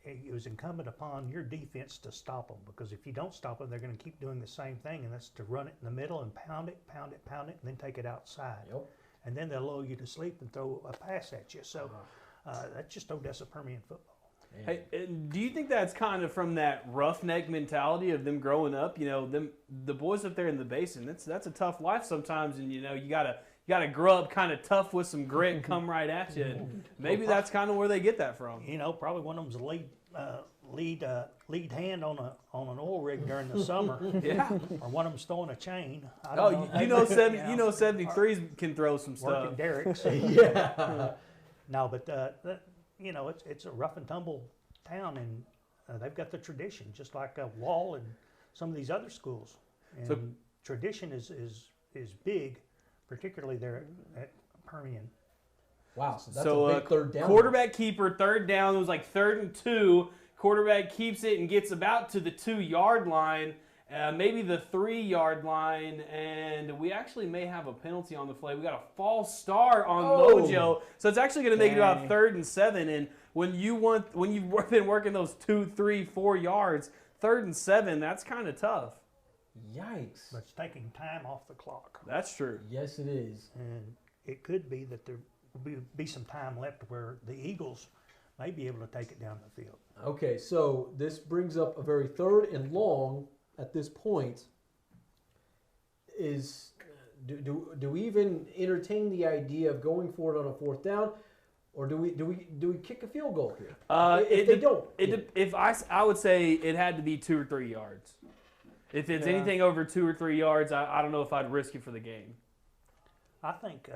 It was incumbent upon your defense to stop them, because if you don't stop them, they're going to keep doing the same thing, and that's to run it in the middle and pound it, and then take it outside. Yep. And then they'll lull you to sleep and throw a pass at you. So that's just Odessa Permian football. Hey, do you think that's kind of from that roughneck mentality of them growing up? The boys up there in the basin. That's a tough life sometimes, and you gotta grow up kind of tough with some grit and come right at you. And maybe that's kind of where they get that from. Probably one of them's a lead hand on an oil rig during the summer. Yeah. Or one of them's throwing a chain. I Oh, don't you know 73s can throw some stuff. Working derricks. Yeah. No, but it's a rough and tumble town, and they've got the tradition, just like Wall and some of these other schools. And So- tradition is big, particularly there at Permian. Wow, so that's a big third down. Quarterback keeper, 3rd down. It was like 3rd and 2. Quarterback keeps it and gets about to the 2-yard line, maybe the 3-yard line, and we actually may have a penalty on the play. We got a false start on Mojo, so it's actually going to make it about 3rd and 7. And when you've been working those 2, 3, 4 yards, 3rd and 7, that's kind of tough. Yikes. But it's taking time off the clock. That's true. Yes, it is. And it could be that there will be some time left where the Eagles may be able to take it down the field. Okay, so this brings up a very 3rd and long at this point. Do we even entertain the idea of going for it on a 4th down, or do we kick a field goal here? If they don't, If I would say it had to be 2 or 3 yards. If it's anything over 2 or 3 yards, I don't know if I'd risk it for the game. I think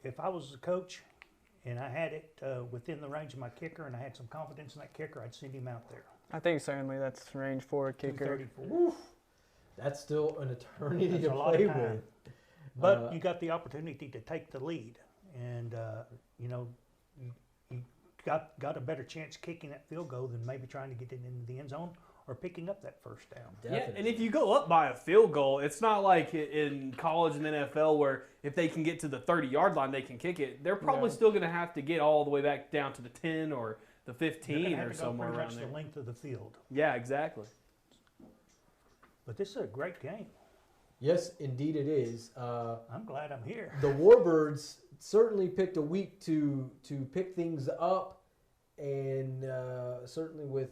if I was the coach and I had it within the range of my kicker and I had some confidence in that kicker, I'd send him out there. I think certainly that's range for a kicker. 234. that's still an eternity That's to a lot play of time. with. But you got the opportunity to take the lead, and you got a better chance kicking that field goal than maybe trying to get it into the end zone or picking up that 1st down. Definitely. Yeah, and if you go up by a field goal, it's not like in college and NFL where if they can get to the 30-yard line, they can kick it. They're probably still going to have to get all the way back down to the 10 or the 15 or somewhere around there. The length of the field. Yeah, exactly. But this is a great game. Yes, indeed it is. I'm glad I'm here. The Warbirds certainly picked a week to pick things up, and certainly with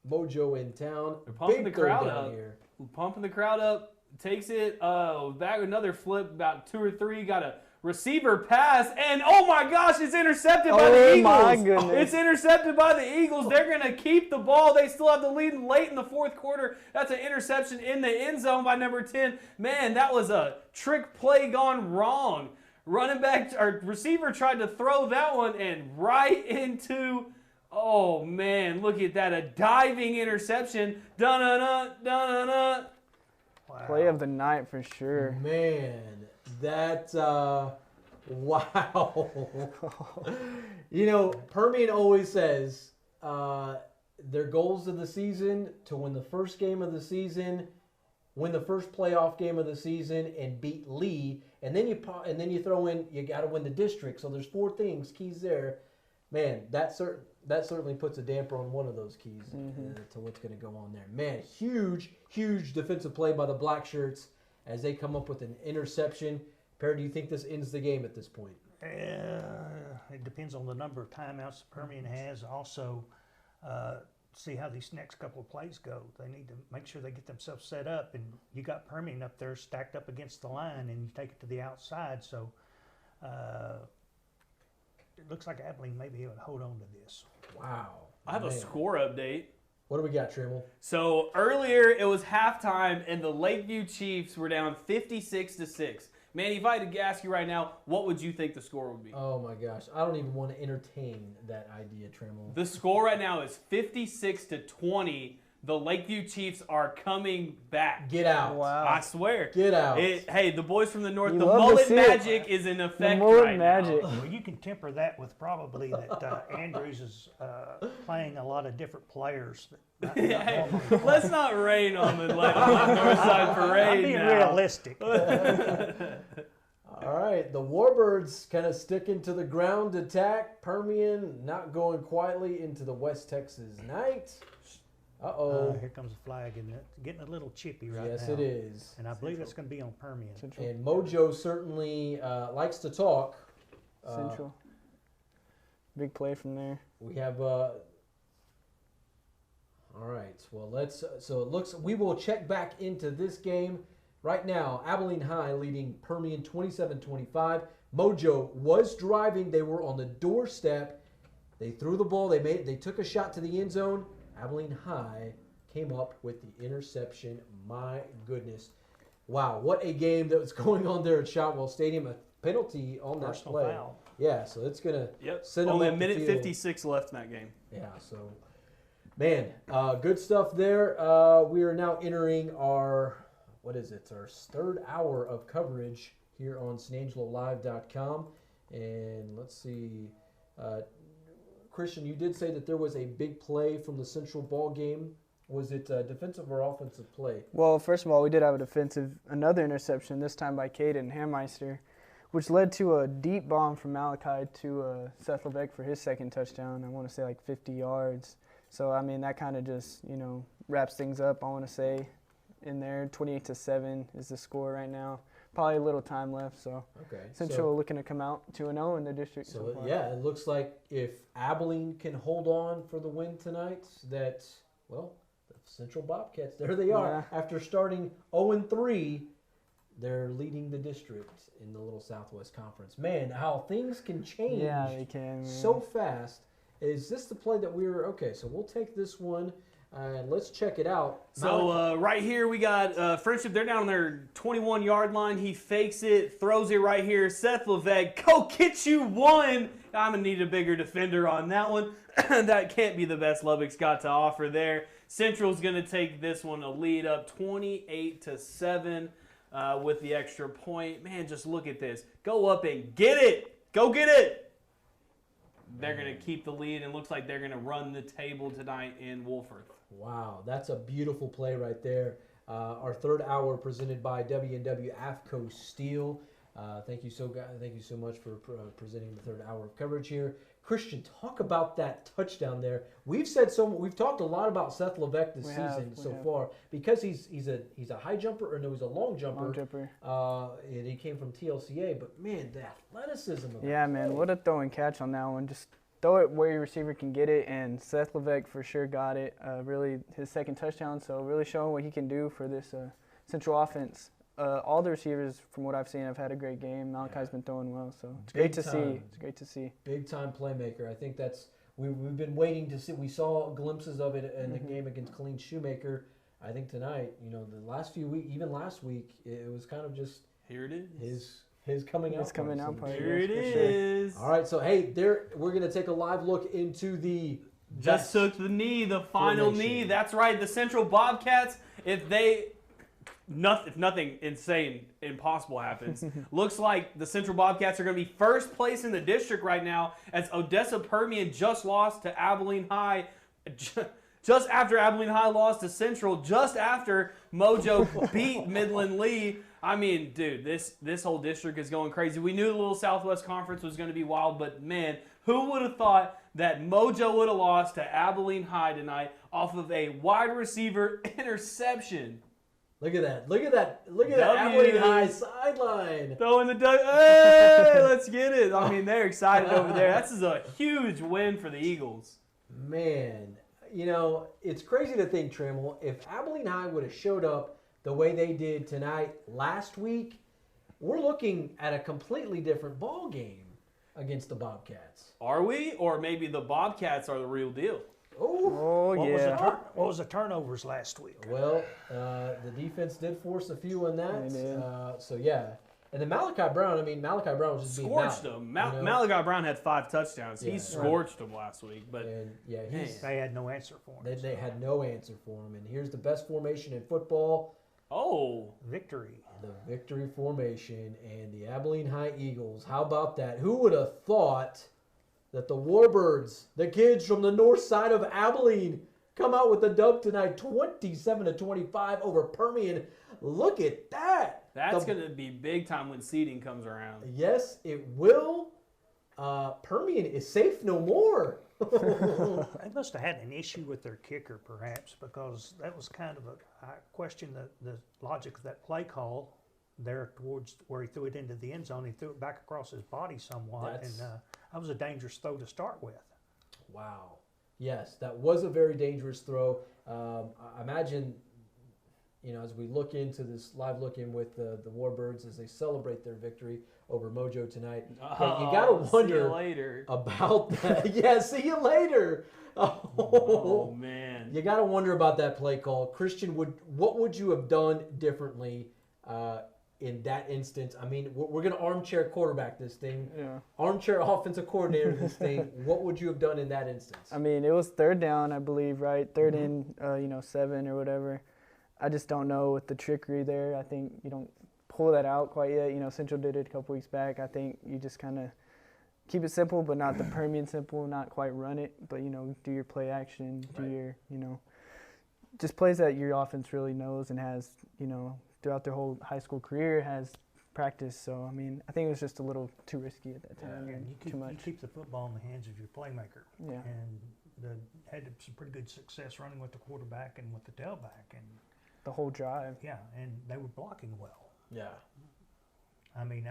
Mojo in town, They're pumping big the crowd third down up. here. Pumping the crowd up, takes it back another flip, about 2 or 3, got a receiver pass, and oh my gosh, it's intercepted by the Eagles. Oh my goodness. It's intercepted by the Eagles. They're going to keep the ball. They still have the lead late in the 4th quarter. That's an interception in the end zone by number 10. Man, that was a trick play gone wrong. Running back or receiver tried to throw that one and right into, oh man, look at that, a diving interception. Dun-dun-dun, dun-dun-dun. Wow. Play of the night for sure. Man, that wow. Permian always says their goals of the season to win the first game of the season, win the first playoff game of the season, and beat Lee. And then you throw in you got to win the district. So there's 4 things, keys there. Man, that certainly puts a damper on one of those keys to what's going to go on there. Man, huge defensive play by the Black Shirts as they come up with an interception. Perry, do you think this ends the game at this point? It depends on the number of timeouts Permian has. Also, see how these next couple of plays go. They need to make sure they get themselves set up. And you got Permian up there stacked up against the line, and you take it to the outside. So it looks like Abilene may be able to hold on to this. Wow. I have a score update. What do we got, Trammell? So earlier it was halftime and the Lakeview Chiefs were down 56-6. Manny, if I had to ask you right now, what would you think the score would be? Oh my gosh, I don't even want to entertain that idea, Trammell. The score right now is 56-20. The Lakeview Chiefs are coming back. Get out. Wow. I swear. Get out. Hey, the boys from the north, You the love to mullet see it. magic is in effect mullet right magic. now. Well, you can temper that with probably that Andrews is playing a lot of different players. That not normally. Let's not rain on the Northside Parade I'm being now. realistic. All right, the Warbirds kind of sticking to the ground attack. Permian not going quietly into the West Texas night. Uh-oh. Here comes a flag, and it's getting a little chippy right now. Yes, it is. And I believe it's going to be on Permian. And Mojo certainly likes to talk. Central. Big play from there. We have all right. Well, so it looks we will check back into this game right now. Abilene High leading Permian 27-25. Mojo was driving. They were on the doorstep. They threw the ball. They took a shot to the end zone. Abilene High came up with the interception. My goodness. Wow, what a game that was going on there at Shotwell Stadium. A penalty on that Personal play. foul. Yeah, so it's going to send them Only up a the minute field. 56 left in that game. Yeah, so, man, good stuff there. We are now entering our third hour of coverage here on SanAngeloLive.com. And let's see. Christian, you did say that there was a big play from the Central ball game. Was it defensive or offensive play? Well, first of all, we did have another interception, this time by Caden Hammeister, which led to a deep bomb from Malachi to Seth Levesque for his second touchdown. I want to say like 50 yards. So, I mean, that kind of just, wraps things up, I want to say, in there. 28-7 is the score right now. Probably a little time left, so Okay. Central looking to come out 2-0 in the district. So, far. yeah, it looks like if Abilene can hold on for the win tonight, that, well, the Central Bobcats, there they are. Yeah. After starting 0-3, they're leading the district in the Little Southwest Conference. Man, how things can change Yeah, they can. Man. so fast. Is this the play that we were – okay, so we'll take this one and let's check it out. So right here we got Friendship. They're down on their 21-yard line. He fakes it, throws it right here. Seth Levesque, go get you one. I'm going to need a bigger defender on that one. That can't be the best Lubbock's got to offer there. Central's going to take this one a lead up 28-7 with the extra point. Man, just look at this. Go up and get it. Go get it. They're going to keep the lead, and looks like they're going to run the table tonight in Wolford. Wow, that's a beautiful play right there. Our third hour presented by W&W AFCO Steel. Thank you so much for presenting the third hour of coverage here. Christian, talk about that touchdown there. We've talked a lot about Seth Levesque this season so far because he's a high jumper, or no, he's a long jumper. Long jumper. And he came from TLCA, but man, the athleticism of Yeah, that man, play. what a throw and catch on that one. Just throw it where your receiver can get it, and Seth Levesque for sure got it. Really, his second touchdown, so really showing what he can do for this Central offense. All the receivers, from what I've seen, have had a great game. Malachi's been throwing well, so it's great to see. It's great to see. Big time playmaker. I think that's we've been waiting to see. We saw glimpses of it in the game against Colleen Shoemaker. I think tonight, the last few weeks, even last week, it was kind of just Here it is. his coming out. It's coming out party. Here it for sure. is. All right, so hey, we're gonna take a live look into the Just took the knee, the final formation. knee. That's right. The Central Bobcats, if nothing insane, impossible happens, looks like the Central Bobcats are going to be first place in the district right now, as Odessa Permian just lost to Abilene High. Just after Abilene High lost to Central, just after Mojo beat Midland Lee. I mean, dude, this whole district is going crazy. We knew the Little Southwest Conference was going to be wild, but man, who would have thought that Mojo would have lost to Abilene High tonight off of a wide receiver interception? Look at that! Look at that Abilene High sideline. Throwing the hey, let's get it. I mean, they're excited over there. This is a huge win for the Eagles. Man, it's crazy to think, Trammell, if Abilene High would have showed up the way they did tonight last week, we're looking at a completely different ball game against the Bobcats. Are we? Or maybe the Bobcats are the real deal. Oh, What yeah. was the turnovers last week? Well, the defense did force a few on that. They did. So, yeah. And then Malachi Brown was just being Scorched Mal, them. you know? Malachi Brown had 5 touchdowns. Yeah, He scorched them last week. But And, yeah, They had no answer for him. they had no answer for him. And here's the best formation in football, Victory. the victory formation, and the Abilene High Eagles. How about that? Who would have thought that the Warbirds, the kids from the north side of Abilene, come out with the dub tonight, 27-25 over Permian. Look at that. that's going to be big time when seeding comes around. Yes, it will. Permian is safe no more. They must have had an issue with their kicker, perhaps, because that was kind of I question the logic of that play call there towards where he threw it into the end zone. He threw it back across his body somewhat, and that was a dangerous throw to start with. Wow. Yes, that was a very dangerous throw. I imagine, as we look into this live look-in with the Warbirds as they celebrate their victory over Mojo tonight, you got to wonder See you later. about that. Yeah, see you later. Oh, man. You got to wonder about that play call. Christian, what would you have done differently in that instance? I mean, we're going to armchair quarterback this thing. Yeah. Armchair offensive coordinator this thing. What would you have done in that instance? I mean, it was third down, I believe, right? Third in, 7 or whatever. I just don't know with the trickery there. I think you don't pull that out quite yet. Central did it a couple weeks back. I think you just kind of keep it simple, but not the Permian simple, not quite run it, but, do your play action, do your, just plays that your offense really knows and has, throughout their whole high school career has practiced. So, I mean, I think it was just a little too risky at that time and And too much. you keep the football in the hands of your playmaker. Yeah. And had some pretty good success running with the quarterback and with the tailback, and The whole drive. yeah, and they were blocking well. Yeah. I mean,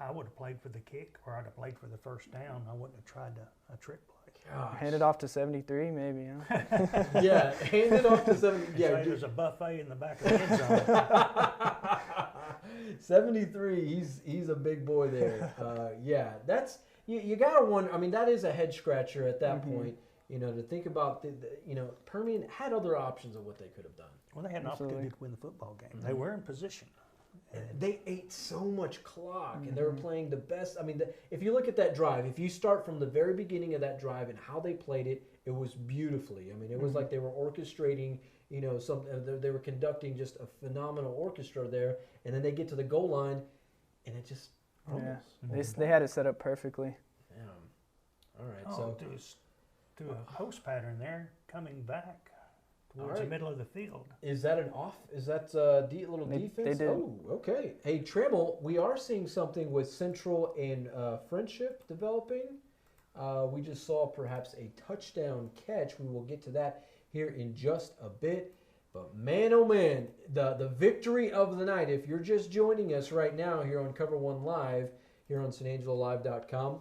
I would have played for the kick, or I'd have played for the first down. I wouldn't have tried a trick play. Gosh. Hand it off to 73, maybe. Huh? Yeah, hand it off to 70. Yeah, Yeah, there's a buffet in the back of the end zone. 73. He's a big boy there. Yeah, that's you gotta wonder. I mean, that is a head scratcher at that point. You know, to think about the Permian had other options of what they could have done. Well, they had an opportunity to win the football game. They were in position. They ate so much clock, and they were playing the best. I mean, if you look at that drive, if you start from the very beginning of that drive and how they played it, it was beautifully. I mean, it was like they were orchestrating. You know, they were conducting just a phenomenal orchestra there, and then they get to the goal line, and it just They had it set up perfectly. All right, Oh, so to a post pattern there, coming back towards the middle of the field. is that an off? Is that little They defense? did. Oh, okay. Hey, Trammell, we are seeing something with Central and Friendship developing. We just saw perhaps a touchdown catch. We will get to that here in just a bit. But man, oh man, the victory of the night. If you're just joining us right now here on Cover1 Live, here on SanAngeloLive.com,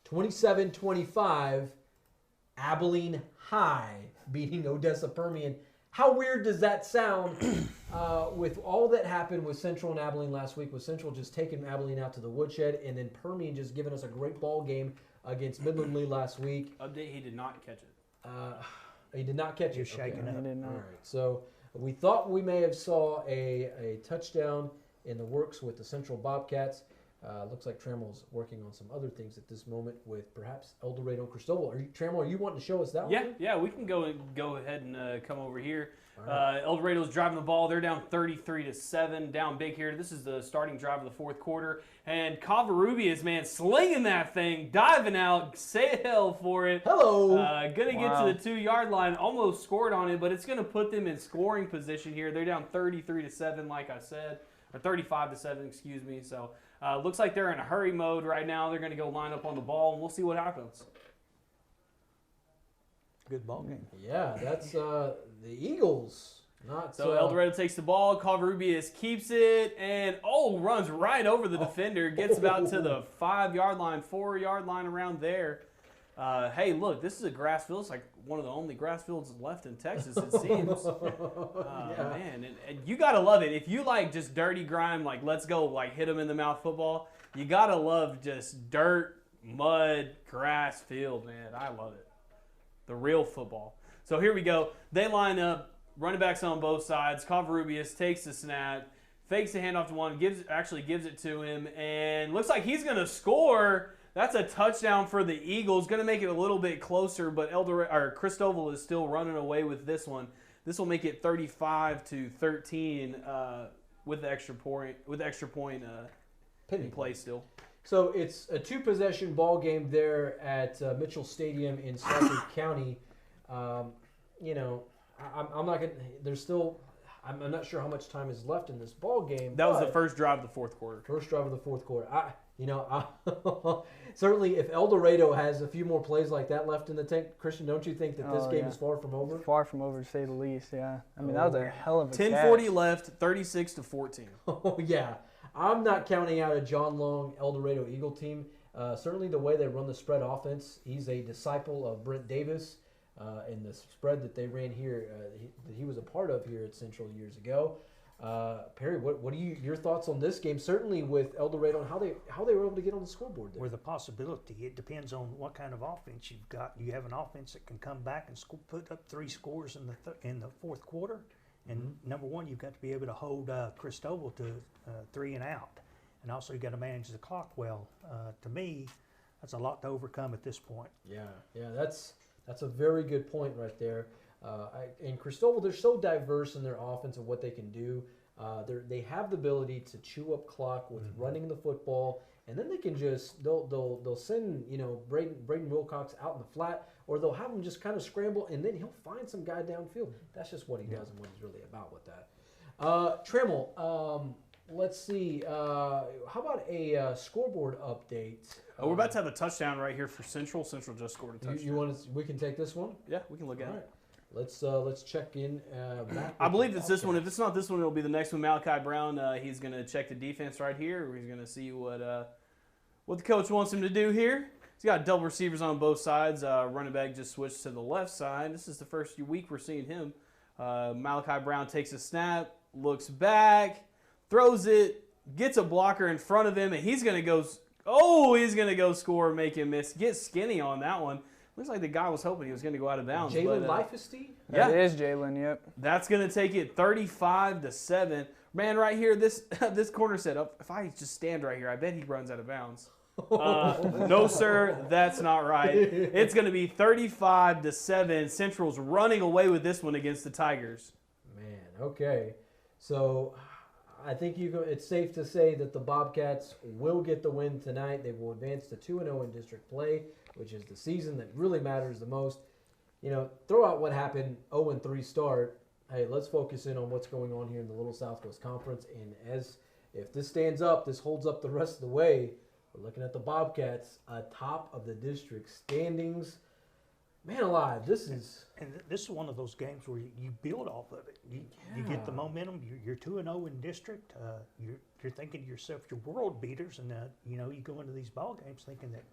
27-25, Abilene High beating Odessa Permian. How weird does that sound with all that happened with Central and Abilene last week, with Central just taking Abilene out to the woodshed, and then Permian just giving us a great ball game against Midland Lee last week. Update, he did not catch it. He did not catch it. Just shaking Okay. up. He did not. All right, so we thought we may have saw a touchdown in the works with the Central Bobcats. Looks like Trammell's working on some other things at this moment with perhaps El Dorado and Cristobal. Trammell, are you wanting to show us that one? Yeah, we can go ahead and come over here. right. El Dorado's driving the ball. They're down 33-7, down big here. This is the starting drive of the fourth quarter. And Covarrubias, man, slinging that thing, diving out, say hell for it. Hello. Gonna get to the 2-yard line, almost scored on it, but it's gonna put them in scoring position here. They're down 33-7, like I said, or 35-7, excuse me. So looks like they're in a hurry mode right now. They're gonna go line up on the ball, and we'll see what happens. Good ball game. Yeah, that's the Eagles. Not So El Dorado takes the ball, Covarrubias keeps it, and runs right over the defender, gets about to the 5-yard line, 4-yard line around there. Hey, look, this is a grass field. It's like one of the only grass fields left in Texas, it seems. Man, and you got to love it. If you like just dirty grime, like let's go, like hit them in the mouth football, you got to love just dirt, mud, grass field, man. I love it. The real football. So here we go. They line up, running backs on both sides. Covarrubias takes the snap, fakes the handoff to one, gives it to him, and looks like he's going to score. That's a touchdown for the Eagles. Going to make it a little bit closer, but Cristobal is still running away with this one. This will make it 35-13 with the extra point in play still. So it's a 2-possession ball game there at Mitchell Stadium in Suffolk County. You know, I'm not gonna. There's still. I'm not sure how much time is left in this ball game. That was the first drive of the fourth quarter. First drive of the fourth quarter. Certainly, if El Dorado has a few more plays like that left in the tank, Christian, don't you think that this game is far from over? Far from over, to say the least. Yeah. I mean, that was a hell of a 10:40 catch. left, 36-14. Oh yeah, I'm not counting out a John Long El Dorado Eagle team. Certainly, the way they run the spread offense, he's a disciple of Brent Davis. In the spread that they ran here, that he was a part of here at Central years ago. Perry, what are your thoughts on this game? Certainly with El Dorado and how they were able to get on the scoreboard there. With a possibility, it depends on what kind of offense you've got. You have an offense that can come back and put up 3 scores in the fourth quarter, and number one, you've got to be able to hold Cristobal to 3 and out, and also you've got to manage the clock well. To me, that's a lot to overcome at this point. Yeah, that's a very good point right there. And Cristobal, they're so diverse in their offense and what they can do. They have the ability to chew up clock with running the football, and then they can just they'll send Braden Wilcox out in the flat, or they'll have him just kind of scramble, and then he'll find some guy downfield. That's just what he does and what he's really about with that. Trammell, let's see. How about a scoreboard update? We're about to have a touchdown right here for Central. Central just scored a touchdown. You want to? We can take this one. Yeah, we can look at All it. right. Let's check in. Back I with believe the it's this one. If Bobcats. it's not this one, it'll be the next one. Malachi Brown. He's going to check the defense right here. He's going to see what the coach wants him to do here. He's got double receivers on both sides. Running back just switched to the left side. This is the first week we're seeing him. Malachi Brown takes a snap, looks back, throws it, gets a blocker in front of him, and he's going to go. Oh, he's going to go score, make him miss. Get skinny on that one. Looks like the guy was hoping he was going to go out of bounds. Jalen Leifesty? Yeah. It is Jalen, yep. That's going to take it 35-7. Man, right here, this corner set up. If I just stand right here, I bet he runs out of bounds. No, sir, that's not right. It's going to be 35-7. Central's running away with this one against the Tigers. Man, okay. So I think it's safe to say that the Bobcats will get the win tonight. They will advance to 2-0 in district play, which is the season that really matters the most. You know, throw out what happened, 0-3 start. Hey, let's focus in on what's going on here in the Little Southwest Conference. And if this stands up, this holds up the rest of the way, we're looking at the Bobcats atop of the district standings. Man alive, this is... And this is one of those games where you build off of it. You get the momentum. You're 2-0 in district. You're thinking to yourself, you're world beaters, and you go into these ball games thinking that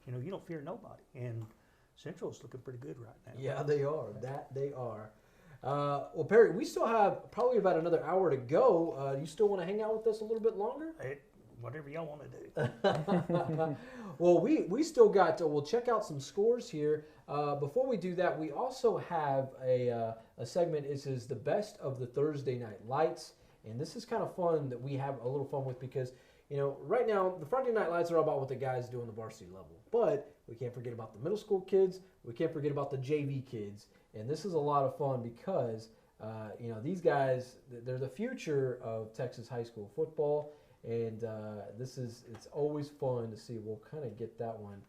you don't fear nobody. And Central's looking pretty good right now. Yeah, they are. That they are. Well, Perry, we still have probably about another hour to go. You still want to hang out with us a little bit longer? Whatever y'all want to do. Well, we still got. We'll check out some scores here. Before we do that, we also have a segment. This is the best of the Thursday night lights, and this is kind of fun that we have a little fun with because right now the Friday night lights are all about what the guys do on the varsity level, but we can't forget about the middle school kids. We can't forget about the JV kids, and this is a lot of fun because these guys, they're the future of Texas high school football. And it's always fun to see. We'll kind of get that one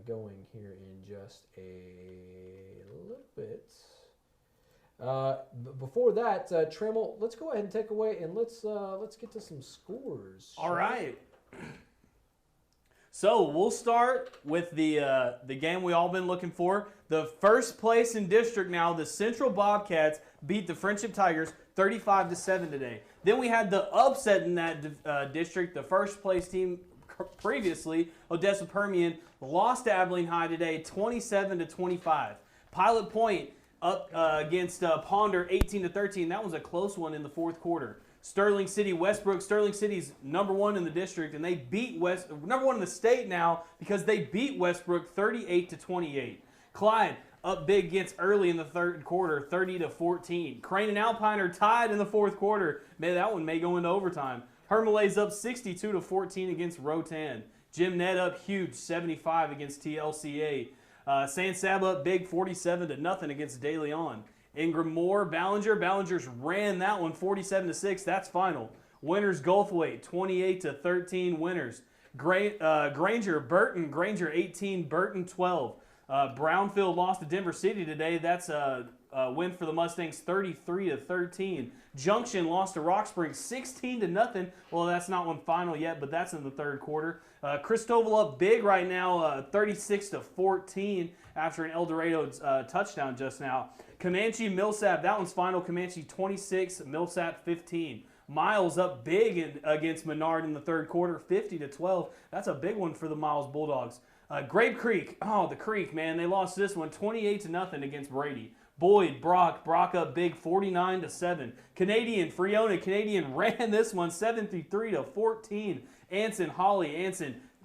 going here in just a little bit. Before that, Trammell, let's go ahead and take away and let's get to some scores. All right. So we'll start with the game we all been looking for. The first place in district now, the Central Bobcats beat the Friendship Tigers 35-7 today. Then we had the upset in that district. The first place team previously, Odessa Permian, lost to Abilene High today 27-25. Pilot Point up against Ponder 18-13. That was a close one in the fourth quarter. Sterling City, Westbrook. Sterling City's #1 in the district, and they beat #1 in the state now because they beat Westbrook 38-28. Clyde up big against Early in the third quarter, 30-14. Crane and Alpine are tied in the fourth quarter. Man, that one may go into overtime. Hermalays up 62-14 against Rotan. Jim Ned up huge, 75 against TLCA. San Sab up big, 47-0 against De Leon. Ingram Moore, Ballingers ran that one 47-6. That's final. Winners Gulfway 28-13 winners. Granger 18, Burton 12. Brownfield lost to Denver City today. That's a win for the Mustangs 33-13. Junction lost to Rock Springs 16-0. Well, that's not one final yet, but that's in the third quarter. Cristoval up big right now, 36-14 after an El Dorado touchdown just now. Comanche Millsap, that one's final. Comanche 26, Millsap 15. Miles up big against Menard in the third quarter, 50-12. That's a big one for the Miles Bulldogs. Grape Creek, the Creek, man, they lost this one 28-0 against Brady. Boyd, Brock up big 49-7. Canadian ran this one 73-14. Anson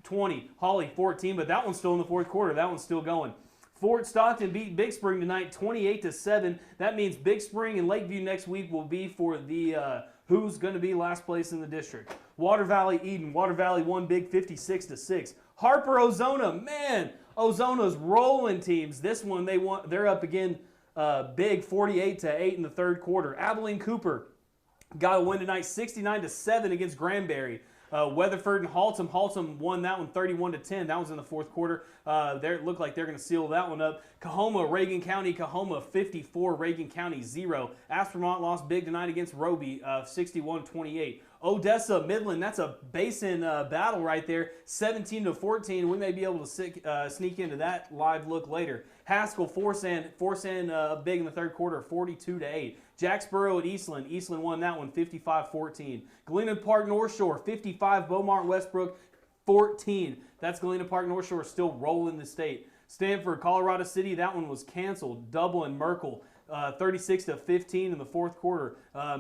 20, Holly 14, but that one's still in the fourth quarter. That one's still going. Fort Stockton beat Big Spring tonight 28-7. That means Big Spring and Lakeview next week will be for the who's going to be last place in the district. Water Valley Eden, Water Valley won big 56-6. Harper Ozona, man, Ozona's rolling teams. This one they're up again big 48-8 in the third quarter. Abilene Cooper got a win tonight 69-7 against Granbury. Weatherford and Haltom won that one 31-10. That was in the fourth quarter. They look like they're going to seal that one up. Coahoma, Reagan County, Coahoma 54, Reagan County 0. Aspermont lost big tonight against Roby, 61-28. Odessa, Midland, that's a basin battle right there, 17-14. We may be able to sneak into that live look later. Haskell, Forsan big in the third quarter, 42-8. Jacksboro at Eastland. Eastland won that one, 55-14. Galena Park, North Shore, 55. Beaumont, Westbrook, 14. That's Galena Park, North Shore still rolling the state. Stanford, Colorado City, that one was canceled. Dublin, Merkel, 36-15 in the fourth quarter.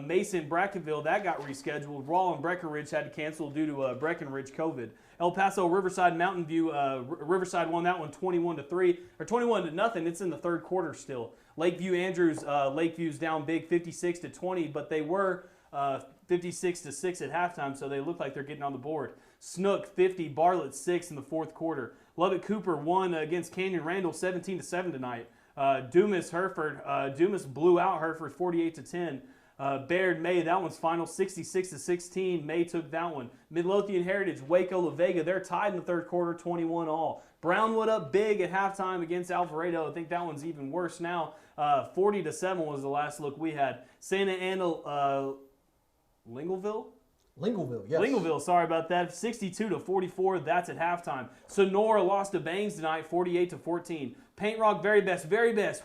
Mason, Brackenville, that got rescheduled. Raw and Breckenridge had to cancel due to Breckenridge COVID. El Paso, Riverside, Mountain View. Riverside won that one 21-3 or 21-0. It's in the third quarter still. Lakeview, Andrews, Lakeview's down big, 56-20, but they were 56-6 at halftime, so they look like they're getting on the board. Snook 50, Bartlett 6 in the fourth quarter. Lubbock Cooper won against Canyon Randall 17-7 tonight. Dumas Hereford, Dumas blew out Hereford 48-10. Baird May, that one's final 66-16. May took that one. Midlothian Heritage, Waco, La Vega, they're tied in the third quarter, 21-all. Brownwood up big at halftime against Alvarado. I think that one's even worse now. 40-7 was the last look we had. Santa Ana, Lingleville, yes. Lingleville, sorry about that. 62-44, that's at halftime. Sonora lost to Bangs tonight, 48-14. Paint Rock, very best.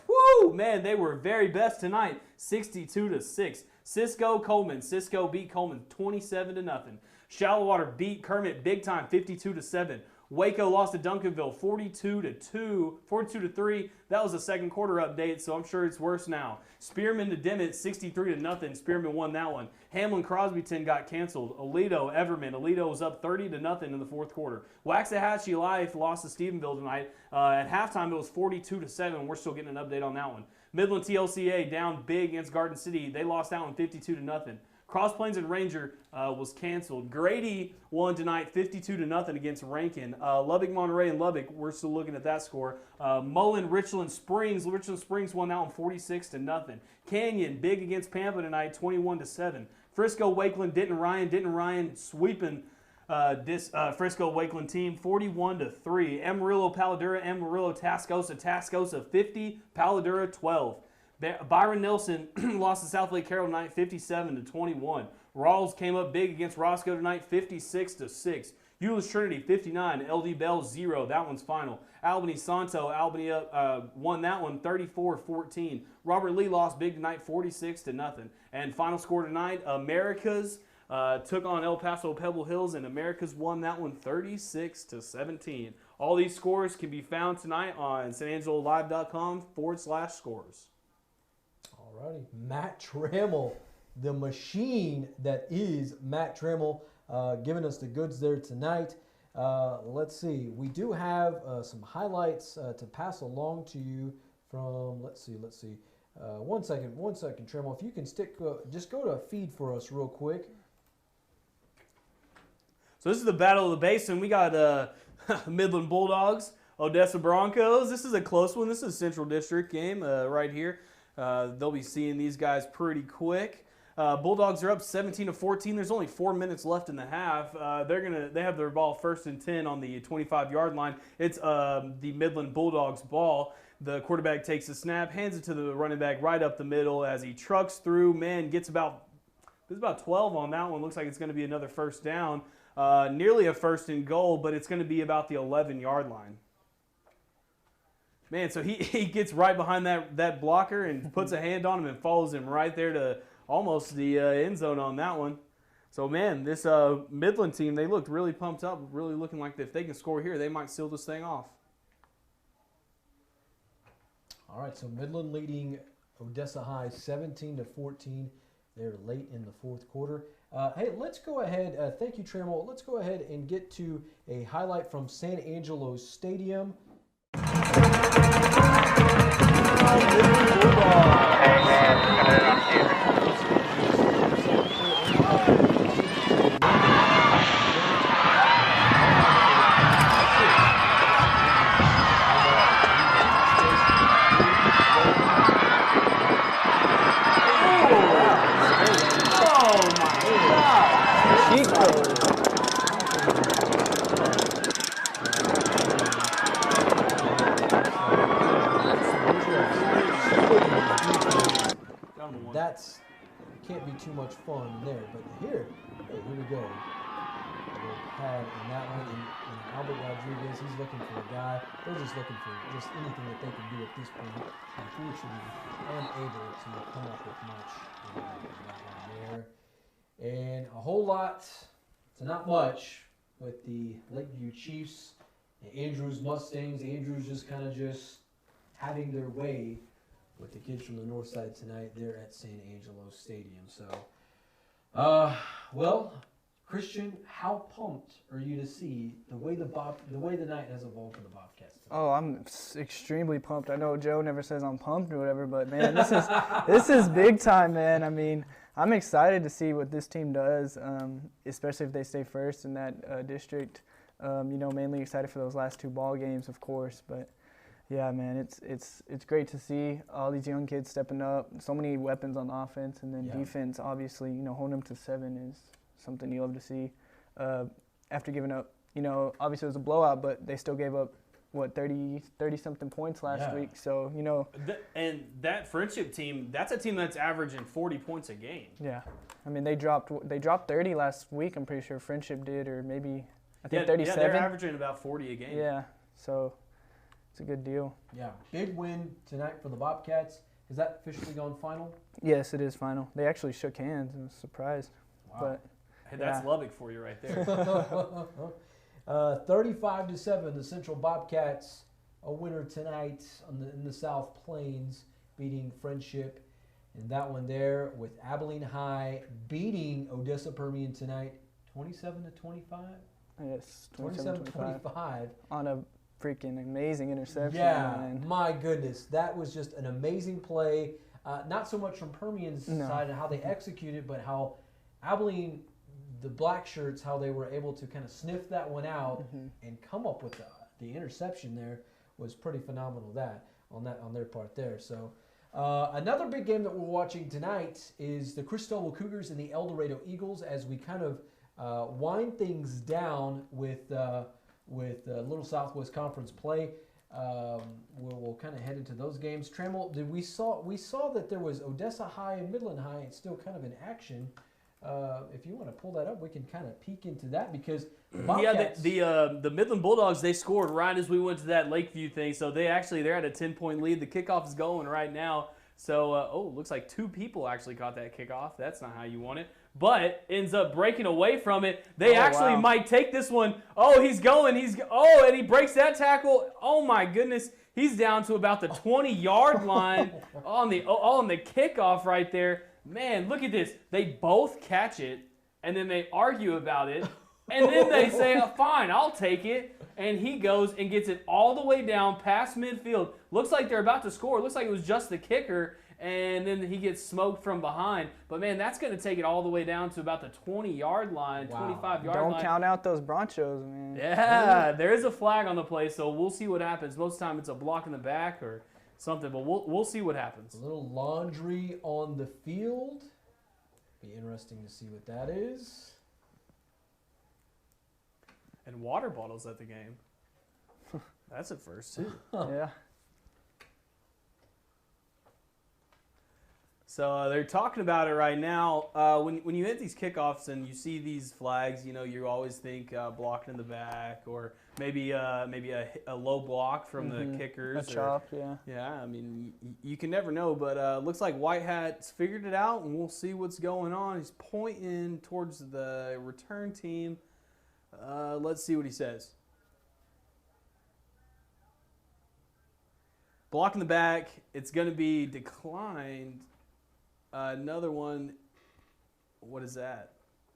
Woo! Man, they were very best tonight, 62-6. Cisco, Coleman. Cisco beat Coleman 27-0. Shallowater beat Kermit big time, 52-7. Waco lost to Duncanville 42-3. That was a second quarter update, so I'm sure it's worse now. Spearman to Dimmitt 63-0. Spearman won that one. Hamlin Crosbyton got canceled. Aledo Everman. Aledo was up 30-0 in the fourth quarter. Waxahachie Life lost to Stephenville tonight. At halftime, it was 42-7. We're still getting an update on that one. Midland TLCA down big against Garden City. They lost that one 52-0. Cross Plains and Ranger was canceled. Grady won tonight 52-0 against Rankin. Lubbock, Monterey, and Lubbock, we're still looking at that score. Mullen, Richland Springs. Richland Springs won that one 46-0. Canyon, big against Pampa tonight, 21-7. Frisco, Wakeland, Denton Ryan sweeping this Frisco, Wakeland team, 41-3. Amarillo, Paladura, Amarillo, Tascosa 50, Paladura 12. Byron Nelson lost to South Lake Carroll tonight, 57-21. Rawls came up big against Roscoe tonight, 56-6. Euless Trinity, 59. LD Bell, 0. That one's final. Albany Santo, Albany won that one, 34-14. Robert Lee lost big tonight, 46-0. And final score tonight, Americas took on El Paso Pebble Hills, and Americas won that one, 36-17. All these scores can be found tonight on sanangelolive.com/scores. Alrighty, Matt Trammell, the machine that is Matt Trammell, giving us the goods there tonight. Let's see, we do have some highlights to pass along to you from, let's see. One second, Trammell, if you can just go to a feed for us real quick. So this is the Battle of the Basin. We got Midland Bulldogs, Odessa Broncos. This is a close one. This is a Central District game right here. They'll be seeing these guys pretty quick. Bulldogs are up 17-14. There's only 4 minutes left in the half. They have their ball 1st and 10 on the 25-yard line. It's the Midland Bulldogs ball. The quarterback takes a snap, hands it to the running back right up the middle as he trucks through. Man, gets about 12 on that one. Looks like it's going to be another first down. Nearly a 1st and goal, but it's going to be about the 11-yard line. Man, so he gets right behind that blocker and puts a hand on him and follows him right there to almost the end zone on that one. So, man, this Midland team, they looked really pumped up, really looking like if they can score here, they might seal this thing off. All right, so Midland leading Odessa High 17-14. They're late in the fourth quarter. Hey, let's go ahead. Thank you, Trammell. Let's go ahead and get to a highlight from San Angelo Stadium. that's can't be too much fun in there. But here we go. A little pad in that one, and Albert Rodriguez, he's looking for a guy. They're just looking for just anything that they can do at this point. Unfortunately, unable to come up with much in that one there. And a whole lot to not much with the Lakeview Chiefs and Andrews Mustangs. The Andrews just kind of having their way with the kids from the north side tonight. They're at San Angelo Stadium. So, well, Christian, how pumped are you to see the way the night has evolved for the Bobcats tonight? Oh, I'm extremely pumped. I know Joe never says I'm pumped or whatever, but man, this is big time, man. I mean, I'm excited to see what this team does, especially if they stay first in that district. Mainly excited for those last 2 ball games, of course, but yeah, man, it's great to see all these young kids stepping up. So many weapons on offense, and then defense. Obviously, holding them to 7 is something you love to see. After giving up, obviously it was a blowout, but they still gave up 30-something points last week. So and that Friendship team, that's a team that's averaging 40 points a game. Yeah, I mean they dropped 30 last week. I'm pretty sure Friendship did, or maybe I think 37. Yeah, they're averaging about 40 a game. Yeah, so it's a good deal. Yeah, big win tonight for the Bobcats. Has that officially gone final? Yes, it is final. They actually shook hands. I was surprised. Wow. But hey, that's Lubbock for you right there. 35-7, the Central Bobcats a winner tonight in the South Plains, beating Friendship. And that one there with Abilene High beating Odessa Permian tonight, 27-25. Yes, 27-25 on a freaking amazing interception. Yeah, man. my goodness, that was just an amazing play. Not so much from Permian's side and how they executed, but how Abilene, the black shirts, how they were able to kind of sniff that one out and come up with the interception there was pretty phenomenal. On their part there. So another big game that we're watching tonight is the Cristobal Cougars and the El Dorado Eagles as we kind of wind things down with Little Southwest Conference play. We'll kind of head into those games. Trammell, we saw that there was Odessa High and Midland High. It's still kind of in action. If you want to pull that up, we can kind of peek into that because Bobcats, the Midland Bulldogs, they scored right as we went to that Lakeview thing. So they're at a 10-point lead. The kickoff is going right now. So looks like 2 people actually caught that kickoff. That's not how you want it. But ends up breaking away from it. They might take this one. Oh, he's going. And he breaks that tackle. Oh my goodness. He's down to about the 20-yard line on the kickoff right there. Man, look at this. They both catch it, and then they argue about it, and then they say, fine, I'll take it. And he goes and gets it all the way down past midfield. Looks like they're about to score. Looks like it was just the kicker, and then he gets smoked from behind. But, man, that's going to take it all the way down to about the 20-yard line, 25-yard line. Don't count out those Bronchos, man. Yeah, there is a flag on the play, so we'll see what happens. Most of the time it's a block in the back or something, but we'll see what happens. A little laundry on the field. Be interesting to see what that is. And water bottles at the game. That's at first, too. Yeah. So they're talking about it right now. When you hit these kickoffs and you see these flags, you always think blocking in the back or maybe a low block from the kickers. A chop, yeah. Yeah, I mean, you can never know. But looks like White Hat's figured it out, and we'll see what's going on. He's pointing towards the return team. Let's see what he says. Block in the back. It's going to be declined. Another one, what is that?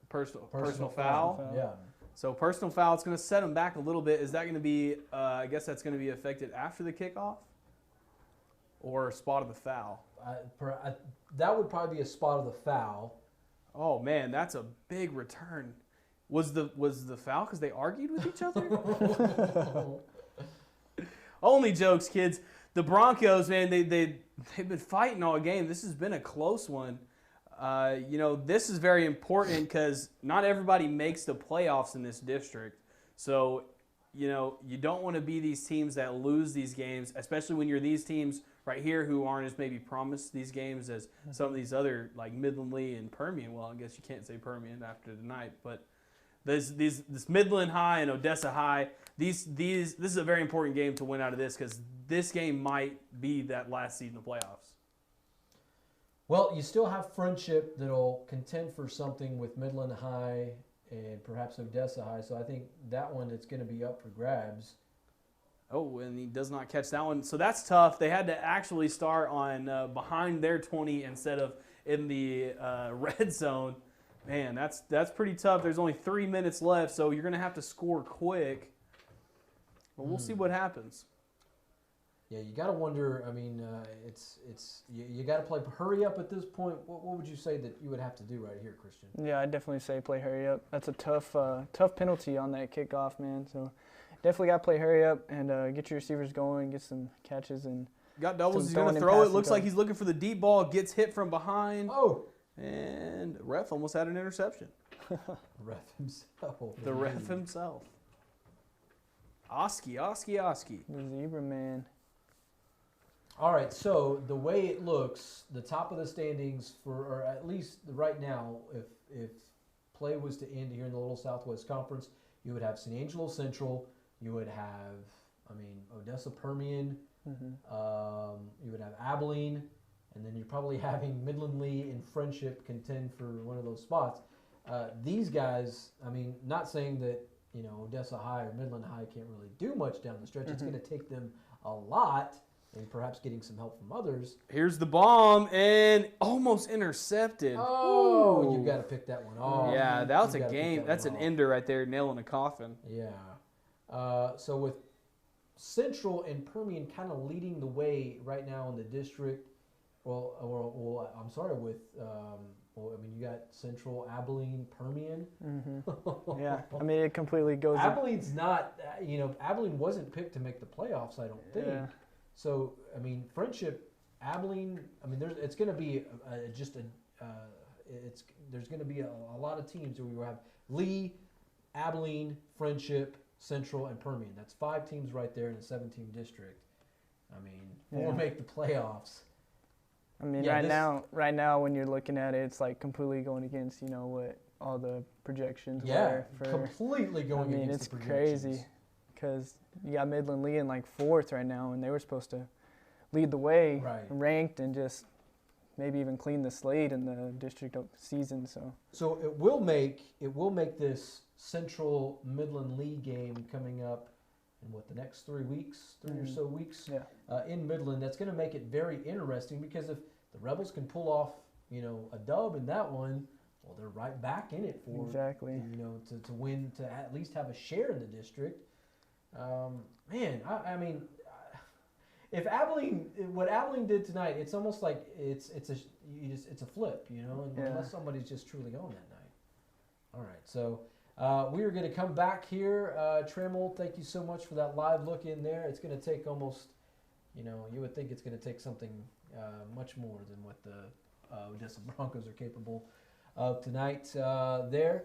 Personal foul. Yeah. So personal foul, it's going to set him back a little bit. Is that going to be, I guess that's going to be affected after the kickoff? Or spot of the foul? That would probably be a spot of the foul. Oh, man, that's a big return. Was the foul because they argued with each other? Only jokes, kids. The Broncos, man, they've been fighting all game. This has been a close one. This is very important because not everybody makes the playoffs in this district. So you know, you don't want to be these teams that lose these games, especially when you're these teams right here who aren't as maybe promised these games as some of these other, like Midland Lee and Permian. Well, I guess you can't say Permian after tonight, but this Midland High and Odessa High, this is a very important game to win out of this, because this game might be that last seed in the playoffs. Well, you still have Friendship that'll contend for something with Midland High and perhaps Odessa High. So I think that one, it's going to be up for grabs. Oh, and he does not catch that one. So that's tough. They had to actually start on behind their 20 instead of in the red zone. Man, that's pretty tough. There's only 3 minutes left, so you're going to have to score quick. But we'll see what happens. Yeah, you got to wonder. I mean, you got to play hurry up at this point. What would you say that you would have to do right here, Christian? Yeah, I'd definitely say play hurry up. That's a tough penalty on that kickoff, man. So definitely got to play hurry up and get your receivers going, get some catches and. Got doubles. He's going to throw it. Looks like he's looking for the deep ball. Gets hit from behind. Oh, and ref almost had an interception. Ref himself. The ref himself. Oski. The Zebra man. All right, so the way it looks, the top of the standings or at least right now, if play was to end here in the Little Southwest Conference, you would have San Angelo Central, you would have, Odessa Permian, you would have Abilene, and then you're probably having Midland Lee and Friendship contend for one of those spots. These guys, not saying that Odessa High or Midland High can't really do much down the stretch. It's going to take them a lot, and perhaps getting some help from others. Here's the bomb, and almost intercepted. Oh, you got to pick that one off. Yeah, that was a game. That's an ender right there, nailing a coffin. Yeah. So with Central and Permian kind of leading the way right now in the district. Well, I'm sorry, with you got Central, Abilene, Permian. Yeah, it completely goes. Abilene's not, Abilene wasn't picked to make the playoffs, I don't think. Yeah. So, Friendship, Abilene, it's going to be there's going to be a lot of teams where we will have Lee, Abilene, Friendship, Central, and Permian. That's 5 teams right there in a 7-team district. We'll make the playoffs. Right now, when you're looking at it, it's like completely going against, what all the projections were. Completely going against the projections. It's crazy because you got Midland Lee in 4th right now, and they were supposed to lead the way, ranked, and just maybe even clean the slate in the district season. So it will make this Central Midland Lee game coming up in the next 3 weeks, 3 or so weeks in Midland. That's going to make it very interesting, because if the Rebels can pull off, a dub in that one, well, they're right back in it for to win, to at least have a share in the district. If Abilene, what Abilene did tonight, it's almost like it's a flip, unless somebody's just truly on that night. All right, so. We are going to come back here. Trammell, thank you so much for that live look in there. It's going to take almost, you would think it's going to take something much more than what the Odessa Broncos are capable of tonight there.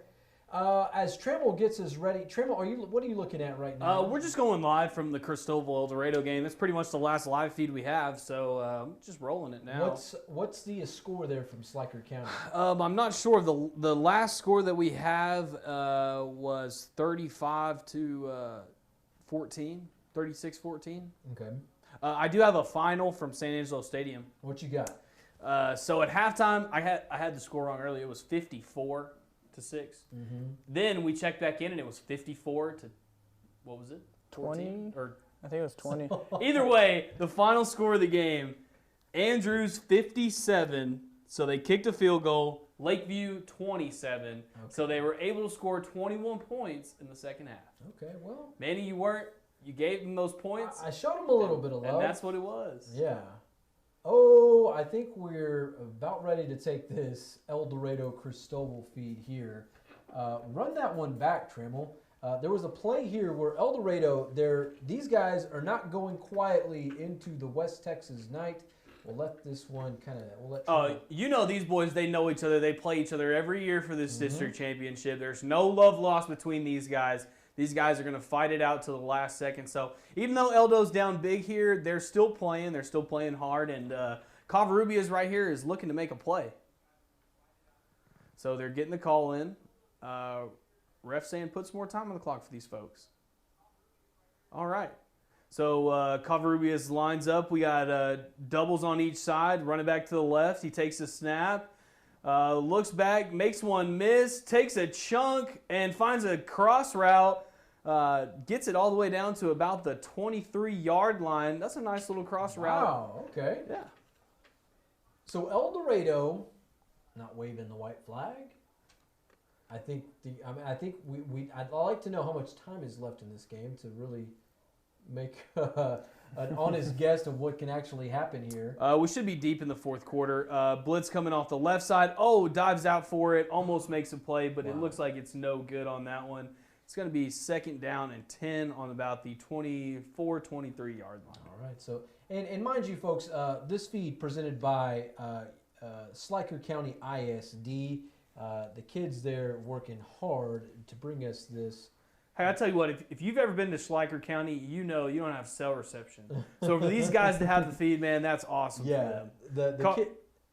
As Trammell gets us ready, Trammell, what are you looking at right now? We're just going live from the Cristobal El Dorado game. That's pretty much the last live feed we have, so just rolling it now. What's the score there from Sliker County? I'm not sure. The last score that we have was 35-14, 36-14. Okay. I do have a final from San Angelo Stadium. What you got? So at halftime, I had the score wrong earlier. It was 54-6. Then we checked back in, and it was 54 to, what was it? 20? I think it was 20. Either way, the final score of the game, Andrews 57, so they kicked a field goal. Lakeview 27, okay. So they were able to score 21 points in the second half. Okay, well. Manny, you gave them those points. I showed them a little bit of love. And that's what it was. Yeah. Oh, I think we're about ready to take this El Dorado Cristobal feed here. Run that one back, Trammell. There was a play here where El Dorado, these guys are not going quietly into the West Texas night. We'll let this one these boys, they know each other. They play each other every year for this district championship. There's no love lost between these guys. These guys are going to fight it out to the last second. So even though Eldo's down big here, they're still playing. They're still playing hard. And Covarrubias right here is looking to make a play. So they're getting the call in. Ref saying put some more time on the clock for these folks. All right. So Covarrubias lines up. We got doubles on each side. Running back to the left. He takes a snap. Looks back. Makes one miss. Takes a chunk and finds a cross route. Gets it all the way down to about the 23-yard line. That's a nice little cross route. Wow, okay. Yeah. So El Dorado not waving the white flag. I'd like to know how much time is left in this game to really make an honest guess of what can actually happen here. We should be deep in the fourth quarter. Blitz coming off the left side. Oh, dives out for it. Almost makes a play, but it looks like it's no good on that one. It's going to be 2nd down and 10 on about the 24, 23-yard line. All right. So, and mind you, folks, this feed presented by Schleicher County ISD. The kids there working hard to bring us this. Hey, I'll tell you what, if you've ever been to Schleicher County, you know you don't have cell reception. So for these guys to have the feed, man, that's awesome for them. The kid.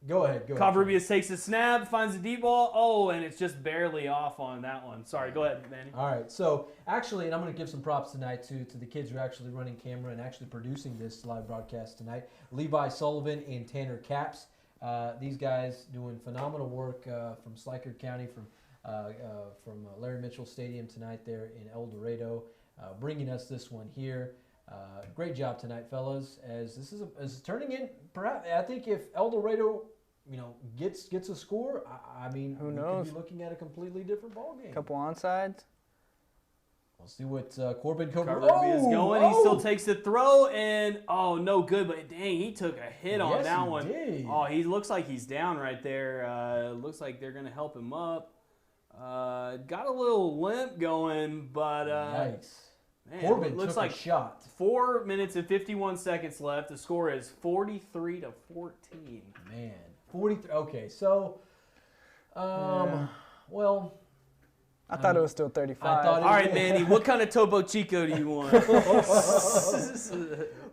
Go ahead. Covarrubias takes a snap, finds a deep ball. Oh, and it's just barely off on that one. Sorry, go ahead, Manny. All right. So actually, and I'm going to give some props tonight to the kids who are actually running camera and actually producing this live broadcast tonight. Levi Sullivan and Tanner Capps. These guys doing phenomenal work from Schleicher County, from Larry Mitchell Stadium tonight there in El Dorado, bringing us this one here. Great job tonight, fellas. As this is turning in, perhaps I think if El Dorado, gets a score, I mean, who knows? Could be looking at a completely different ball game. Couple onside. We'll see what Corbin is going. He still takes the throw, and no good. But dang, he took a hit on that one. Did. Oh, he looks like he's down right there. Looks like they're gonna help him up. Got a little limp going, but nice. Man, Corbin looks took like a shot. 4 minutes and 51 seconds left. The score is 43-14. Man, 43. Okay, so, well. I thought it was still 35. All right, Manny, what kind of Topo Chico do you want?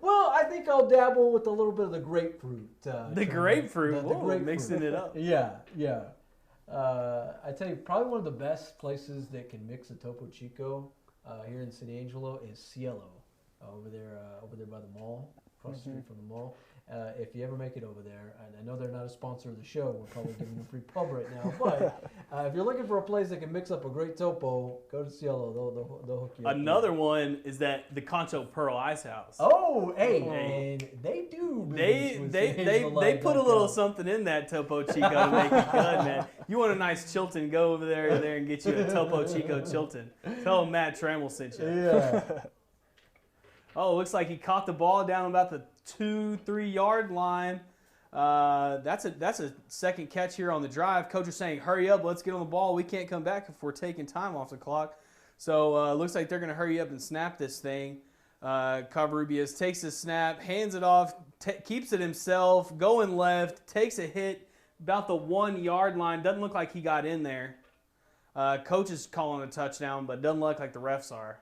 Well, I think I'll dabble with a little bit of the grapefruit. The grapefruit? The grapefruit. Mixing it up. Yeah. I tell you, probably one of the best places that can mix a Topo Chico here in San Angelo is Cielo, over there by the mall, across the street from the mall. If you ever make it over there, and I know they're not a sponsor of the show, we're probably giving them free pub right now, but if you're looking for a place that can mix up a great topo, go to Cielo. They'll hook you up. Another one is that the Concho Pearl Ice House. Oh, hey, and they do. They put a little something in that Topo Chico to make it good, man. You want a nice Chilton? Go over there and get you a Topo Chico Chilton. Tell them Matt Trammell sent you. Yeah. Oh, looks like he caught the ball down about the 2-3 yard line. That's a second catch here on the drive. Coach is saying, hurry up, let's get on the ball. We can't come back if we're taking time off the clock. So looks like they're going to hurry up and snap this thing. Covarrubias takes the snap, hands it off, keeps it himself, going left, takes a hit about the 1 yard line. Doesn't look like he got in there. Coach is calling a touchdown, but doesn't look like the refs are.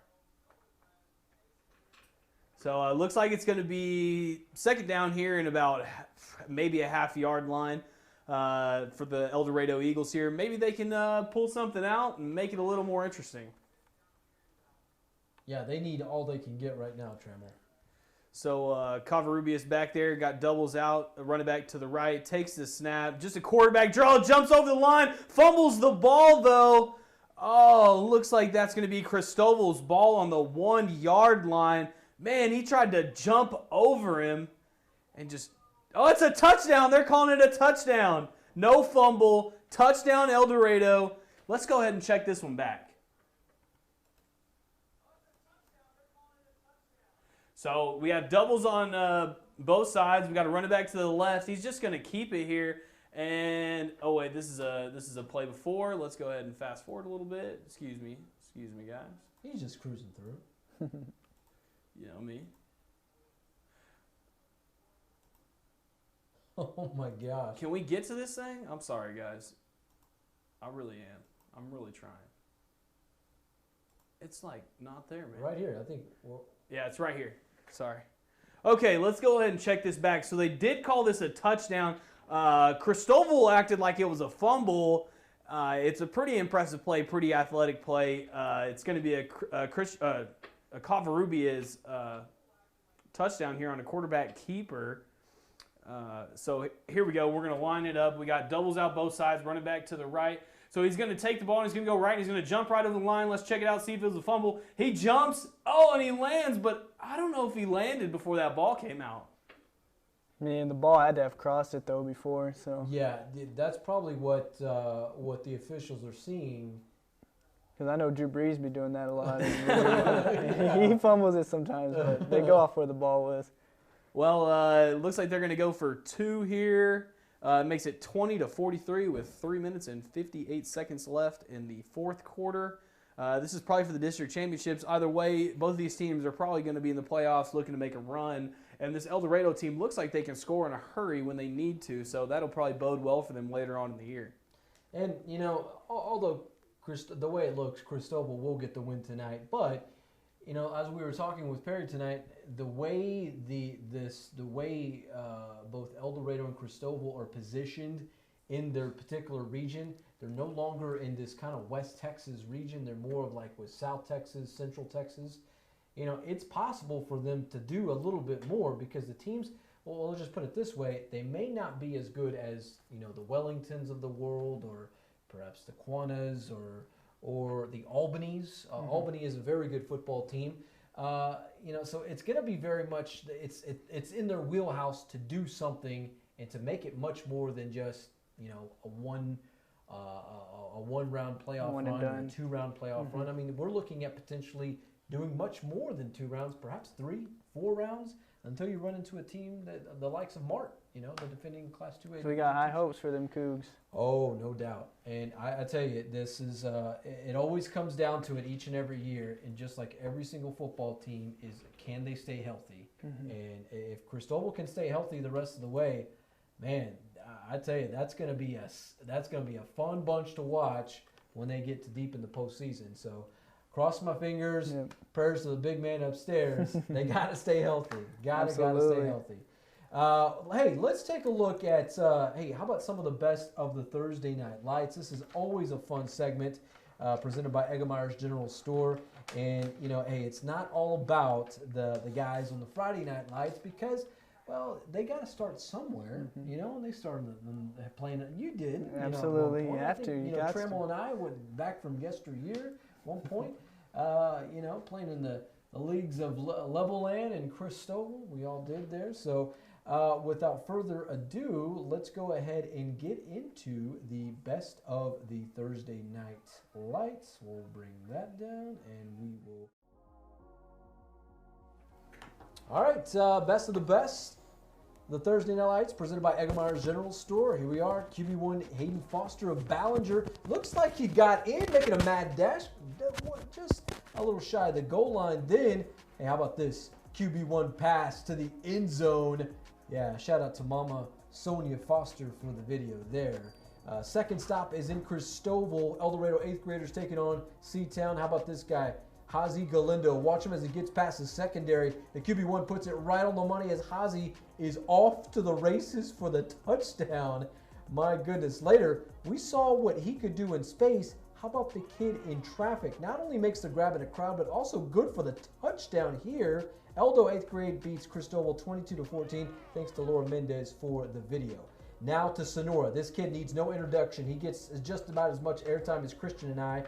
So it looks like it's going to be second down here in about maybe a half yard line for the El Dorado Eagles here. Maybe they can pull something out and make it a little more interesting. Yeah, they need all they can get right now, Trammell. So Covarrubias back there, got doubles out, running back to the right, takes the snap. Just a quarterback draw, jumps over the line, fumbles the ball though. Oh, looks like that's going to be Cristoval's ball on the 1 yard line. Man, he tried to jump over him and just... Oh, it's a touchdown. They're calling it a touchdown. No fumble. Touchdown, El Dorado. Let's go ahead and check this one back. So we have doubles on both sides. We got a running back to the left. He's just going to keep it here. And, oh, wait, this is a play before. Let's go ahead and fast forward a little bit. Excuse me, guys. He's just cruising through. You know me. Oh my gosh. Can we get to this thing? I'm sorry, guys. I really am. I'm really trying. It's like not there, man. Right here, I think. Well, Yeah, it's right here. Sorry. Okay, let's go ahead and check this back. So they did call this a touchdown. Cristobal acted like it was a fumble. It's a pretty impressive play, pretty athletic play. It's going to be a Covarrubias touchdown here on a quarterback keeper. So here we go. We're going to line it up. We got doubles out both sides, running back to the right. So he's going to take the ball, and he's going to go right, and he's going to jump right over the line. Let's check it out, see if it was a fumble. He jumps, and he lands, but I don't know if he landed before that ball came out. Man, the ball had to have crossed it, though, before. So yeah, that's probably what the officials are seeing. Because I know Drew Brees be doing that a lot. He fumbles it sometimes, but they go off where the ball was. Well, it looks like they're going to go for 2 here. It makes it 20-43 with 3 minutes and 58 seconds left in the fourth quarter. This is probably for the district championships. Either way, both of these teams are probably going to be in the playoffs looking to make a run. And this El Dorado team looks like they can score in a hurry when they need to, so that'll probably bode well for them later on in the year. And, although the way it looks, Cristobal will get the win tonight. But, as we were talking with Perry tonight, the way both El Dorado and Cristobal are positioned in their particular region, they're no longer in this kind of West Texas region. They're more of like with South Texas, Central Texas. It's possible for them to do a little bit more because the teams, well, let's just put it this way, they may not be as good as, the Wellingtons of the world or perhaps the Quannas or the Albanys. Albany is a very good football team. So it's going to be very much, it's in their wheelhouse to do something and to make it much more than just, a one-round playoff run or a 2-round playoff run. I mean, we're looking at potentially doing much more than 2 rounds, perhaps 3, 4 rounds, until you run into a team that the likes of Mart, the defending Class 2A. So we got high hopes for them Cougs. Oh, no doubt. And I tell you, this is it always comes down to it each and every year, and just like every single football team is, can they stay healthy? And if Cristobal can stay healthy the rest of the way, man, I tell you, that's going to be a fun bunch to watch when they get to deep in the postseason. So, cross my fingers. Yep. Prayers to the big man upstairs. They got to stay healthy. Got to stay healthy. Hey, let's take a look at, how about some of the best of the Thursday Night Lights? This is always a fun segment presented by Eggemeyer's General Store. And, it's not all about the guys on the Friday Night Lights because, well, they got to start somewhere, and they started playing it. You did. Absolutely, you have to. You got Trammell and I went back from yesteryear. One point, playing in the leagues of Levelland and Cristobal. We all did there. So without further ado, let's go ahead and get into the best of the Thursday Night Lights. We'll bring that down and we will. All right, best of the best. The Thursday Night Lights presented by Eggemeyer's General Store. Here we are, QB1 Hayden Foster of Ballinger. Looks like he got in, making a mad dash. Just a little shy of the goal line. Then, hey, how about this? QB1 pass to the end zone. Yeah, shout out to Mama Sonia Foster for the video there. Second stop is in Cristobal. El Dorado 8th graders taking on C-Town. How about this guy? Hazy Galindo. Watch him as he gets past the secondary. The QB1 puts it right on the money as Hazy is off to the races for the touchdown. My goodness. Later, we saw what he could do in space. How about the kid in traffic? Not only makes the grab in a crowd, but also good for the touchdown here. Eldo 8th grade beats Cristobal 22-14. Thanks to Laura Mendez for the video. Now to Sonora. This kid needs no introduction. He gets just about as much airtime as Christian and I.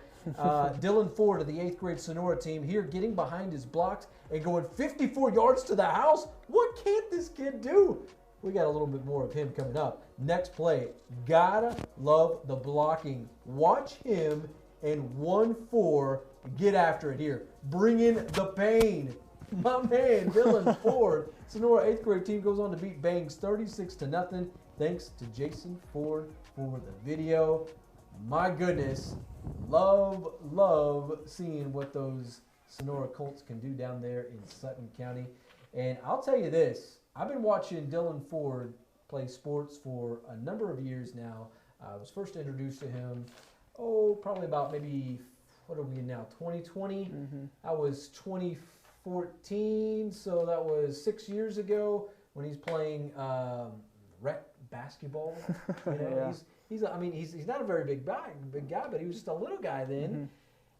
Dylan Ford of the 8th grade Sonora team here getting behind his blocks and going 54 yards to the house. What can't this kid do? We got a little bit more of him coming up. Next play. Gotta love the blocking. Watch him and 1-4 get after it here. Bring in the pain. My man, Dylan Ford. Sonora 8th grade team goes on to beat Bangs 36-0. Thanks to Jason Ford for the video. My goodness, love seeing what those Sonora Colts can do down there in Sutton County. And I'll tell you this, I've been watching Dylan Ford play sports for a number of years now. I was first introduced to him, probably about maybe what are we in now? 2020. That was 2014. So that was 6 years ago when he's playing rec basketball. You know, he's not a very big guy, but he was just a little guy then.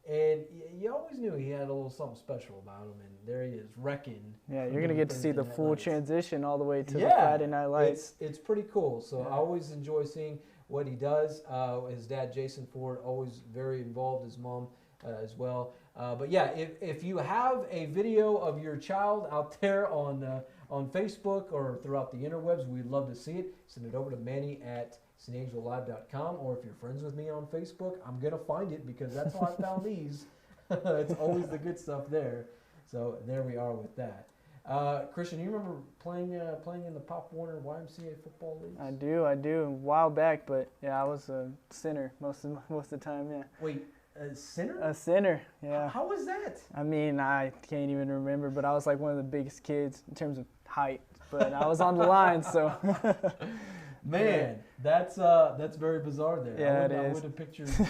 And you always knew he had a little something special about him, and there he is, wrecking. Yeah, you're going to get to see the full transition all the way to the Friday Night Lights. It's pretty cool. So I always enjoy seeing what he does. His dad, Jason Ford, always very involved, his mom as well. But yeah, if you have a video of your child out there on Facebook or throughout the interwebs, we'd love to see it. Send it over to Manny at SanAngeloLive.com, or if you're friends with me on Facebook, I'm going to find it because that's how I found these. It's always the good stuff there. So there we are with that. Christian, you remember playing in the Pop Warner YMCA football leagues? I do. A while back, but yeah, I was a center most of the time, yeah. Wait, a center? A center, yeah. How was that? I mean, I can't even remember, but I was like one of the biggest kids in terms of height, but I was on the line, so... Man, that's very bizarre there. Yeah, I wouldn't have pictured as a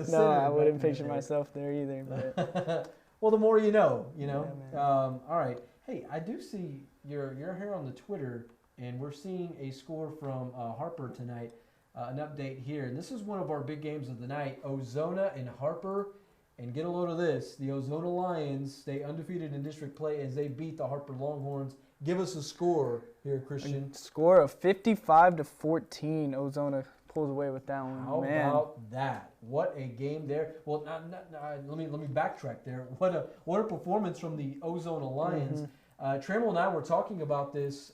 center. No, I wouldn't picture myself there either. But. Well, the more you know, Yeah, all right. Hey, I do see you're here on the Twitter, and we're seeing a score from Harper tonight, an update here. And this is one of our big games of the night, Ozona and Harper. And get a load of this, the Ozona Lions stay undefeated in district play as they beat the Harper Longhorns. Give us a score here, Christian. A score of 55-14. Ozona pulls away with that one. How about that? What a game there. Well, let me backtrack there. What a performance from the Ozona Lions. Trammell and I were talking about this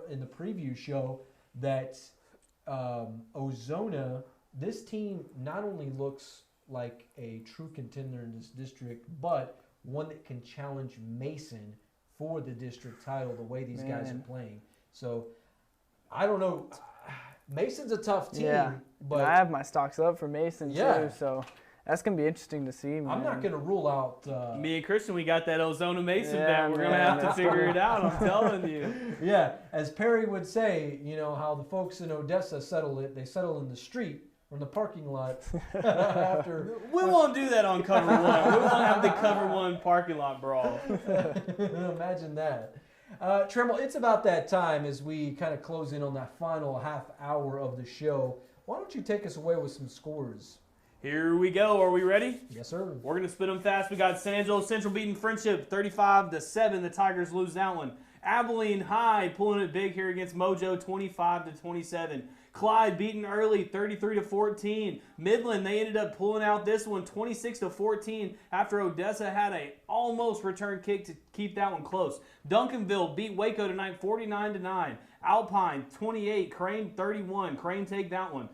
in the preview show that Ozona, this team not only looks like a true contender in this district, but one that can challenge Mason for the district title the way these guys are playing. So, I don't know. Mason's a tough team, but and I have my stocks up for Mason too, so that's going to be interesting to see, man. I'm not going to rule out... Me and Christian, we got that Ozona Mason bet. We're going to have to figure it out, I'm telling you. Yeah, as Perry would say, you know, how the folks in Odessa settle it, they settle in the street or in the parking lot after... We won't do that on Cover 1. We won't have the Cover 1 parking lot brawl. Imagine that. Trammell, it's about that time as we kind of close in on that final half hour of the show. Why don't you take us away with some scores? Here we go. Are we ready? Yes, sir. We're going to spit them fast. We got San Angelo Central beating Friendship 35-7. The Tigers lose that one. Abilene High pulling it big here against Mojo 25-27. Clyde beaten early 33-14. Midland, they ended up pulling out this one 26-14 after Odessa had a almost return kick to keep that one close. Duncanville beat Waco tonight 49-9. Alpine 28, Crane 31. Crane take that one.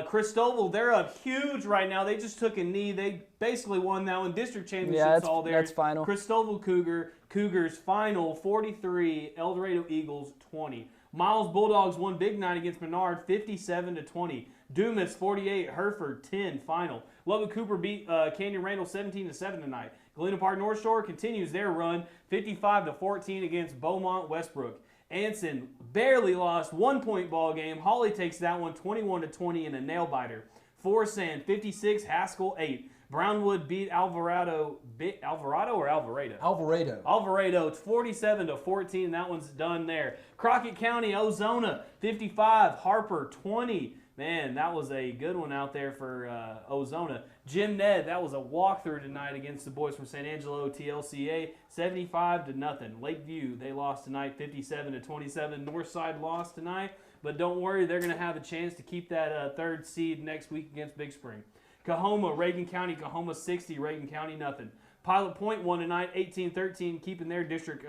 Cristobal, they're up huge right now. They just took a knee. They basically won that one. District championships all there. That's final. Cristobal Cougars final 43. El Dorado Eagles 20. Miles Bulldogs won big night against Menard 57-20. Dumas 48. Hereford 10 final. Lubbock Cooper beat Canyon Randall 17-7 tonight. Galena Park North Shore continues their run 55-14 against Beaumont Westbrook. Anson barely lost 1 point ball game. Hawley takes that one 21-20 in a nail biter. Forsan 56, Haskell 8. Brownwood beat Alvarado. Alvarado or Alvarado? Alvarado. Alvarado 47-14. That one's done there. Crockett County, Ozona 55, Harper 20. Man, that was a good one out there for Ozona. Jim Ned, that was a walkthrough tonight against the boys from San Angelo TLCA, 75-0. Lakeview, they lost tonight, 57-27. Northside lost tonight, but don't worry, they're going to have a chance to keep that third seed next week against Big Spring. Coahoma, Reagan County, Coahoma 60, Reagan County nothing. Pilot Point won tonight, 18-13, keeping their district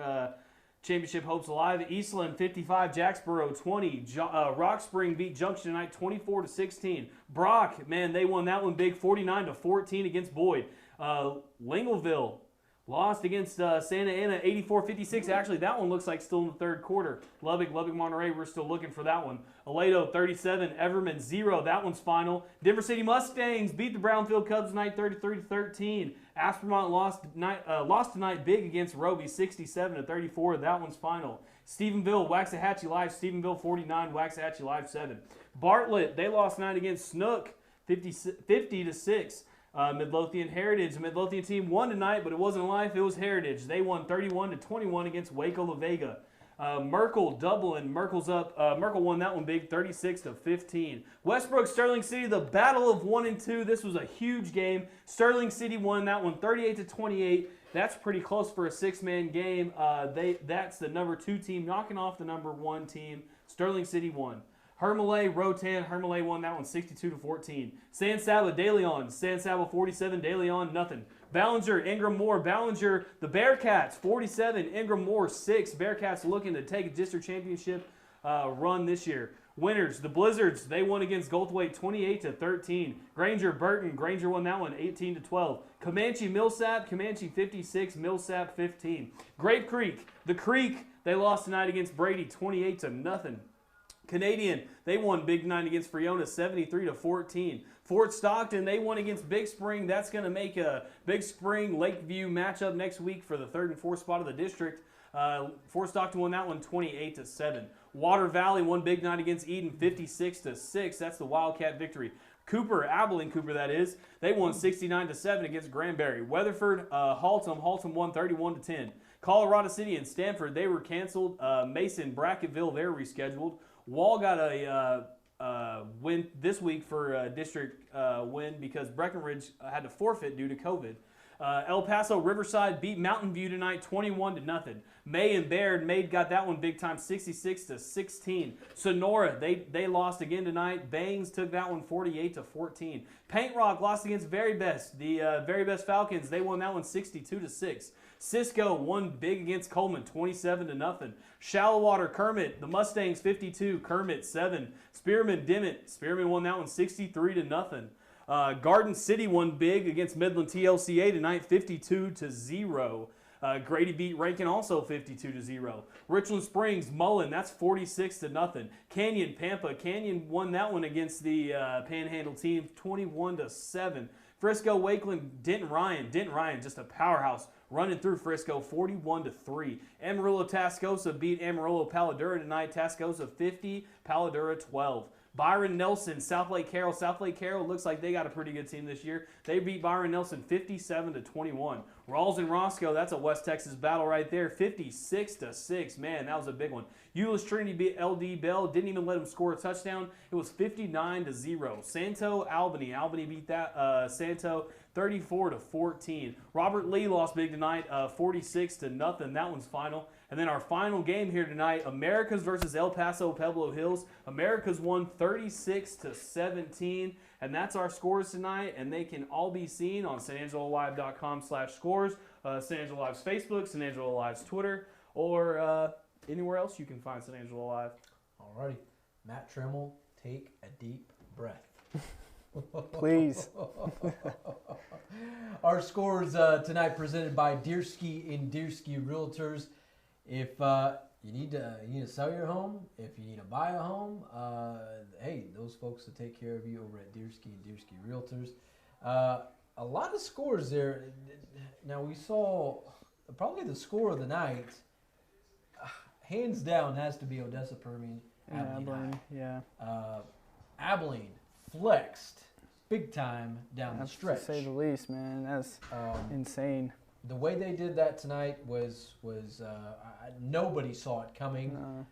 championship hopes alive. Eastland 55, Jacksboro 20. Rock Spring beat Junction tonight 24-16. Brock, man, they won that one big 49-14 against Boyd. Lingleville lost against Santa Ana 84-56. Actually, that one looks like still in the third quarter. Lubbock Monterey, we're still looking for that one. Aledo 37, Everman 0. That one's final. Denver City Mustangs beat the Brownfield Cubs tonight 33-13. Aspermont lost tonight big against Roby 67-34. That one's final. Stephenville, Waxahachie Live, Stephenville 49, Waxahachie Live 7. Bartlett, they lost tonight against Snook 50-6. Midlothian Heritage. The Midlothian team won tonight, but it wasn't life. It was Heritage. They won 31-21 against Waco La Vega. Merkel, Dublin. Merkel's up. Merkel won that one big, 36-15. Westbrook, Sterling City, the battle of 1 and 2. This was a huge game. Sterling City won that one 38-28. That's pretty close for a 6-man game. That's the number 2 team knocking off the number 1 team. Sterling City won. Hermele, Rotan. Hermele won that one 62-14. San Saba, De Leon. San Saba 47, De Leon nothing. Ballinger, Ingram Moore. Ballinger, the Bearcats 47, Ingram Moore 6. Bearcats looking to take a district championship run this year. Winners, the Blizzards, they won against Goldthwaite 28-13. Granger, Burton. Granger won that one 18-12. Comanche, Millsap. Comanche 56, Millsap 15. Grape Creek, the Creek, they lost tonight against Brady 28-0. Canadian, they won big night against Friona 73-14. Fort Stockton, they won against Big Spring. That's going to make a Big Spring Lakeview matchup next week for the 3rd and 4th spot of the district. Fort Stockton won that one 28-7. Water Valley won big night against Eden 56-6. That's the Wildcat victory. Cooper, Abilene Cooper that is, they won 69-7 against Granbury. Weatherford, Haltom won 31-10. Colorado City and Stanford, they were canceled. Mason, Brackettville, they're rescheduled. Wall got a win this week for a district win because Breckenridge had to forfeit due to COVID. El Paso Riverside beat Mountain View tonight 21-0. May and Baird, got that one big time 66-16. Sonora, they lost again tonight. Bangs took that one 48-14. Paint Rock lost against Very Best. The Very Best Falcons, they won that one 62-6. Cisco won big against Coleman 27-0. Shallowater Kermit, the Mustangs 52, Kermit 7. Spearman Dimmitt, Spearman won that one 63-0. Garden City won big against Midland TLCA tonight, 52-0. Grady beat Rankin also 52-0. Richland Springs, Mullen, that's 46-0. Canyon, Pampa, Canyon won that one against the Panhandle team, 21-7. Frisco, Wakeland, Denton Ryan, just a powerhouse, running through Frisco, 41-3. Amarillo, Tascosa beat Amarillo Paladura tonight, Tascosa 50, Paladura 12. Byron Nelson, South Lake Carroll looks like they got a pretty good team this year. They beat Byron Nelson 57-21. Rawls and Roscoe, that's a West Texas battle right there, 56-6. Man, that was a big one. Euless Trinity beat LD Bell, didn't even let them score a touchdown. It was 59-0. Santo, Albany beat that Santo 34-14. Robert Lee lost big tonight, 46-0. That one's final. And then our final game here tonight, Americas versus El Paso Pueblo Hills. Americas won 36-17, and that's our scores tonight. And they can all be seen on SanAngeloLive.com/scores, San Angelo Live's Facebook, San Angelo Live's Twitter, or anywhere else you can find San Angelo Live. Alrighty, Matt Trammell, take a deep breath. Please. Our scores tonight presented by Deersky and Deersky Realtors. If you need to sell your home, if you need to buy a home, hey, those folks will take care of you over at Deersky and Deersky Realtors. A lot of scores there. Now we saw probably the score of the night. Hands down has to be Odessa Permian. Abilene. Yeah. Abilene flexed big time down the stretch. To say the least, man. That's insane. The way they did that tonight was nobody saw it coming. No.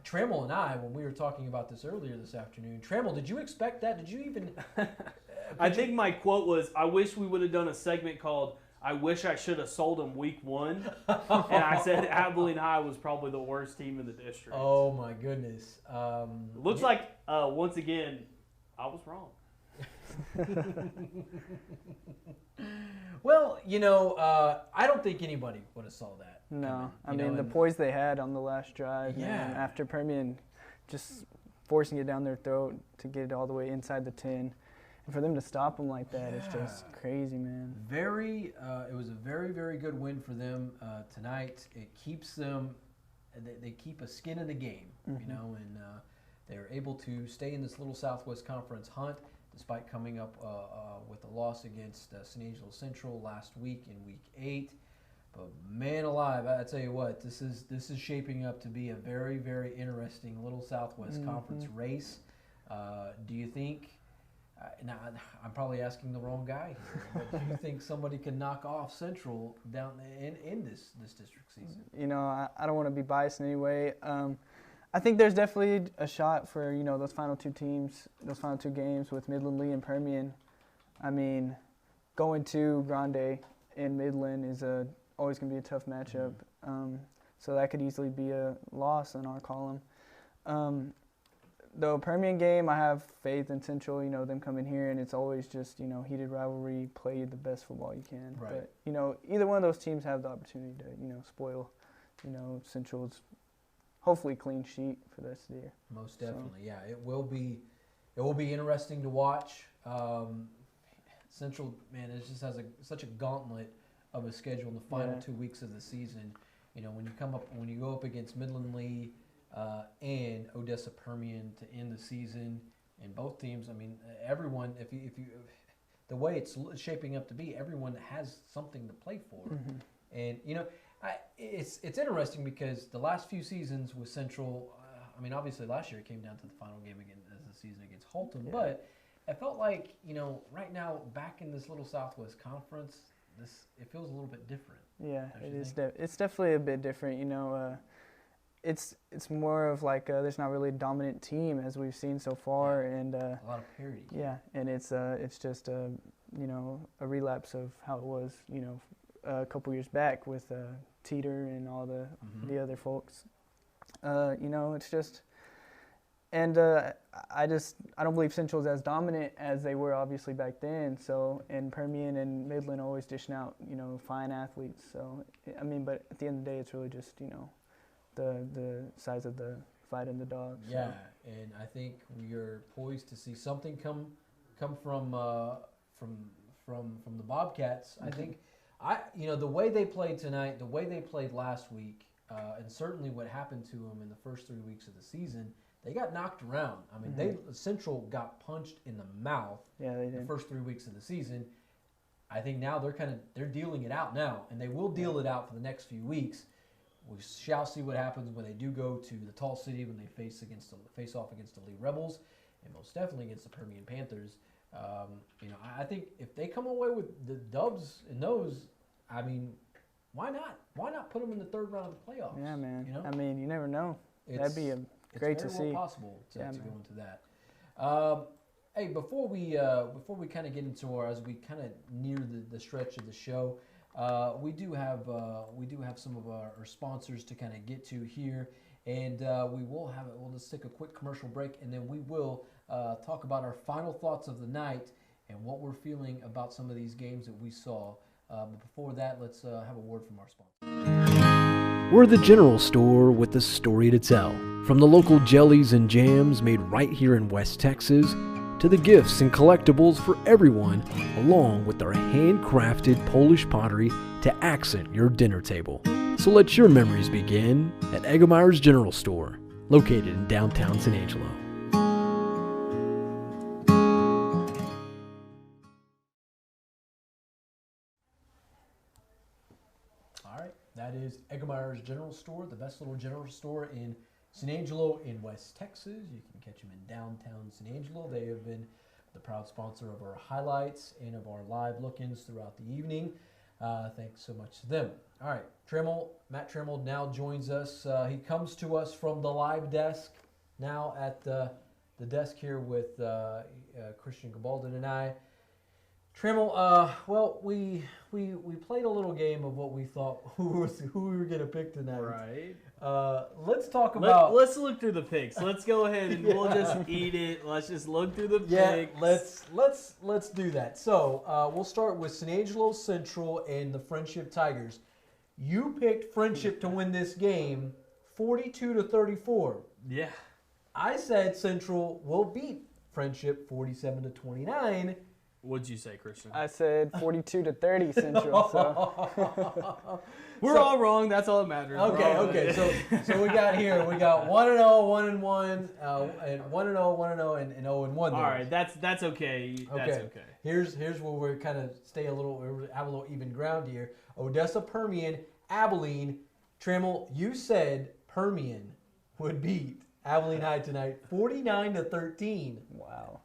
Trammell and I, when we were talking about this earlier this afternoon, Trammell, did you expect that? Did you even? I think my quote was, "I wish we would have done a segment called I wish I should have sold him week 1," and I said Abilene High was probably the worst team in the district. Oh my goodness! Looks like once again I was wrong. Well, I don't think anybody would have saw that. No, I mean the poise they had on the last drive. Yeah. Man, after Permian just forcing it down their throat to get it all the way inside the 10, and for them to stop them like that, it's just crazy, man. It was a very, very good win for them tonight. It keeps them, they keep a skin in the game, and they're able to stay in this little Southwest Conference hunt, despite coming up with a loss against San Angelo Central last week in Week 8. But man alive, I tell you what, this is shaping up to be a very, very interesting little Southwest Conference race. Do you think Now, I'm probably asking the wrong guy here, but do you think somebody can knock off Central down in this district season? You know, I don't want to be biased in any way. I think there's definitely a shot for, you know, those final two teams, those final two games with Midland Lee and Permian. I mean, going to Grande in Midland is always going to be a tough matchup. So that could easily be a loss in our column. The Permian game, I have faith in Central, you know, them coming here, and it's always just, you know, heated rivalry, play the best football you can. Right. But, you know, either one of those teams have the opportunity to, you know, spoil, you know, Central's hopefully clean sheet for the rest of the year. Most definitely, yeah. It will be interesting to watch. Central, man, it just has such a gauntlet of a schedule in the final 2 weeks of the season. You know, when you go up against Midland Lee and Odessa Permian to end the season, and both teams, I mean, everyone, if you the way it's shaping up to be, everyone has something to play for. And you know, it's interesting because the last few seasons with Central, I mean, obviously last year it came down to the final game again as the season against Halton, but it felt like, you know, right now back in this little Southwest Conference, it feels a little bit different. Yeah, it is. It's definitely a bit different. You know, it's more of like there's not really a dominant team as we've seen so far, and a lot of parity. Yeah, and it's just you know, a relapse of how it was, you know, a couple years back with Teeter and all the other folks. You know, it's just, and I don't believe Central's as dominant as they were obviously back then. So, and Permian and Midland always dishing out, you know, fine athletes. So, I mean, but at the end of the day, it's really just, you know, the size of the fight in the dog. So. Yeah, and I think we are poised to see something come from the Bobcats. I think, you know, the way they played tonight, the way they played last week, and certainly what happened to them in the first 3 weeks of the season, they got knocked around. I mean, Central got punched in the mouth. Yeah, they did. The first 3 weeks of the season. I think now they're dealing it out now, and they will deal it out for the next few weeks. We shall see what happens when they do go to the Tall City, when they face off against the Lee Rebels, and most definitely against the Permian Panthers. You know, I think if they come away with the dubs in those, I mean, why not? Why not put them in the third round of the playoffs? Yeah, man. You know? I mean, you never know. That'd be great to see. It's very well possible to go into that. Hey, before we kind of get into as we kind of near the stretch of the show, we do have some of our sponsors to kind of get to here, and we'll just take a quick commercial break, and then we will talk about our final thoughts of the night and what we're feeling about some of these games that we saw. But before that, let's have a word from our sponsor. We're the general store with the story to tell. From the local jellies and jams made right here in West Texas, to the gifts and collectibles for everyone, along with our handcrafted Polish pottery to accent your dinner table. So let your memories begin at Eggemeyer's General Store, located in downtown San Angelo. All right, that is Eggemeyer's General Store, the best little general store in San Angelo in West Texas. You can catch them in downtown San Angelo. They have been the proud sponsor of our highlights and of our live look-ins throughout the evening. Thanks so much to them. All right, Matt Trammell now joins us. He comes to us from the live desk, now at the desk here with Christian Gabaldon and I. Trammell, well, we played a little game of what we thought who we were going to pick tonight. Right. Let's talk about. Let's look through the picks. Let's go ahead and we'll just eat it. Let's just look through the picks. Yeah, let's do that. So we'll start with San Angelo Central and the Friendship Tigers. You picked Friendship to win this game, 42-34. Yeah. I said Central will beat Friendship 47-29. What'd you say, Christian? I said 42-30 Central. So. We're all wrong. That's all that matters. Okay. So we got 1-0, 1-1, and 1-0, 1-0, and 0-1. All right, that's okay. That's okay. Here's where we're kind of have a little even ground here. Odessa Permian, Abilene. Trammell, you said Permian would beat Abilene High tonight, 49-13. Wow.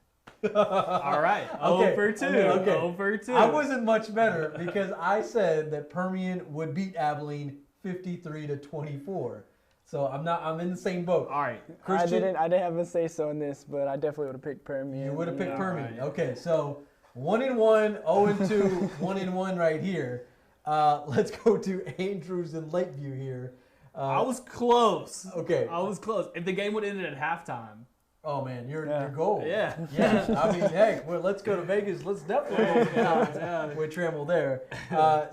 All right. Okay, 0 for 2. okay. 0 for 2. I wasn't much better because I said that Permian would beat Abilene 53-24. So I'm in the same boat. All right. Christian, I didn't have a say so in this, but I definitely would have picked Permian. you would have picked Permian. right. Okay, so 1-1, 0-2, 1-1 right here. Let's go to Andrews and Lakeview here. I was close. Okay. I was close. If the game would have ended at halftime. Oh man, your Yeah. goal. Yeah. Yeah. I mean, hey, well, let's go to Vegas. Let's definitely go with Trammell there.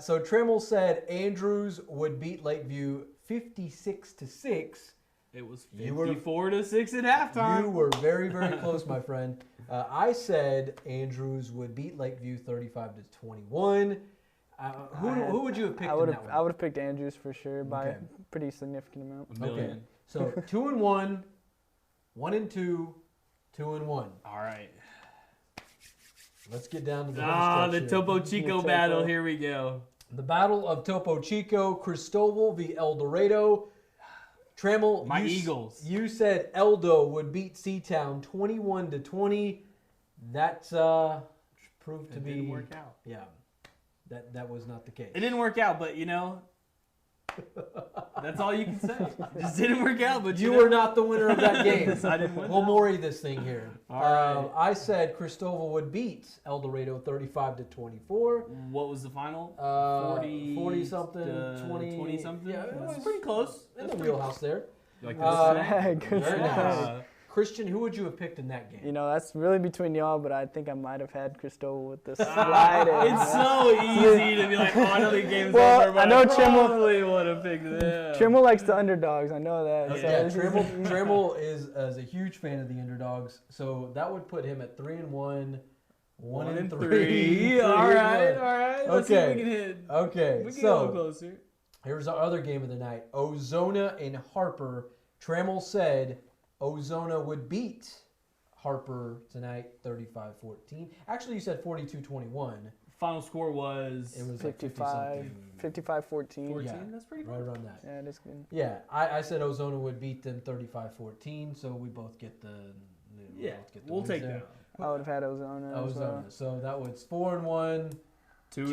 So Trammell said Andrews would beat Lakeview 56-6. It was You were- 54-6 at halftime. You were very, very close, my friend. I said Andrews would beat Lakeview 35-21. Who would you have picked in that one? I would have picked Andrews for sure by Okay. a pretty significant amount. A million. Okay. So 2-1, 1-2, 2-1. All right. Let's get down to the Ah, home the stretch here. Topo Chico Topo. battle. Here we go. The Battle of Topo Chico, Cristobal v. El Dorado. Trammell, My Eagles. You said Eldo would beat Seatown 21-20. That proved to It be. didn't work out. Yeah, that was not the case. It didn't work out, but that's all you can say. It just didn't work out, but You were not the winner of that game. I didn't win. We'll Maury this thing here. All right. I said Cristobal would beat El Dorado 35-24. What was the final? 40 something, 20 something. Yeah, it That's was pretty close. in the wheelhouse there. You like Good Very snack. nice. Christian, who would you have picked in that game? You know, that's really between y'all, but I think I might have had Cristobal with the slide. It's so easy to be like, oh, I know the game's Well, over, but I know probably would have picked them. Trimmel likes the underdogs. I know that. Okay. So Yeah, this is- Trammell is a huge fan of the underdogs, so that would put him at 3-1, 1-3. All right. Let's see if we can hit. Okay, We can get a little so closer. here's our other game of the night. Ozona and Harper. Trammell said Ozona would beat Harper tonight 35-14. Actually, you said 42-21. Final score was It was like 55, 55-14. 14. Yeah. That's pretty right good. around that. Yeah, it is good. Yeah, I said Ozona would beat them 35-14, so we both get the. Yeah, both get the we'll wins take there. that. I would have had Ozona as well. Ozona. So that was 4-1. 2-3. Two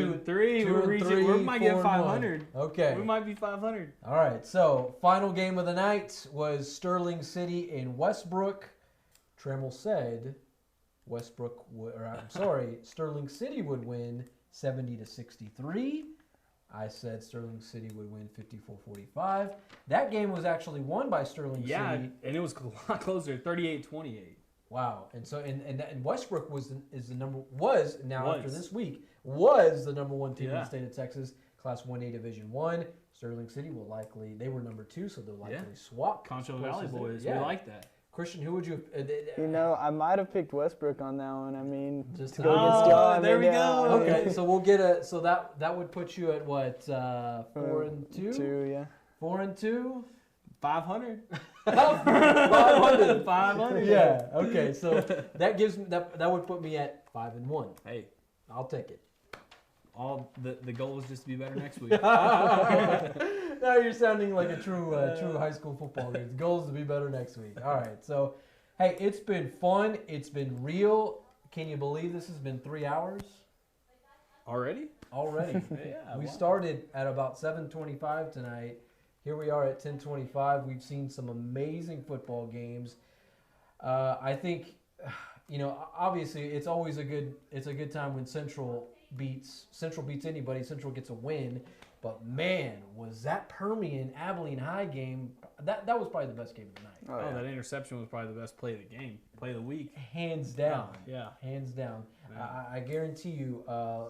We're and reaching. three, We might get 4-1. 500. Okay. We might be 500. All right. So final game of the night was Sterling City and Westbrook. Trammell said Sterling City would win 70-63. I said Sterling City would win 54-45. That game was actually won by Sterling Yeah, City. and it was a lot closer, 38-28. Wow. And so and Westbrook was the number after Was. this week was the number one team in Yeah. the state of Texas, Class 1A Division 1. Sterling City will likely they were number 2, so they'll likely swap. Concho places Valley there. boys. Yeah. We like that. Christian, who would you? You know, I might have picked Westbrook on that one. I mean, Just to to- go against y'all. I there mean, we go. Okay, so we'll get so that would put you at what 4-2? 2, yeah. 4-2. 500. 500. 500. Yeah. Okay. So that gives me that would put me at 5-1. Hey, I'll take it. all the goal is just to be better next week. Now you're sounding like a true high school football game. The goal is to be better next week. All right. So, hey, it's been fun. It's been real. Can you believe this has been 3 hours Already? already? Yeah. We wow. started at about 7:25 tonight. Here we are at 10:25. We've seen some amazing football games. I think, obviously it's always a good time when Central beats anybody. Central gets a win. But man, was that Permian Abilene High game? That was probably the best game of the night, Oh, that interception was probably the best play of the game, play of the week. hands down. Yeah. Hands down. Yeah. I guarantee you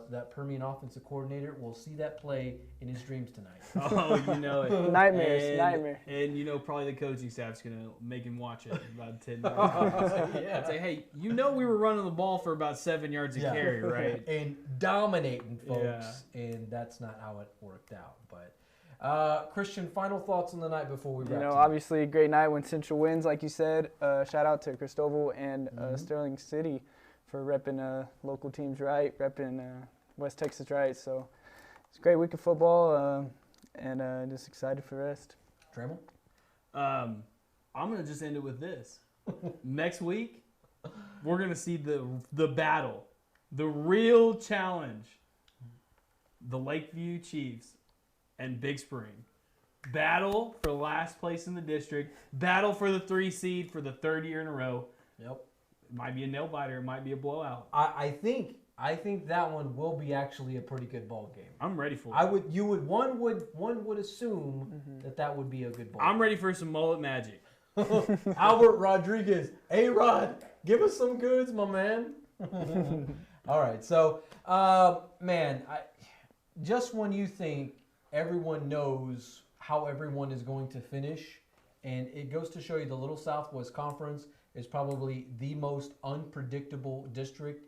that Permian offensive coordinator will see that play in his dreams tonight. Oh, you know it. Nightmare. And probably the coaching staff's going to make him watch it in about 10 minutes. Yeah. I'd say, hey, we were running the ball for about 7 yards a carry, right? And dominating folks, and that's not how it worked out. But Christian, final thoughts on the night before we wrap You know, tonight? obviously a great night when Central wins, like you said. Shout out to Cristobal and Sterling City for repping local teams right, repping West Texas right. So it's a great week of football, and just excited for the rest. Trammell? I'm going to just end it with this. Next week, we're going to see the battle, the real challenge. The Lakeview Chiefs and Big Spring. Battle for last place in the district. Battle for the 3 seed for the 3rd year in a row. Yep. It might be a nail-biter. It might be a blowout. I think that one will be actually a pretty good ball game. I'm ready for it. One would assume that would be a good ball I'm game. ready for some mullet magic. Albert Rodriguez. A-Rod, give us some goods, my man. All right. So, man, just when you think everyone knows how everyone is going to finish, and it goes to show you the Little Southwest Conference is probably the most unpredictable district,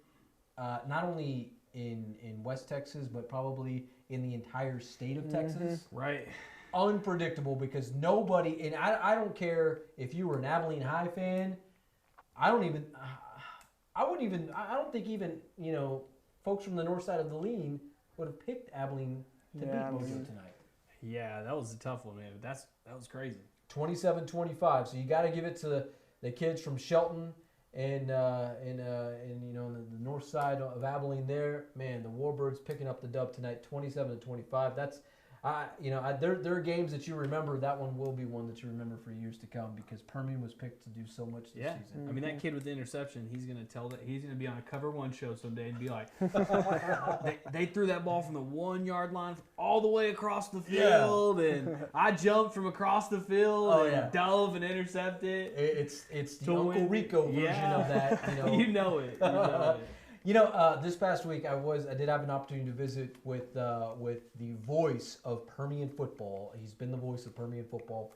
not only in West Texas, but probably in the entire state of Texas. Right. Unpredictable because nobody, and I don't care if you were an Abilene High fan, I don't think even, folks from the north side of the Lean would have picked Abilene to beat Mojo tonight. Yeah, that was a tough one, man. That was crazy. 27-25. So you got to give it to the kids from Shelton and the north side of Abilene there. Man, the Warbirds picking up the dub tonight, 27-25. That's there are games that you remember. That one will be one that you remember for years to come because Permian was picked to do so much this season. I mean, that kid with the interception, he's going to be on a Cover1 show someday and be like, they threw that ball from the 1 yard line all the way across the field, and I jumped from across the field and dove and intercepted. It's the Uncle Rico version of that. You know it. This past week I did have an opportunity to visit with the voice of Permian football. He's been the voice of Permian football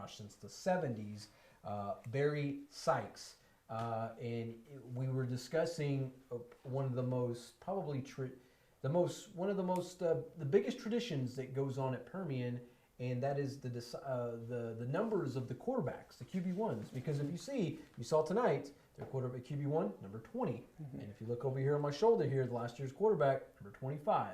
since the 70s. Barry Sykes, and we were discussing one of the most the biggest traditions that goes on at Permian, and that is the numbers of the quarterbacks, the QB1s. Because if you saw tonight. Their quarterback QB1, number 20. And if you look over here on my shoulder here, the last year's quarterback, number 25.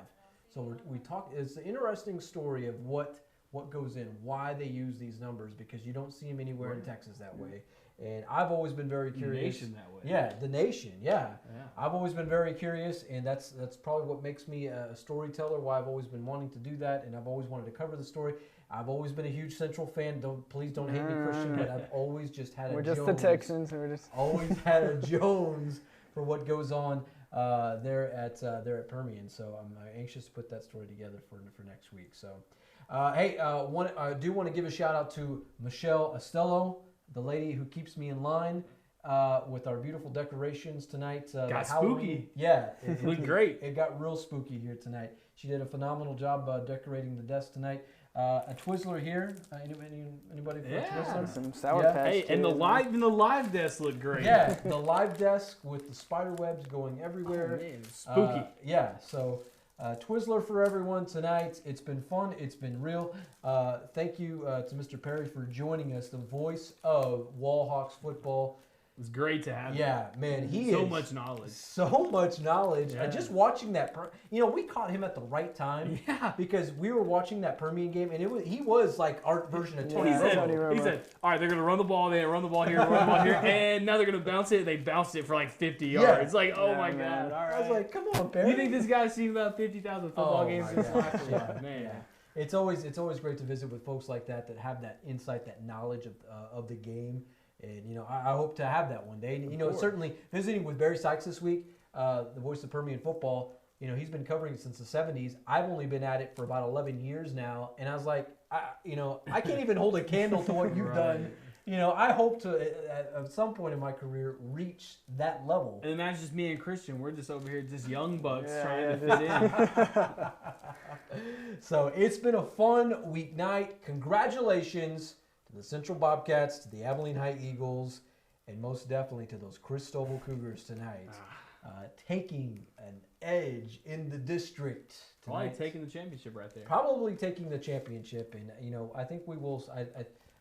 So we talk. It's an interesting story of what goes in, why they use these numbers, because you don't see them anywhere in Texas that way. And I've always been very curious. The nation that way. Yeah, the nation. Yeah. I've always been very curious, and that's probably what makes me a storyteller. Why I've always been wanting to do that, and I've always wanted to cover the story. I've always been a huge Central fan. Please don't hate me, Christian, but I've always just had a Jones. We're just the Texans. Always had a Jones for what goes on there at Permian. So I'm anxious to put that story together for next week. So, I do want to give a shout out to Michelle Estello, the lady who keeps me in line with our beautiful decorations tonight. Got spooky. Yeah, it looked great. It got real spooky here tonight. She did a phenomenal job decorating the desk tonight. A Twizzler here. Anybody for a Twizzler? Some Sour Patch. Hey, and the live desk looked great. Yeah, the live desk with the spider webs going everywhere. Oh, man, spooky. So Twizzler for everyone tonight. It's been fun. It's been real. Thank you to Mr. Perry for joining us, the voice of Wallhawks football. It was great to have him. Yeah, man, so much knowledge. So much knowledge. Yeah. Just watching that, we caught him at the right time. Yeah. Because we were watching that Permian game, and he was like our version of Tony Romo. He said, all right, they're going to run the ball, they run the ball here, and now they're going to bounce it. They bounced it for like 50 yards. Yeah. It's like, oh my man. God, all right. I was like, come on, Perry. You think this guy's seen about 50,000 football games since last year? Yeah. Man. Yeah. It's always great to visit with folks like that have that insight, that knowledge of the game. And, I hope to have that one day. Certainly visiting with Barry Sykes this week, the voice of Permian football, he's been covering it since the 70s. I've only been at it for about 11 years now. And I was like, I can't even hold a candle to what you've done. I hope to, at some point in my career, reach that level. And that's just me and Christian. We're just over here, just young bucks trying to fit in. So it's been a fun weeknight. Congratulations to the Central Bobcats, to the Abilene High Eagles, and most definitely to those Cristobal Cougars tonight, taking an edge in the district tonight. Probably taking the championship right there. Probably taking the championship, and I think we will.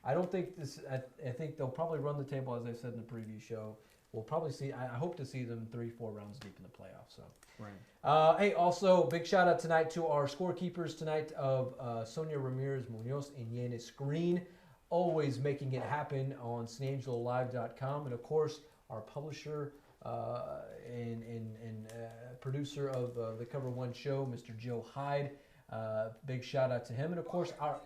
I don't think this. I think they'll probably run the table, as I said in the previous show. We'll probably see. I hope to see them 3-4 rounds deep in the playoffs. So, right. Hey, also big shout out tonight to our scorekeepers tonight of Sonia Ramirez Munoz and Yanis Green, always making it happen on SanAngeloLive.com, and of course our publisher and producer of the Cover1 show, Mr. Joe Hyde. Big shout out to him, and of course our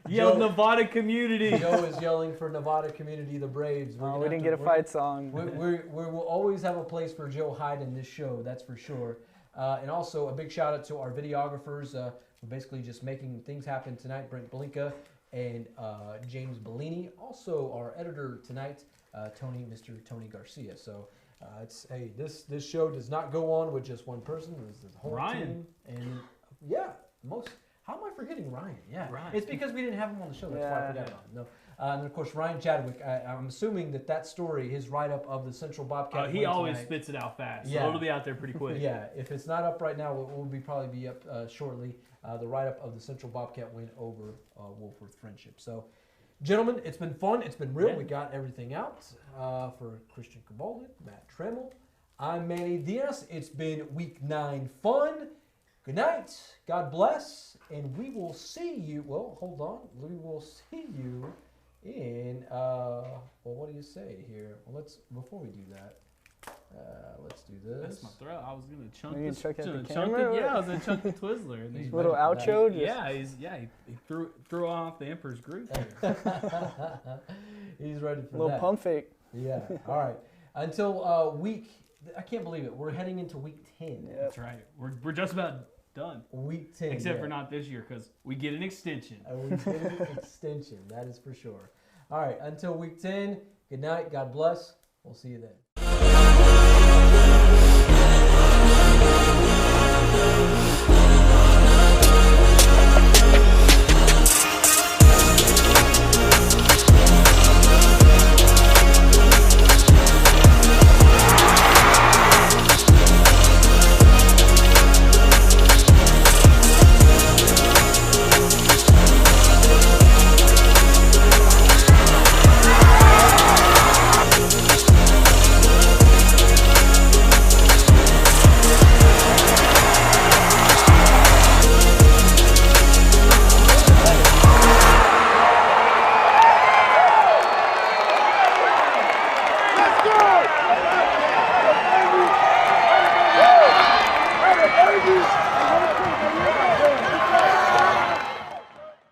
Yell Nevada community. Joe is yelling for Nevada community, the Braves. We didn't get a fight song. We will always have a place for Joe Hyde in this show, that's for sure. And also a big shout out to our videographers who basically just making things happen tonight, Brent Blinka and James Bellini. Also our editor tonight, Mr. Tony Garcia. So this show does not go on with just one person. There's a whole Ryan. team. And how am I forgetting Ryan? Yeah, Ryan. It's because we didn't have him on the show. That's why I forgot about him. No. And of course, Ryan Chadwick. I'm assuming that story, his write-up of the Central Bobcat. He always tonight, spits it out fast. So Yeah. it'll be out there pretty quick. Yeah, if it's not up right now, it will probably be up shortly. The write-up of the Central Bobcat win over Wolford Friendship. So, gentlemen, it's been fun. It's been real. Yeah. We got everything out for Christian Gabaldon, Matt Trammell. I'm Manny Diaz. It's been Week 9 fun. Good night. God bless. And we will see you. Well, hold on. We will see you in, what do you say here? Well, before we do that, let's do this. That's my throat. I was gonna chunk Are you this. gonna chuck it at the chunk camera, it, or- I was gonna chunk the Twizzler. And then Little outro. he threw off the Emperor's Groove. He's ready for Little that. pump fake. Yeah. All right. Until I can't believe it. We're heading into week 10. Yep. That's right. We're just about done. Week 10. Except yeah. for not this year, because we get an extension. We get an extension. That is for sure. All right. Until week 10. Good night. God bless. We'll see you then.